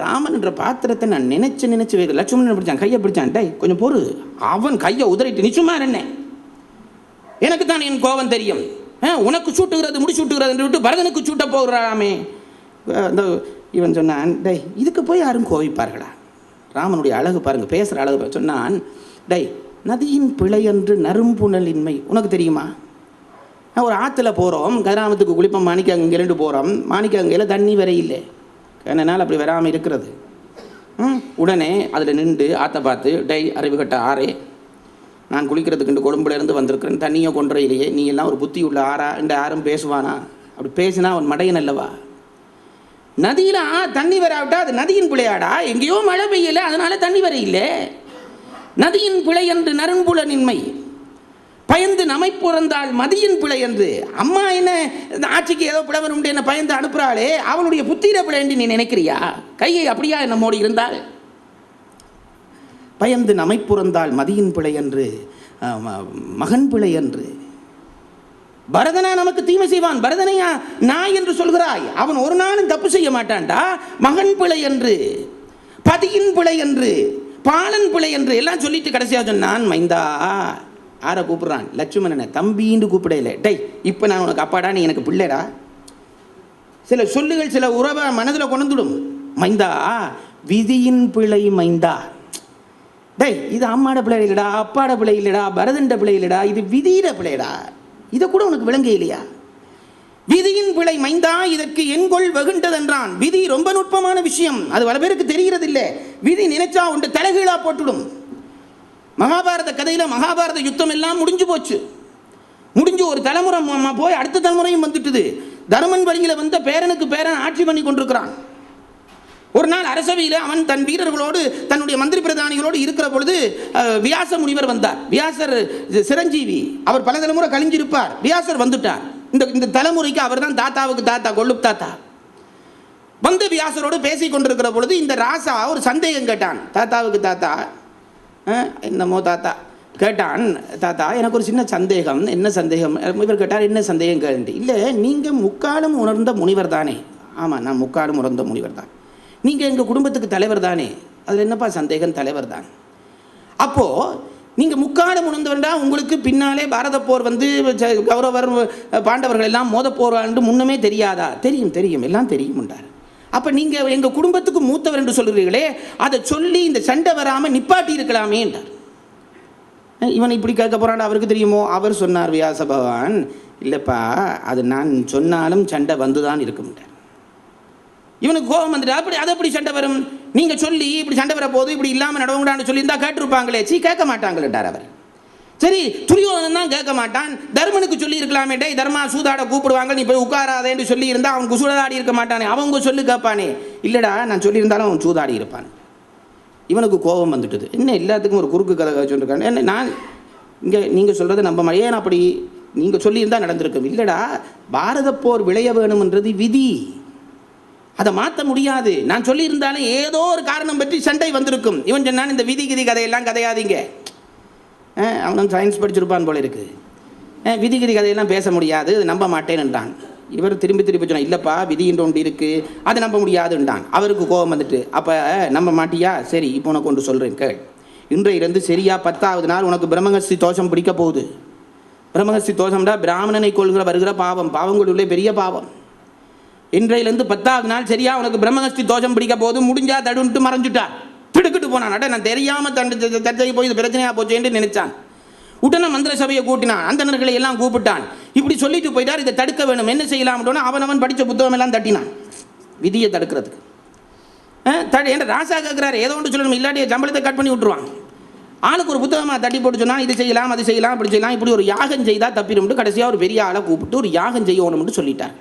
ராமன்ற பாத்திரத்தை நான் நினைச்சு வைக்க. லட்சுமணன் பிடிச்சான், கையை பிடிச்சான். டேய் கொஞ்சம் பொறு. அவன் கையை உதறிட்டு, நீ சும்மா என்ன, எனக்கு தான் என் கோபம் தெரியும், உனக்கு சூட்டுகிறது முடி சூட்டுகிறது விட்டு பரதனுக்கு சூட்ட போகிறாமே. அந்த இவன் சொன்னான், டேய் இதுக்கு போய் யாரும் கோவிப்பார்களா? ராமனுடைய அழகு பாருங்க, பேசுகிற அழகு. சொன்னான், டேய் நதியின் பிழை என்று நறும்புணலின்மை உனக்கு தெரியுமா? ஒரு ஆற்றுல போகிறோம், கிராமத்துக்கு குளிப்போம், மாணிக்கங்கேலண்டு போகிறோம். மாணிக்கங்கையில் தண்ணி வரை இல்லை, அதனால் அப்படி வராமல் இருக்கிறது. உடனே அதில் நின்று ஆற்றை பார்த்து, டேய் அறிவு கட்ட ஆறே, நான் குளிக்கிறதுக்கு கொழும்புலேருந்து வந்திருக்கிறேன், தண்ணியை கொன்ற இல்லையே, நீ எல்லாம் ஒரு புத்தி உள்ள ஆறா இந்த யாரும் பேசுவானா? அப்படி பேசினா அவன் மடையன் அல்லவா? நதியில் தண்ணி வராவிட்டா அது நதியின் பிழையாடா? எங்கேயோ மழை பெய்யலை, அதனால தண்ணி வர இல்லை. நதியின் பிழை என்று நறும்புலனின்மை, பயந்து நம்மை பிறந்தால் மதியின் பிழை என்று. அம்மா என்ன இந்த ஆட்சிக்கு ஏதோ பிழை வரும் என்ன பயந்து அனுப்புகிறாளே, அவனுடைய புத்திர பிழை என்று நீ நினைக்கிறியா? கையை அப்படியா நம்மோடு இருந்தால்? பயந்து நம்மை பிறந்தால் மதியின் பிழை என்று, மகன் பிழை என்று. பரதனா நமக்கு தீமை செய்வான், பரதனையா நாய் என்று சொல்கிறாய், அவன் ஒரு நாளும் தப்பு செய்ய மாட்டான்டா. மகன் பிழை என்று, பதியின் பிழை என்று, பாலன் பிழை என்று எல்லாம் சொல்லிட்டு கடைசியாக சொன்னான், மைந்தா யாரை கூப்பிட்றான்? லட்சுமணனை தம்பின்னு கூப்பிடல. டேய் இப்போ நான் உனக்கு அப்பாடா, நீ எனக்கு பிள்ளைடா. சில சொல்லுகள் சில உறவை மனதில் கொண்டுடும். மைந்தா விதியின் பிழை மைந்தா. டேய் இது அம்மாட பிள்ளை இல்லைடா, அப்பாட பிள்ளை இல்லைடா, பரதண்ட பிள்ளை இல்லைடா, இது விதியிட பிள்ளைடா. இதை கூட உனக்கு விளங்க இல்லையா? விதியின் பிழை மைந்தா, இதற்கு என்கொள் வெகுண்டதென்றான். விதி ரொம்ப நுட்பமான விஷயம், அது பல பேருக்கு தெரிகிறது இல்லை. விதி நினைச்சா உண்டு தலைகீழா போட்டுடும். மகாபாரத கதையில் மகாபாரத யுத்தம் எல்லாம் முடிஞ்சு போச்சு. முடிஞ்சு ஒரு தலைமுறை போய் அடுத்த தலைமுறையும் வந்துட்டுது. தர்மன் வழியில் வந்த பேரனுக்கு பேரன் ஆட்சி பண்ணி கொண்டிருக்கிறான். ஒரு நாள் அரசவையில் அவன் தன் வீரர்களோடு தன்னுடைய மந்திரி பிரதானிகளோடு இருக்கிற பொழுது வியாச முனிவர் வந்தார். வியாசர் சிரஞ்சீவி, அவர் பல தலைமுறை கழிஞ்சிருப்பார். வியாசர் வந்துட்டார். இந்த தலைமுறைக்கு அவர் தான் தாத்தாவுக்கு தாத்தா, கொள்ளுப் தாத்தா. வந்து வியாசரோடு பேசி கொண்டிருக்கிற பொழுது இந்த ராசா ஒரு சந்தேகம் கேட்டான். தாத்தாவுக்கு தாத்தா என்னமோ தாத்தா கேட்டான், தாத்தா எனக்கு ஒரு சின்ன சந்தேகம். என்ன சந்தேகம்? இவர் கேட்டார், என்ன சந்தேகம் கேட்டு. இல்லை நீங்கள் முக்காலும் உணர்ந்த முனிவர் தானே? ஆமாம் நான் முக்காலும் உணர்ந்த முனிவர் தான். நீங்கள் எங்கள் குடும்பத்துக்கு தலைவர் தானே? அதில் என்னப்பா சந்தேகம், தலைவர் தான். அப்போது நீங்கள் முக்காலம் உணர்ந்தவர்டா, உங்களுக்கு பின்னாலே பாரத போர் வந்து கௌரவர் பாண்டவர்கள் எல்லாம் மோத போறான்னு முன்னமே தெரியாதா? தெரியும் தெரியும் எல்லாம் தெரியும்ன்றார். அப்போ நீங்கள் எங்கள் குடும்பத்துக்கு மூத்தவர் என்று சொல்கிறீர்களே, அதை சொல்லி இந்த சண்டை வராமல் நிப்பாட்டி இருக்கலாமே என்றார். இவன் இப்படி கேட்க போகிறான், அவருக்கு தெரியுமோ? அவர் சொன்னார், வியாச பகவான், இல்லைப்பா அது நான் சொன்னாலும் சண்டை வந்து தான் இருக்கும்ட்டார். இவனுக்கு கோபம் வந்துட்டு, அப்படி அது எப்படி சண்டை வரும்? நீங்கள் சொல்லி இப்படி சண்டை வர போது இப்படி இல்லாமல் நடவுங்கடான்னு சொல்லியிருந்தா கேட்டிருப்பாங்களே. கேட்க மாட்டாங்களேட்டார் அவர். சரி துரியோதனன் தான் கேட்க மாட்டான். தர்மனுக்கு சொல்லி இருக்கலாமே, டே தர்மா சூதாட கூப்பிடுவாங்க, நீ போய் உட்காராதேன்னு சொல்லி இருந்தா அவன் சூதாடி இருக்க மாட்டானே. அவங்க சொல்லு கேட்பானே. இல்லைடா நான் சொல்லியிருந்தாலும் அவன் சூதாடி இருப்பான். இவனுக்கு கோபம் வந்துட்டுது. என்ன எல்லாத்துக்கும் ஒரு குறுக்கு கதை சொல்லியிருக்காங்க. என்ன நான் இங்கே நீங்கள் சொல்கிறத நம்ப மாதிரி, ஏன் அப்படி நீங்கள் சொல்லியிருந்தால் நடந்திருக்கும். இல்லைடா பாரத போர் விளைய வேணும்ன்றது விதி, அதை மாற்ற முடியாது. நான் சொல்லியிருந்தாலும் ஏதோ ஒரு காரணம் பற்றி சண்டை வந்திருக்கும். இவன் சொன்னான், இந்த விதி கிதி கதையெல்லாம் கதையாதீங்க. அவனும் சயின்ஸ் படிச்சிருப்பான் போல இருக்குது. விதிகிதி கதையெல்லாம் பேச முடியாது, அது நம்ப மாட்டேன்னுட்டான். இவர் திரும்பி சொன்னான், இல்லைப்பா விதின்ற ஒன்று இருக்குது, அதை நம்ப முடியாதுன்றான். அவருக்கு கோபம் வந்துட்டு, அப்போ நம்ப மாட்டியா? சரி இப்போ உனக்கு ஒன்று சொல்கிறேன் கேள். இன்றையிலிருந்து சரியா 10வது நாள் உனக்கு பிரம்மஹஸ்தி தோஷம் பிடிக்க போகுது. பிரம்மஹஸ்தி தோஷம்டா பிராமணனை கொள்கிற வருகிற பாவம், பாவங்களுள்ளே பெரிய பாவம். இன்றையிலிருந்து 10வது நாள் சரியா உனக்கு பிரம்மஹஸ்தி தோஷம் பிடிக்க போகுது. முடிஞ்சா தடுன்ட்டு மறைஞ்சுட்டா, திடுக்கிட்டு போனான். நான் தெரியாமல் தச்சை போய் இது பிரச்சனையாக போச்சேன்னு நினைச்சான். உடனே மந்திர சபையை கூட்டினான், அந்தணர்களை எல்லாம் கூப்பிட்டான். இப்படி சொல்லிட்டு போயிட்டார், இதை தடுக்க வேணும், என்ன செய்யலாம்? அவன் படித்த புத்தகம் எல்லாம் தட்டினான் விதியை தடுக்கிறதுக்கு. என்ற ராசா கேட்குறாரு, ஏதோ ஒன்று சொல்லணும், இல்லாட்டி சம்பளத்தை கட் பண்ணி விட்டுருவான். ஆளுக்கு ஒரு புத்தகமாக தட்டி போட்டு சொன்னால் இது செய்யலாம் அது செய்யலாம் அப்படி செய்யலாம், இப்படி ஒரு யாகம் செய்தால் தப்பிடும்ட்டு கடைசியாக ஒரு பெரிய ஆளை கூப்பிட்டு ஒரு யாகம் செய்யணும்னு சொல்லிட்டார்.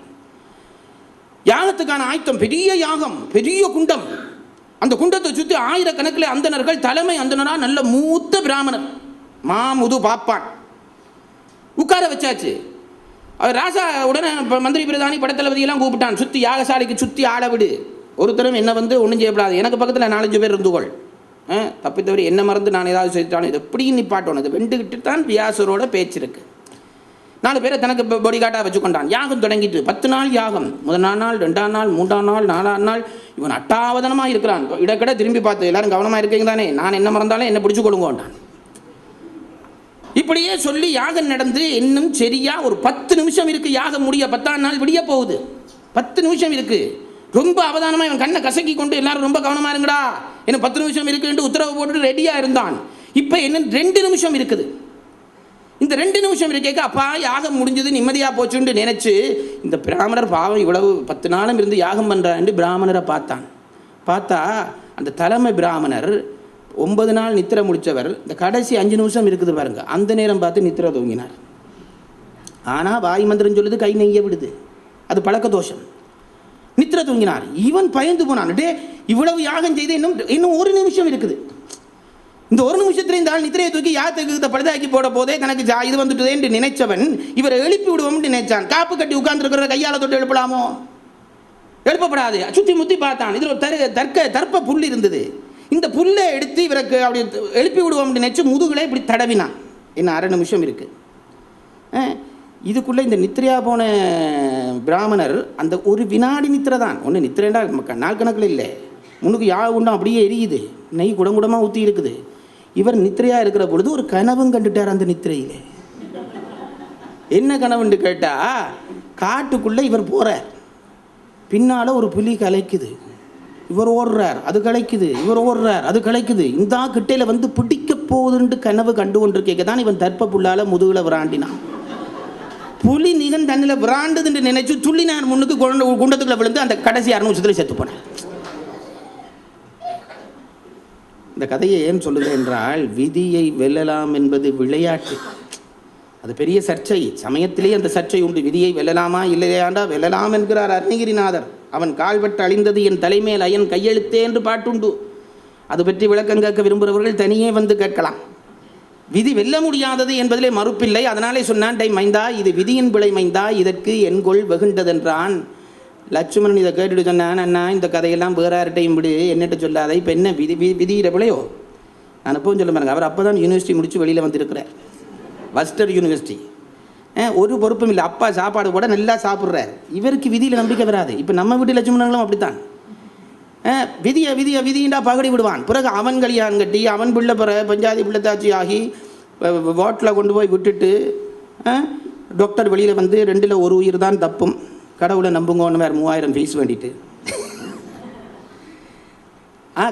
யாகத்துக்கான ஆயத்தம், பெரிய யாகம், பெரிய குண்டம். அந்த குண்டத்தை சுற்றி ஆயிரக்கணக்கில் அந்தணர்கள், தலைமை அந்தணரா நல்ல மூத்த பிராமணர் மாமுது பாப்பான் உட்கார வச்சாச்சு. அவர் ராசா உடனே மந்திரி பிரதானி படத்தளபதியெல்லாம் கூப்பிட்டான். சுற்றி யாகசாலைக்கு சுற்றி ஆள விடு, ஒருத்தரும் என்ன வந்து ஒன்றும் செய்யப்படாது, எனக்கு பக்கத்தில் 4-5 பேர் இருந்துகொள், தப்பித்தவரை என்ன மறந்து நான் ஏதாவது செய்தாலும் இதை எப்படி நிப்பாட்டணும். இதை வெண்டுகிட்டு தான் வியாசரோட பேச்சு இருக்கு. 4 பேரை தனக்கு பொடி காட்டாக வச்சுக்கொண்டான். யாகம் தொடங்கிட்டு 10 நாள் யாகம். முதல் நாள், 2ஆம் நாள், 3ஆம் நாள், 4ஆம் நாள் இவன் அட்டாவதனமாக இருக்கிறான். இடக்கட திரும்பி பார்த்து எல்லாரும் கவனமாக இருக்கீங்க தானே, நான் என்ன மறந்தாலும் என்ன பிடிச்சு கொள்ளுங்கோண்டான். இப்படியே சொல்லி யாகம் நடந்து இன்னும் சரியா ஒரு 10 நிமிஷம் இருக்கு யாகம் முடிய. 10ஆம் நாள் விடிய போகுது. 10 நிமிஷம் இருக்கு. ரொம்ப அவதானமாக இவன் கண்ணை கசக்கி கொண்டு எல்லாரும் ரொம்ப கவனமாக இருங்கடா, என்ன 10 நிமிஷம் இருக்குன்னு உத்தரவு போட்டுட்டு ரெடியாக இருந்தான். இப்போ என்ன 2 நிமிஷம் இருக்குது. இந்த 2 நிமிஷம் இருக்கேக்க அப்பா யாகம் முடிஞ்சது நிம்மதியாக போச்சுன்னு நினைச்சு இந்த பிராமணர் பாவம் இவ்வளவு 10 நாளும் இருந்து யாகம் பண்ணுறான்னு பிராமணரை பார்த்தான். பார்த்தா அந்த தலைமை பிராமணர் 9 நாள் நித்திரை முடித்தவர் இந்த கடைசி 5 நிமிஷம் இருக்குது பாருங்க, அந்த நேரம் பார்த்து நித்திரை தூங்கினார். ஆனால் வாய் மந்திரம் சொல்லுது கை நெய்ய விடுது, அது பழக்க தோஷம். நித்திரை தூங்கினார். இவன் பயந்து போனான். டே இவ்வளவு யாகம் செய்து இன்னும் 1 நிமிஷம் இருக்குது. இந்த 1 நிமிஷத்துல இந்த ஆள் நித்திரையை தூக்கி யாத்துக்கு பழுதாக்கி போட போதே தனக்கு இது வந்துட்டுதே என்று நினைச்சவன் இவரை எழுப்பி விடுவோம்னு நினைச்சான். காப்பு கட்டி உட்கார்ந்துருக்கிற கையால் தொட்டு எழுப்பலாமோ? எழுப்பப்படாது. சுற்றி முத்தி பார்த்தான். இதில் ஒரு தர்ப்ப புல் இருந்தது. இந்த புல்லை எடுத்து இவருக்கு அப்படி எழுப்பி விடுவோம்னு நினைச்சு முதுகுலே இப்படி தடவினான். இன்னும் 1/2 நிமிஷம் இருக்கு. இதுக்குள்ளே இந்த நித்திரையா போன பிராமணர் அந்த ஒரு வினாடி நித்திரை தான். ஒன்று நித்திரைண்டா நாள் கணக்கில் இல்லை, முன்னுக்கு உண்டும் அப்படியே எரியுது, நெய் குடங்குடமாக ஊற்றி இருக்குது. இவர் நித்திரையாக இருக்கிற பொழுது ஒரு கனவும் கண்டுட்டார். அந்த நித்திரையில் என்ன கனவுன்னு கேட்டால், காட்டுக்குள்ளே இவர் போகிறார், பின்னால் ஒரு புலி கலைக்குது, இவர் ஓடுறார், அது கலைக்குது, இவர் ஓடுறார், அது கலைக்குது. இந்த கிட்டையில் வந்து பிடிக்க போகுதுன்ட்டு கனவு கண்டு கொண்டு கேட்க தான் இவன் தர்ப்ப புல்லால் முதுகில் விராண்டினான். புலி நிகன் தண்ணில் விராண்டுதுன்னு நினைச்சு துள்ளினான் முன்னுக்கு, குண்டத்துக்குள்ள விழுந்து அந்த கடைசி 6 நிமிஷத்துல செத்து போனான். இந்த கதையை ஏன் சொல்லுது என்றால், விதியை வெல்லலாம் என்பது விளையாட்டு. அது பெரிய சர்ச்சை. சமயத்திலேயே அந்த சர்ச்சை உண்டு. விதியை வெல்லலாமா இல்லையாண்டா? வெல்லலாம் என்கிறார் அருணகிரிநாதர். அவன் கால்பட்டு அழிந்தது என் தலைமேல் அயன் கையெழுத்தே என்று பாட்டுண்டு. அது பற்றி விளக்கம் கேட்க விரும்புகிறவர்கள் தனியே வந்து கேட்கலாம். விதி வெல்ல முடியாதது என்பதிலே மறுப்பில்லை. அதனாலே சொன்னான், டை மைந்தா, இது விதியின் பிழை மைந்தா, இதற்கு என்கொள் வெகுண்டதென்றான். லட்சுமணன் இதை கேட்டுட்டு சொன்னான், அண்ணா இந்த கதையெல்லாம் வேற யார்கிட்டையும் விடு, என்னட்ட சொல்லாத, இப்போ என்ன விதியிட பிழையோ? நான் எப்பவும் சொல்ல பாருங்க, அவர் அப்போ தான் யூனிவர்சிட்டி முடித்து வெளியில் வந்திருக்கிறார், வஸ்டர் யூனிவர்சிட்டி. ஒரு பொறுப்பும் இல்லை, அப்பா சாப்பாடு கூட நல்லா சாப்பிட்றார். இவருக்கு விதியில் நம்பிக்கை வராது. இப்போ நம்ம வீட்டு லட்சுமணங்களும் அப்படித்தான். விதியின்டா பகடி விடுவான். பிறகு அவன் கல்யாணம் கட்டி அவன் பிள்ளை பிற பஞ்சாதி பிள்ளைத்தாச்சி ஆகி வாட்டில் கொண்டு போய் விட்டுட்டு டாக்டர் வெளியில் வந்து 2ல் 1 உயிர் தான் தப்பும், கடவுளை நம்புங்கன்னு வேறு 3000 ஃபீஸ் வேண்டிட்டு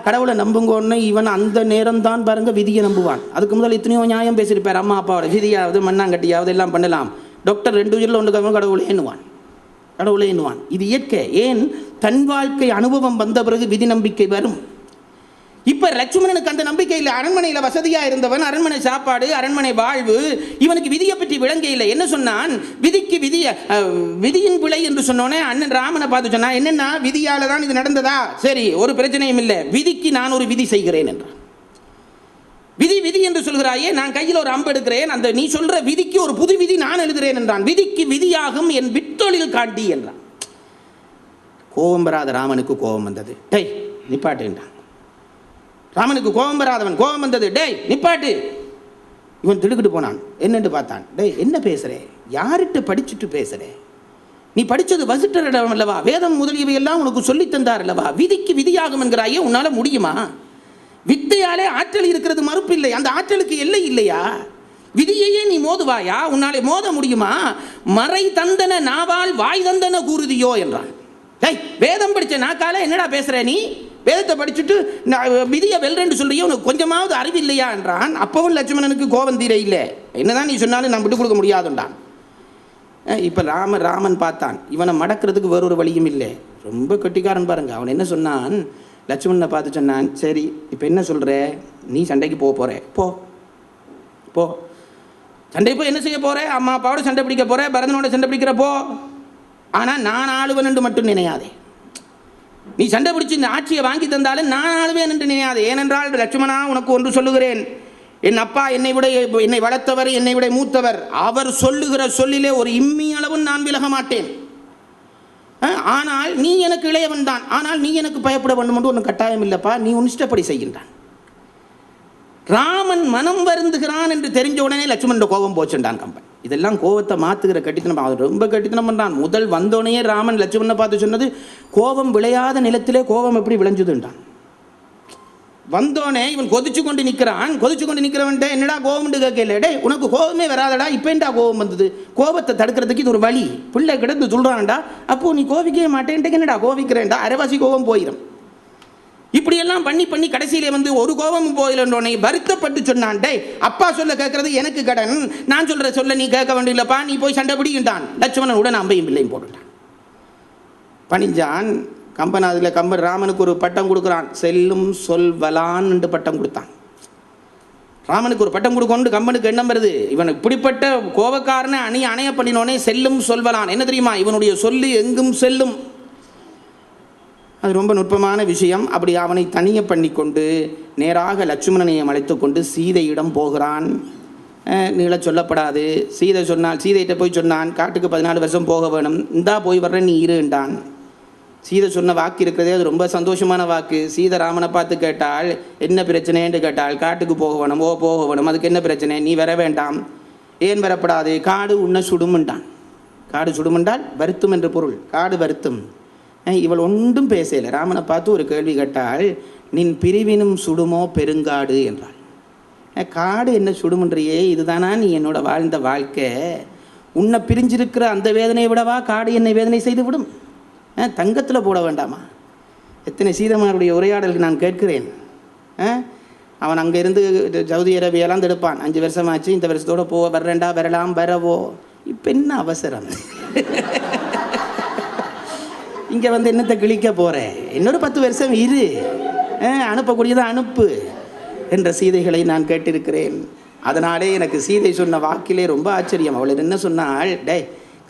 கடவுளை நம்புங்கன்னு இவன் அந்த நேரம் தான் பாருங்க விதியை நம்புவான். அதுக்கு முதல் இத்தனையோ நியாயம் பேசியிருப்பார். அம்மா அப்பாவோட விதியாவது மண்ணாங்கட்டியாவது எல்லாம் பண்ணலாம். டாக்டர் 2 உயிரில் 1 கடவுளே எண்ணுவான். இது இயற்கை. ஏன்? தன் வாழ்க்கை அனுபவம் வந்த பிறகு விதி நம்பிக்கை வரும். இப்ப லட்சுமணனுக்கு அந்த நம்பிக்கை இல்லை. அரண்மனையில் வசதியா இருந்தவன், அரண்மனை சாப்பாடு, அரண்மனை வாழ்வு, இவனுக்கு விதியை பற்றி விளங்க இல்லை. என்ன சொன்னான்? விதியின் பிழை என்று சொன்னோன்னே அண்ணன் ராமனை பார்த்து சொன்னா, என்னன்னா விதியால தான் இது நடந்ததா? சரி, ஒரு பிரச்சனையும் இல்லை, விதிக்கு நான் ஒரு விதி செய்கிறேன் என்றான். விதி என்று சொல்கிறாயே, நான் கையில் ஒரு அம்பு எடுக்கிறேன், அந்த நீ சொல்ற விதிக்கு ஒரு புது விதி நான் எழுதுகிறேன் என்றான். விதிக்கு விதியாகும் என் விட்டொழில் காட்டி என்றான். கோபம் வராத ராமனுக்கு கோபம் வந்தது. டேய் நிப்பாட்டு என்றான். ராமனுக்கு கோபம் வராதவன் கோபம் வந்தது. டேய் நிப்பாட்டு. இவன் திடுக்கிட்டு போனான். என்னென்று பார்த்தான். டேய் என்ன பேசுறே? யார்கிட்ட படிச்சுட்டு பேசுறே? நீ படித்தது வசிட்டரிடம் அல்லவா? வேதம் முதலியவையெல்லாம் உனக்கு சொல்லித் தந்தார் அல்லவா? விதிக்கு விதியாகும் என்கிறாயே, உன்னால முடியுமா? வித்தையாலே ஆற்றல் இருக்கிறது, மறுப்பில்லை. அந்த ஆற்றலுக்கு எல்லை இல்லையா? விதியையே நீ மோதுவாயா? உன்னாலே மோத முடியுமா? மறை தந்தன நாவால் வாய் தந்தன கூறுதியோ என்றான். வேதம் படிச்ச நாக்கால என்னடா பேசுற நீ? வேதத்தை படிச்சுட்டு விதியை வெல்றேன்னு சொல்றியோ, உனக்கு கொஞ்சமாவது அறிவு இல்லையா என்றான். அப்பவும் லட்சுமணனுக்கு கோபம் தீர இல்லை. என்னதான் நீ சொன்னாலும் நான் விட்டு கொடுக்க முடியாதுன்றான். இப்போ ராமன் பார்த்தான், இவனை மடக்கிறதுக்கு வேறொரு வழியும் இல்லை. ரொம்ப கெட்டிக்காரன் பாருங்க. அவன் என்ன சொன்னான்? லட்சுமணனை பார்த்து சொன்னான், சரி இப்போ என்ன சொல்கிற? நீ சண்டைக்கு போகிற, போ சண்டை போய் என்ன செய்ய போகிற? அம்மா அப்பாவோட சண்டை பிடிக்க போகிற, பரதனோட சண்டை பிடிக்கிற போ. ஆனால் நான் ஆளுவன் என்று மட்டும் நினையாதே. நீ சண்டை பிடிச்சி இந்த ஆட்சியை வாங்கி தந்தாலும் நான் ஆளுவேன் என்று நினையாதே. ஏனென்றால் லட்சுமணா, உனக்கு ஒன்று சொல்லுகிறேன். என் அப்பா என்னை வளர்த்தவர், என்னை விட மூத்தவர். அவர் சொல்லுகிற சொல்லிலே ஒரு இம்மி அளவும் நான் விலக மாட்டேன். ஆனால் நீ எனக்கு இளையவன் தான். ஆனால் நீ எனக்கு பயப்பட வேண்டும் என்று ஒன்றும் கட்டாயம் இல்லைப்பா, நீ உன் இஷ்டப்படி செய்கின்றான். ராமன் மனம் வருந்துகிறான் என்று தெரிஞ்ச உடனே லட்சுமணன் கோபம் போச்சுண்டான் கம்பன். இதெல்லாம் கோபத்தை மாற்றுகிற கட்டித்தனம். அவன் ரொம்ப கட்டித்தனம் பண்ணுறான். முதல் வந்தோடனே ராமன் லட்சுமணனை பார்த்து சொன்னது, கோபம் விளையாத நிலத்திலே கோபம் எப்படி விளைஞ்சுதுன்றான். வந்தோடனே இவன் கொதிச்சு கொண்டு நிற்கிறான். கொதிச்சு கொண்டு நிற்கிறவன்ட்ட என்னடா கோபம்னு கேட்கல, டே உனக்கு கோபமே வராதடா, இப்போ என்னடா கோபம் வந்தது? கோபத்தை தடுக்கிறதுக்கு இது ஒரு வழி. பிள்ளை கிடந்து சொல்கிறான்டா, அப்போது நீ கோபிக்கவே மாட்டேன்ட்டு என்னடா கோபிக்கிறேன்டா, அரைவாசி கோபம் போயிடும். இப்படியெல்லாம் பண்ணி பண்ணி கடைசியிலே வந்து ஒரு கோபமும் போயிலன்னோடனே வருத்தப்பட்டு சொன்னான், டே அப்பா சொல்ல கேட்கறது எனக்கு கடன், நான் சொல்கிற சொல்ல நீ கேட்க வேண்டியல்லப்பா, நீ போய் சண்டை பிடிக்கின்றான். லட்சுமணன் உடனே அம்பையும் பிள்ளையும் போட்டுட்டான். பணிஞ்சான். கம்பநாதில் கம்பன் ராமனுக்கு ஒரு பட்டம் கொடுக்குறான், செல்லும் சொல்வலான் என்று பட்டம் கொடுத்தான். ராமனுக்கு ஒரு பட்டம் கொடுக்கொண்டு கம்பனுக்கு எண்ணம் வருது, இவன் இப்படிப்பட்ட கோபக்காரனை அணைய பண்ணினோடனே செல்லும் சொல்வலான். என்ன தெரியுமா, இவனுடைய சொல்லு எங்கும் செல்லும். அது ரொம்ப நுட்பமான விஷயம். அப்படி அவனை தனிய பண்ணி கொண்டு நேராக லட்சுமணனையும் அழைத்து கொண்டு சீதையிடம் போகிறான். நீள சொல்லப்படாது. சீதை சொன்னால், சீதையிட்ட போய் சொன்னான், காட்டுக்கு 14 வருஷம் போக வேணும், இந்தா போய் வர்றேன் நீ இருண்டான். சீதை சொன்ன வாக்கு இருக்கிறதே அது ரொம்ப சந்தோஷமான வாக்கு. சீதை ராமனை பார்த்து கேட்டாள், என்ன பிரச்சனைன்னு கேட்டாள். காட்டுக்கு போக வேணும். போக வேணும், அதுக்கு என்ன பிரச்சனை, நீ வர வேண்டாம். ஏன் வரப்படாது, காடு உன்னை சுடுமுண்டான். காடு சுடுமுண்டால் வருத்தும் என்று பொருள், காடு வருத்தும். இவள் ஒன்றும் பேசலை. ராமனை பார்த்து ஒரு கேள்வி கேட்டாள், நின் பிரிவினும் சுடுமோ பெருங்காடு என்றாள். காடு என்ன சுடுமுன்றியே, இதுதானா நீ என்னோட வாழ்ந்த வாழ்க்கை? உன்னை பிரிஞ்சிருக்கிற அந்த வேதனையை விடவா காடு என்னை வேதனை செய்து விடும்? தங்கத்தில் போட வேண்டாமா? எத்தனை சீதமானுடைய உரையாடலுக்கு நான் கேட்கிறேன். அவன் அங்கே இருந்து சவுதி அரேபியாலாம் எடுப்பான். 5 வருஷமாச்சு, இந்த வருஷத்தோடு வர்றேன்டா, வரலாம் வரவோ. இப்போ என்ன அவசரம்? இங்கே வந்து என்னத்தை கிழிக்க போகிறேன், இன்னொரு 10 வருஷம் இரு, அனுப்பக்கூடியதை அனுப்பு என்ற சீதைகளை நான் கேட்டிருக்கிறேன். அதனாலே எனக்கு சீதை சொன்ன வாக்கிலே ரொம்ப ஆச்சரியம். அவள் என்ன சொன்னாள், டே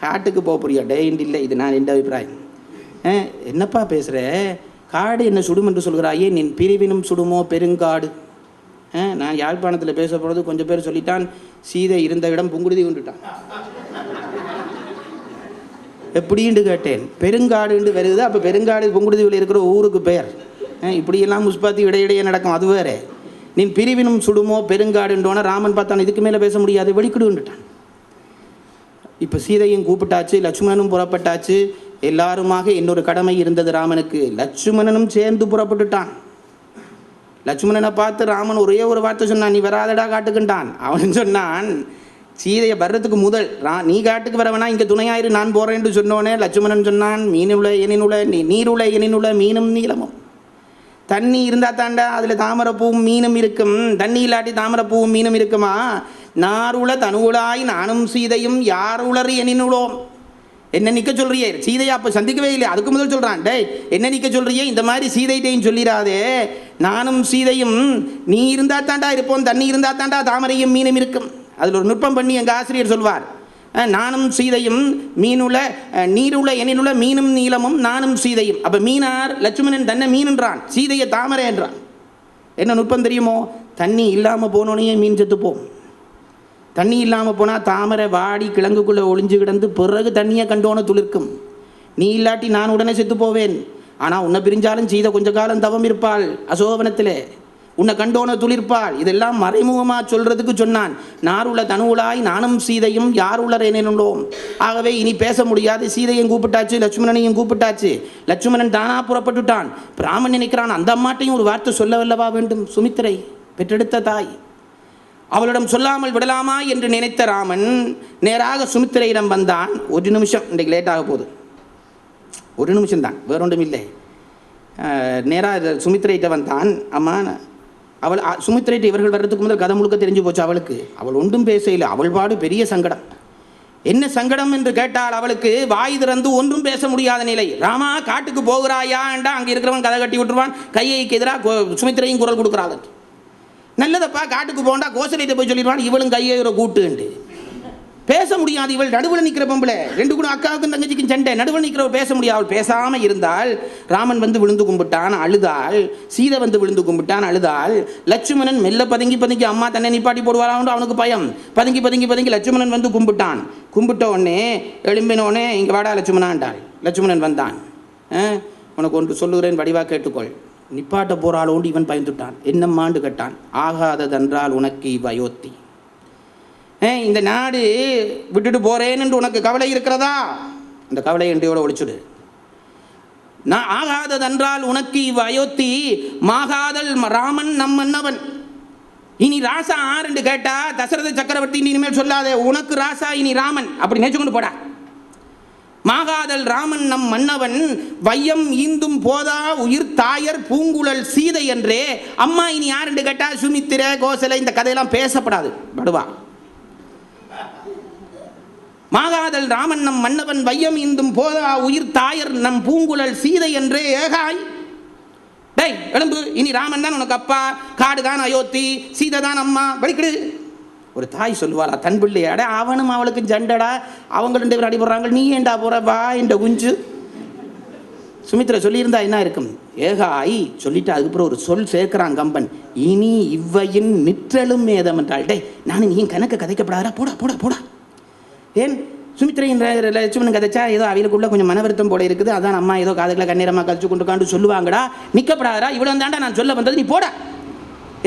காட்டுக்கு போக புரியா? டே இல்லை, இது நான் எந்த அபிப்பிராயம். என்னப்பா பேசுகிற, காடு என்ன சுடும் என்று சொல்கிறாயே, நின் பிரிவினும் சுடுமோ பெருங்காடு. நான் யாழ்ப்பாணத்தில் பேச போகிறது கொஞ்சம் பேர் சொல்லிட்டான், சீதை இருந்த இடம் புங்குடுதி கொண்டுட்டான். எப்படின்னு கேட்டேன். பெருங்காடுன்னு வருது. அப்போ பெருங்காடு புங்குடுதியில் இருக்கிற ஊருக்கு பெயர். இப்படியெல்லாம் முஸ்பாத்தி இடையிடையே நடக்கும், அது வேறு. நின் பிரிவினும் சுடுமோ பெருங்காடுன்றோன்னா ராமன் பார்த்தான், இதுக்கு மேலே பேச முடியாது, வெளிக்கிடுன்ட்டான். இப்போ சீதையும் கூப்பிட்டாச்சு, லட்சுமணனும் புறப்பட்டாச்சு. எல்லாருமாக இன்னொரு கடமை இருந்தது ராமனுக்கு. லட்சுமணனும் சேர்ந்து புறப்பட்டுட்டான். லட்சுமணனை பார்த்து ராமன் ஒரே ஒரு வார்த்தை சொன்னான், நீ வராதடா காட்டுக்குண்டான். அவன் சொன்னான், சீதையை வர்றதுக்கு முதல் நீ காட்டுக்கு வரவனா, இங்கே துணையாயிரு, நான் போகிறேன்னு சொன்னோன்னே லட்சுமணன் சொன்னான், மீனுள்ள எனினுள்ள நீருள்ள எனினுள்ள மீனும் நீளமும். தண்ணி இருந்தால் தாண்டா அதில் தாமரைப்பூவும் மீனும் இருக்கும், தண்ணி இல்லாட்டி தாமரைப்பூவும் மீனும் இருக்குமா? நாருள தனுவுளாய் நானும் சீதையும் யார் உளறி எனினுளோம். என்ன நிற்க சொல்றியே, சீதையை அப்போ சந்திக்கவே இல்லை, அதுக்கு முதல் சொல்கிறான், டே என்ன நிற்க சொல்றியே, இந்த மாதிரி சீதைட்டையும் சொல்லிடாதே, நானும் சீதையும் நீ இருந்தால் தாண்டா இருப்போம், தண்ணி இருந்தால் தாண்டா தாமரையும் மீனும் இருக்கும். அதில் ஒரு நுட்பம் பண்ணி எங்கள் ஆசிரியர் சொல்வார், நானும் சீதையும் மீனுள்ள நீருள்ள எனினுள்ள மீனும் நீளமும் நானும் சீதையும். அப்போ மீனார் லட்சுமணன் தன்னை மீன்ன்றான், சீதையை தாமரை என்றான். என்ன நுட்பம் தெரியுமோ, தண்ணி இல்லாமல் போனோடனே மீன் செத்துப்போம். தண்ணி இல்லாமல் போனால் தாமரை வாடி கிழங்குக்குள்ளே ஒளிஞ்சு கிடந்து பிறகு தண்ணியை கண்டோன்னு துளிர்க்கும். நீ இல்லாட்டி நான் உடனே செத்து போவேன். ஆனால் உன்னை பிரிஞ்சாலும் சீதை கொஞ்ச காலம் தவம் இருப்பாள் அசோகவனத்தில், உன்னை கண்டோன துளிர்ப்பாள். இதெல்லாம் மறைமுகமாக சொல்கிறதுக்கு சொன்னான். நாருள்ள தனுவுளாய் நானும் சீதையும் யார் உளர் எனினுள்ளோம். ஆகவே இனி பேச முடியாது. சீதையும் கூப்பிட்டாச்சு, லட்சுமணனையும் கூப்பிட்டாச்சு. லட்சுமணன் தானா புறப்பட்டுட்டான். ராமன் நினைக்கிறான், அந்த அம்மாட்டையும் ஒரு வார்த்தை சொல்ல வல்லவா வேண்டும். சுமித்திரை பெற்றெடுத்த தாய், அவளிடம் சொல்லாமல் விடலாமா என்று நினைத்த ராமன் நேராக சுமித்திரையிடம் வந்தான். ஒரு நிமிஷம், இன்றைக்கு லேட்டாக போகுது, ஒரு நிமிஷம்தான், வேற ஒன்றும் இல்லை. நேராக சுமித்திரையிட்ட வந்தான். அம்மா, அவள் சுமித்திரையிட்ட இவர்கள் வர்றதுக்கு முதல் கதை முழுக்க தெரிஞ்சு போச்சு அவளுக்கு. அவள் ஒன்றும் பேசல, அவள் பாடு பெரிய சங்கடம். என்ன சங்கடம் என்று கேட்டால் அவளுக்கு வாய் திறந்து ஒன்றும் பேச முடியாத நிலை. ராமா காட்டுக்கு போகிறாயாண்டா அங்கே இருக்கிறவன் கதை கட்டி விட்டுருவான். கையைக்கு எதிராக சுமித்திரையும் குரல் கொடுக்குறாள். நல்லதப்பா காட்டுக்கு போண்டா கோசலையிட்ட போய் சொல்லிடுவான். இவளும் கையை கூட்டுண்டு பேச முடியாது. இவள் நடுவில் நிற்கிற பொம்பளை, 2 கூட அக்காவுக்கும் தங்கச்சிக்கும் சண்டை, நடுவில் நிற்கிறவள் பேச முடியாது. அவள் பேசாமல் இருந்தால் ராமன் வந்து விழுந்து கும்பிட்டான், அழுதாள். சீதை வந்து விழுந்து கும்பிட்டான், அழுதாள். லட்சுமணன் மெல்ல பதுங்கி பதுங்கி அம்மா தன்னை நிப்பாட்டி போடுவாரான்னு அவனுக்கு பயம். பதுங்கி பதுங்கி பதுங்கி லட்சுமணன் வந்து கும்பிட்டான். கும்பிட்ட உடனே எழும்பினோடனே இங்கே வாடா லட்சுமணான்டாள். லட்சுமணன் வந்தான். உனக்கு ஒன்று சொல்லுகிறேன், வடிவா கேட்டுக்கொள். நிப்பாட்ட போறாளோண்டு இவன் பயந்துட்டான். என்னம்மாண்டு கேட்டான். ஆகாததென்றால் உனக்கு இவ்வயோத்தி, இந்த நாடு விட்டுட்டு போகிறேன்னு உனக்கு கவலை இருக்கிறதா? அந்த கவலை என்றையோடு ஒழிச்சுடு. நான் ஆகாததென்றால் உனக்கு இவ் அயோத்தி மாகாதல் ராமன் நம் மன்னவன். இனி ராசா ஆறுன்னு கேட்டா தசரத சக்கரவர்த்தி இனிமேல் சொல்லாதே, உனக்கு ராசா இனி ராமன் அப்படி நினைச்சு கொண்டு போடா. மாகாதல் ராமன் நம் மன்னவன் வையம் ஈந்தும் போதா உயிர் தாயர் பூங்குழல் சீதை என்றே. அம்மா இனி யாருன்னு கேட்டா சுமித்திர கோசலை இந்த கதையெல்லாம் பேசப்படாது படுவா. மாகாதல் ராமன் நம் மன்னவன் வையம் ஈந்தும் போதா உயிர் தாயர் நம் பூங்குழல் சீதை என்றே ஏகாய். டேய் எழும்பு, இனி ராமன் தான் உனக்கு அப்பா, காடு தான் அயோத்தி, சீதை தான் அம்மா, படிக்கிடு. ஒரு தாய் சொல்லுவாளா தன் பிள்ளையாட, அவனும் அவளுக்கு ஜண்டடா, அவங்க 2 பேரும் அடிபடுறாங்க, நீ ஏண்டா போற வா என்ற குஞ்சு. சுமித்ரா சொல்லியிருந்தா என்ன இருக்கும்? ஏகாய் சொல்லிட்டு அதுக்கப்புறம் ஒரு சொல் சேர்க்கிறான் கம்பன், இனி இவ்வையின் நிற்றலும் மேதம் என்றாள். டேய் நானும் நீ கணக்கு கதைக்கப்படாதா, போடா போடா போடா. ஏன் சுமித்ரையின் லட்சுமணன் கதைச்சா ஏதோ அவளுக்குள்ள கொஞ்சம் மன வருத்தம் போல இருக்குது, அதான் அம்மா ஏதோ காதுகளை கண்ணீரமாக கழிச்சு கொண்டு காண்டு சொல்லுவாங்கடா, நிற்கப்படாதா, இவ்வளோ தாண்டா நான் சொல்ல வந்தது, நீ போடா.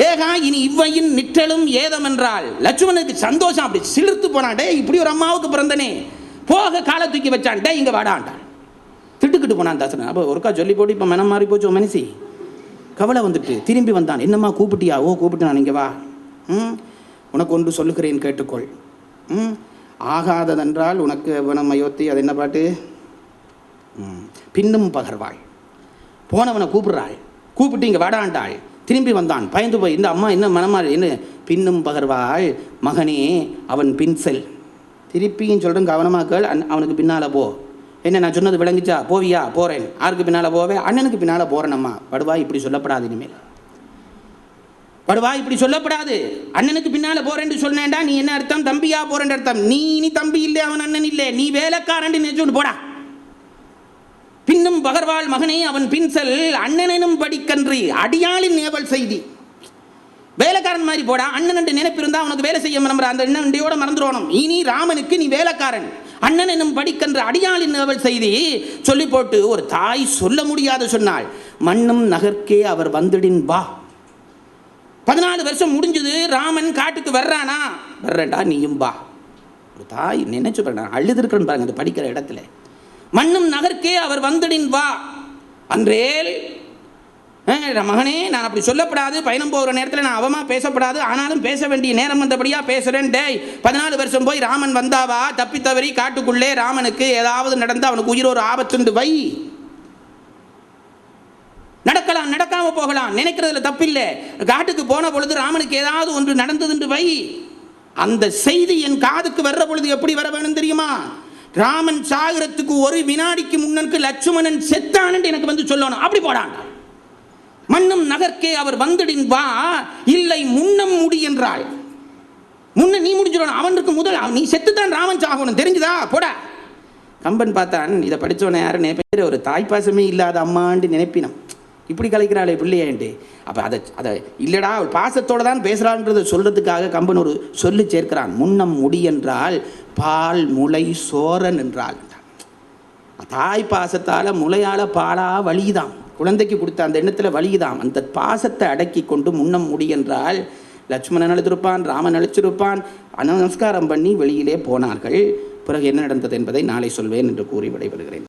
ஏகா இனி இவ்வையின் நிற்றலும் ஏதம் என்றால் லட்சுமணனுக்கு சந்தோஷம் அப்படி சிலிர்த்து போனான். டே இப்படி ஒரு அம்மாவுக்கு பிறந்தனே, போக காலை தூக்கி வச்சான். டே இங்கே வாடான்ட்டான், திட்டுக்கிட்டு போனான் தாசன். அப்போ ஒருக்கா சொல்லி போட்டு இப்போ மனம் மாறி போச்சு மனசி, கவலை வந்துட்டு திரும்பி வந்தான். என்னம்மா கூப்பிட்டியா? ஓ கூப்பிட்டு நான் இங்கே வா, உனக்கு ஒன்று சொல்லுகிறேன் கேட்டுக்கொள். ஆகாததென்றால் உனக்கு வனம் அயோத்தி, அது என்ன பாட்டு? பின்னும் பகர்வாள். போனவனை கூப்பிடுறாள், கூப்பிட்டு இங்கே வாடாண்டாள். திரும்பி வந்தான் பயந்து போய், இந்த அம்மா என்ன மனமா என்ன பின்னும் பகர்வாள், மகனே அவன் பின் செல். திருப்பியும் சொல்கிறேன் கவனமாக்கள், அவனுக்கு பின்னால் போ. என்ன நான் சொன்னது விளங்கிச்சா? போவியா? போகிறேன். யாருக்கு பின்னால் போவே? அண்ணனுக்கு பின்னால் போகிறேனம்மா. படுவா இப்படி சொல்லப்படாது, இனிமேல் படுவா இப்படி சொல்லப்படாது. அண்ணனுக்கு பின்னால போறேன்னு சொன்னேன்டா, நீ என்ன அர்த்தம்? தம்பியா போறேன் அர்த்தம். நீ இனி தம்பி இல்லை, அவன் அண்ணன் இல்லை, நீ வேலைக்காரன் நினைச்சு போடா. பின்னும் பகர்வாள் மகனே அவன் பின்சல் அண்ணனும் படிக்கன்றி அடியாளின் நேவல் செய்தி. வேலைக்காரன் மாதிரி போடா. அண்ணன் நினைப்பிருந்தா அவனுக்கு வேலை செய்ய நம்புற அந்த எண்ணோட மறந்துடணும். இனி ராமனுக்கு நீ வேலைக்காரன், அண்ணன் எனும் படிக்கன்ற அடியாளின் நேவல் செய்தி சொல்லி போட்டு ஒரு தாய் சொல்ல முடியாது சொன்னாள். மண்ணும் நகர்க்கே அவர் வந்துடின் வா. 14 வருஷம் முடிஞ்சது, ராமன் காட்டுக்கு வர்றானா? வர்றேன்டா நீயும் வா. ஒரு தாய் நினைச்சு பாருங்க, அழுது இருக்கிறன்னு பாருங்க அந்த படிக்கிற இடத்துல. மண்ணும் நகர்க்கே அவர் வந்துடின் வா அன்றேல். மகனே நான் அப்படி சொல்லப்படாது, பயணம் போகிற நேரத்தில் நான் அவமா பேசப்படாது, ஆனாலும் பேச வேண்டிய நேரம் வந்தபடியா பேசுறேன். டேய் 14 வருஷம் போய் ராமன் வந்தாவா? தப்பித்தவறி காட்டுக்குள்ளே ராமனுக்கு ஏதாவது நடந்து அவனுக்கு உயிர் ஒரு ஆபத்துண்டு வை. நடக்கலாம், நடக்காம போகலாம், நினைக்கிறதுல தப்பில்லை. காட்டுக்கு போன பொழுது ராமனுக்கு ஏதாவது ஒன்று நடந்தது வை. அந்த செய்தி என் காதுக்கு வர்ற பொழுது எப்படி வர வேணும் தெரியுமா? ராமன் சாகரத்துக்கு ஒரு வினாடிக்கு முன்னனுக்கு லட்சுமணன் செத்தான் எனக்கு வந்து சொல்லணும். அப்படி போடான். மண்ணும் நகர்க்கே அவர் வந்துடின் வா, இல்லை முன்னம் முடி என்றாள். முன்ன நீ முடிஞ்சிடணும், அவனுக்கு முதல் நீ செத்துத்தான் ராமன் சாகணும், தெரிஞ்சுதா? போடா. கம்பன் பார்த்தான், இதை படித்தவன யாரும் பேர் ஒரு தாய்ப்பாசமே இல்லாத அம்மாண்டு நினைப்பினம். இப்படி கலைக்கிறாளே பிள்ளையான்ட்டு. அப்போ அதை இல்லைடா அவள் பாசத்தோடு தான் பேசுகிறான்றதை சொல்கிறதுக்காக கம்பன் ஒரு சொல்லி சேர்க்கிறான். முன்னம் முடி என்றால் பால் முளை சோரன் என்றால். தாய் பாசத்தால் முளையால் பாலா வலியுதாம், குழந்தைக்கு கொடுத்த அந்த எண்ணத்தில் வலியுதாம். அந்த பாசத்தை அடக்கி கொண்டு முன்னம் முடி என்றால் லட்சுமணன் அழைத்திருப்பான், ராமன் அழைச்சிருப்பான். நமஸ்காரம் பண்ணி வெளியிலே போனார்கள். பிறகு என்ன நடந்தது என்பதை நாளை சொல்வேன் என்று கூறி விடைபெறுகிறேன்.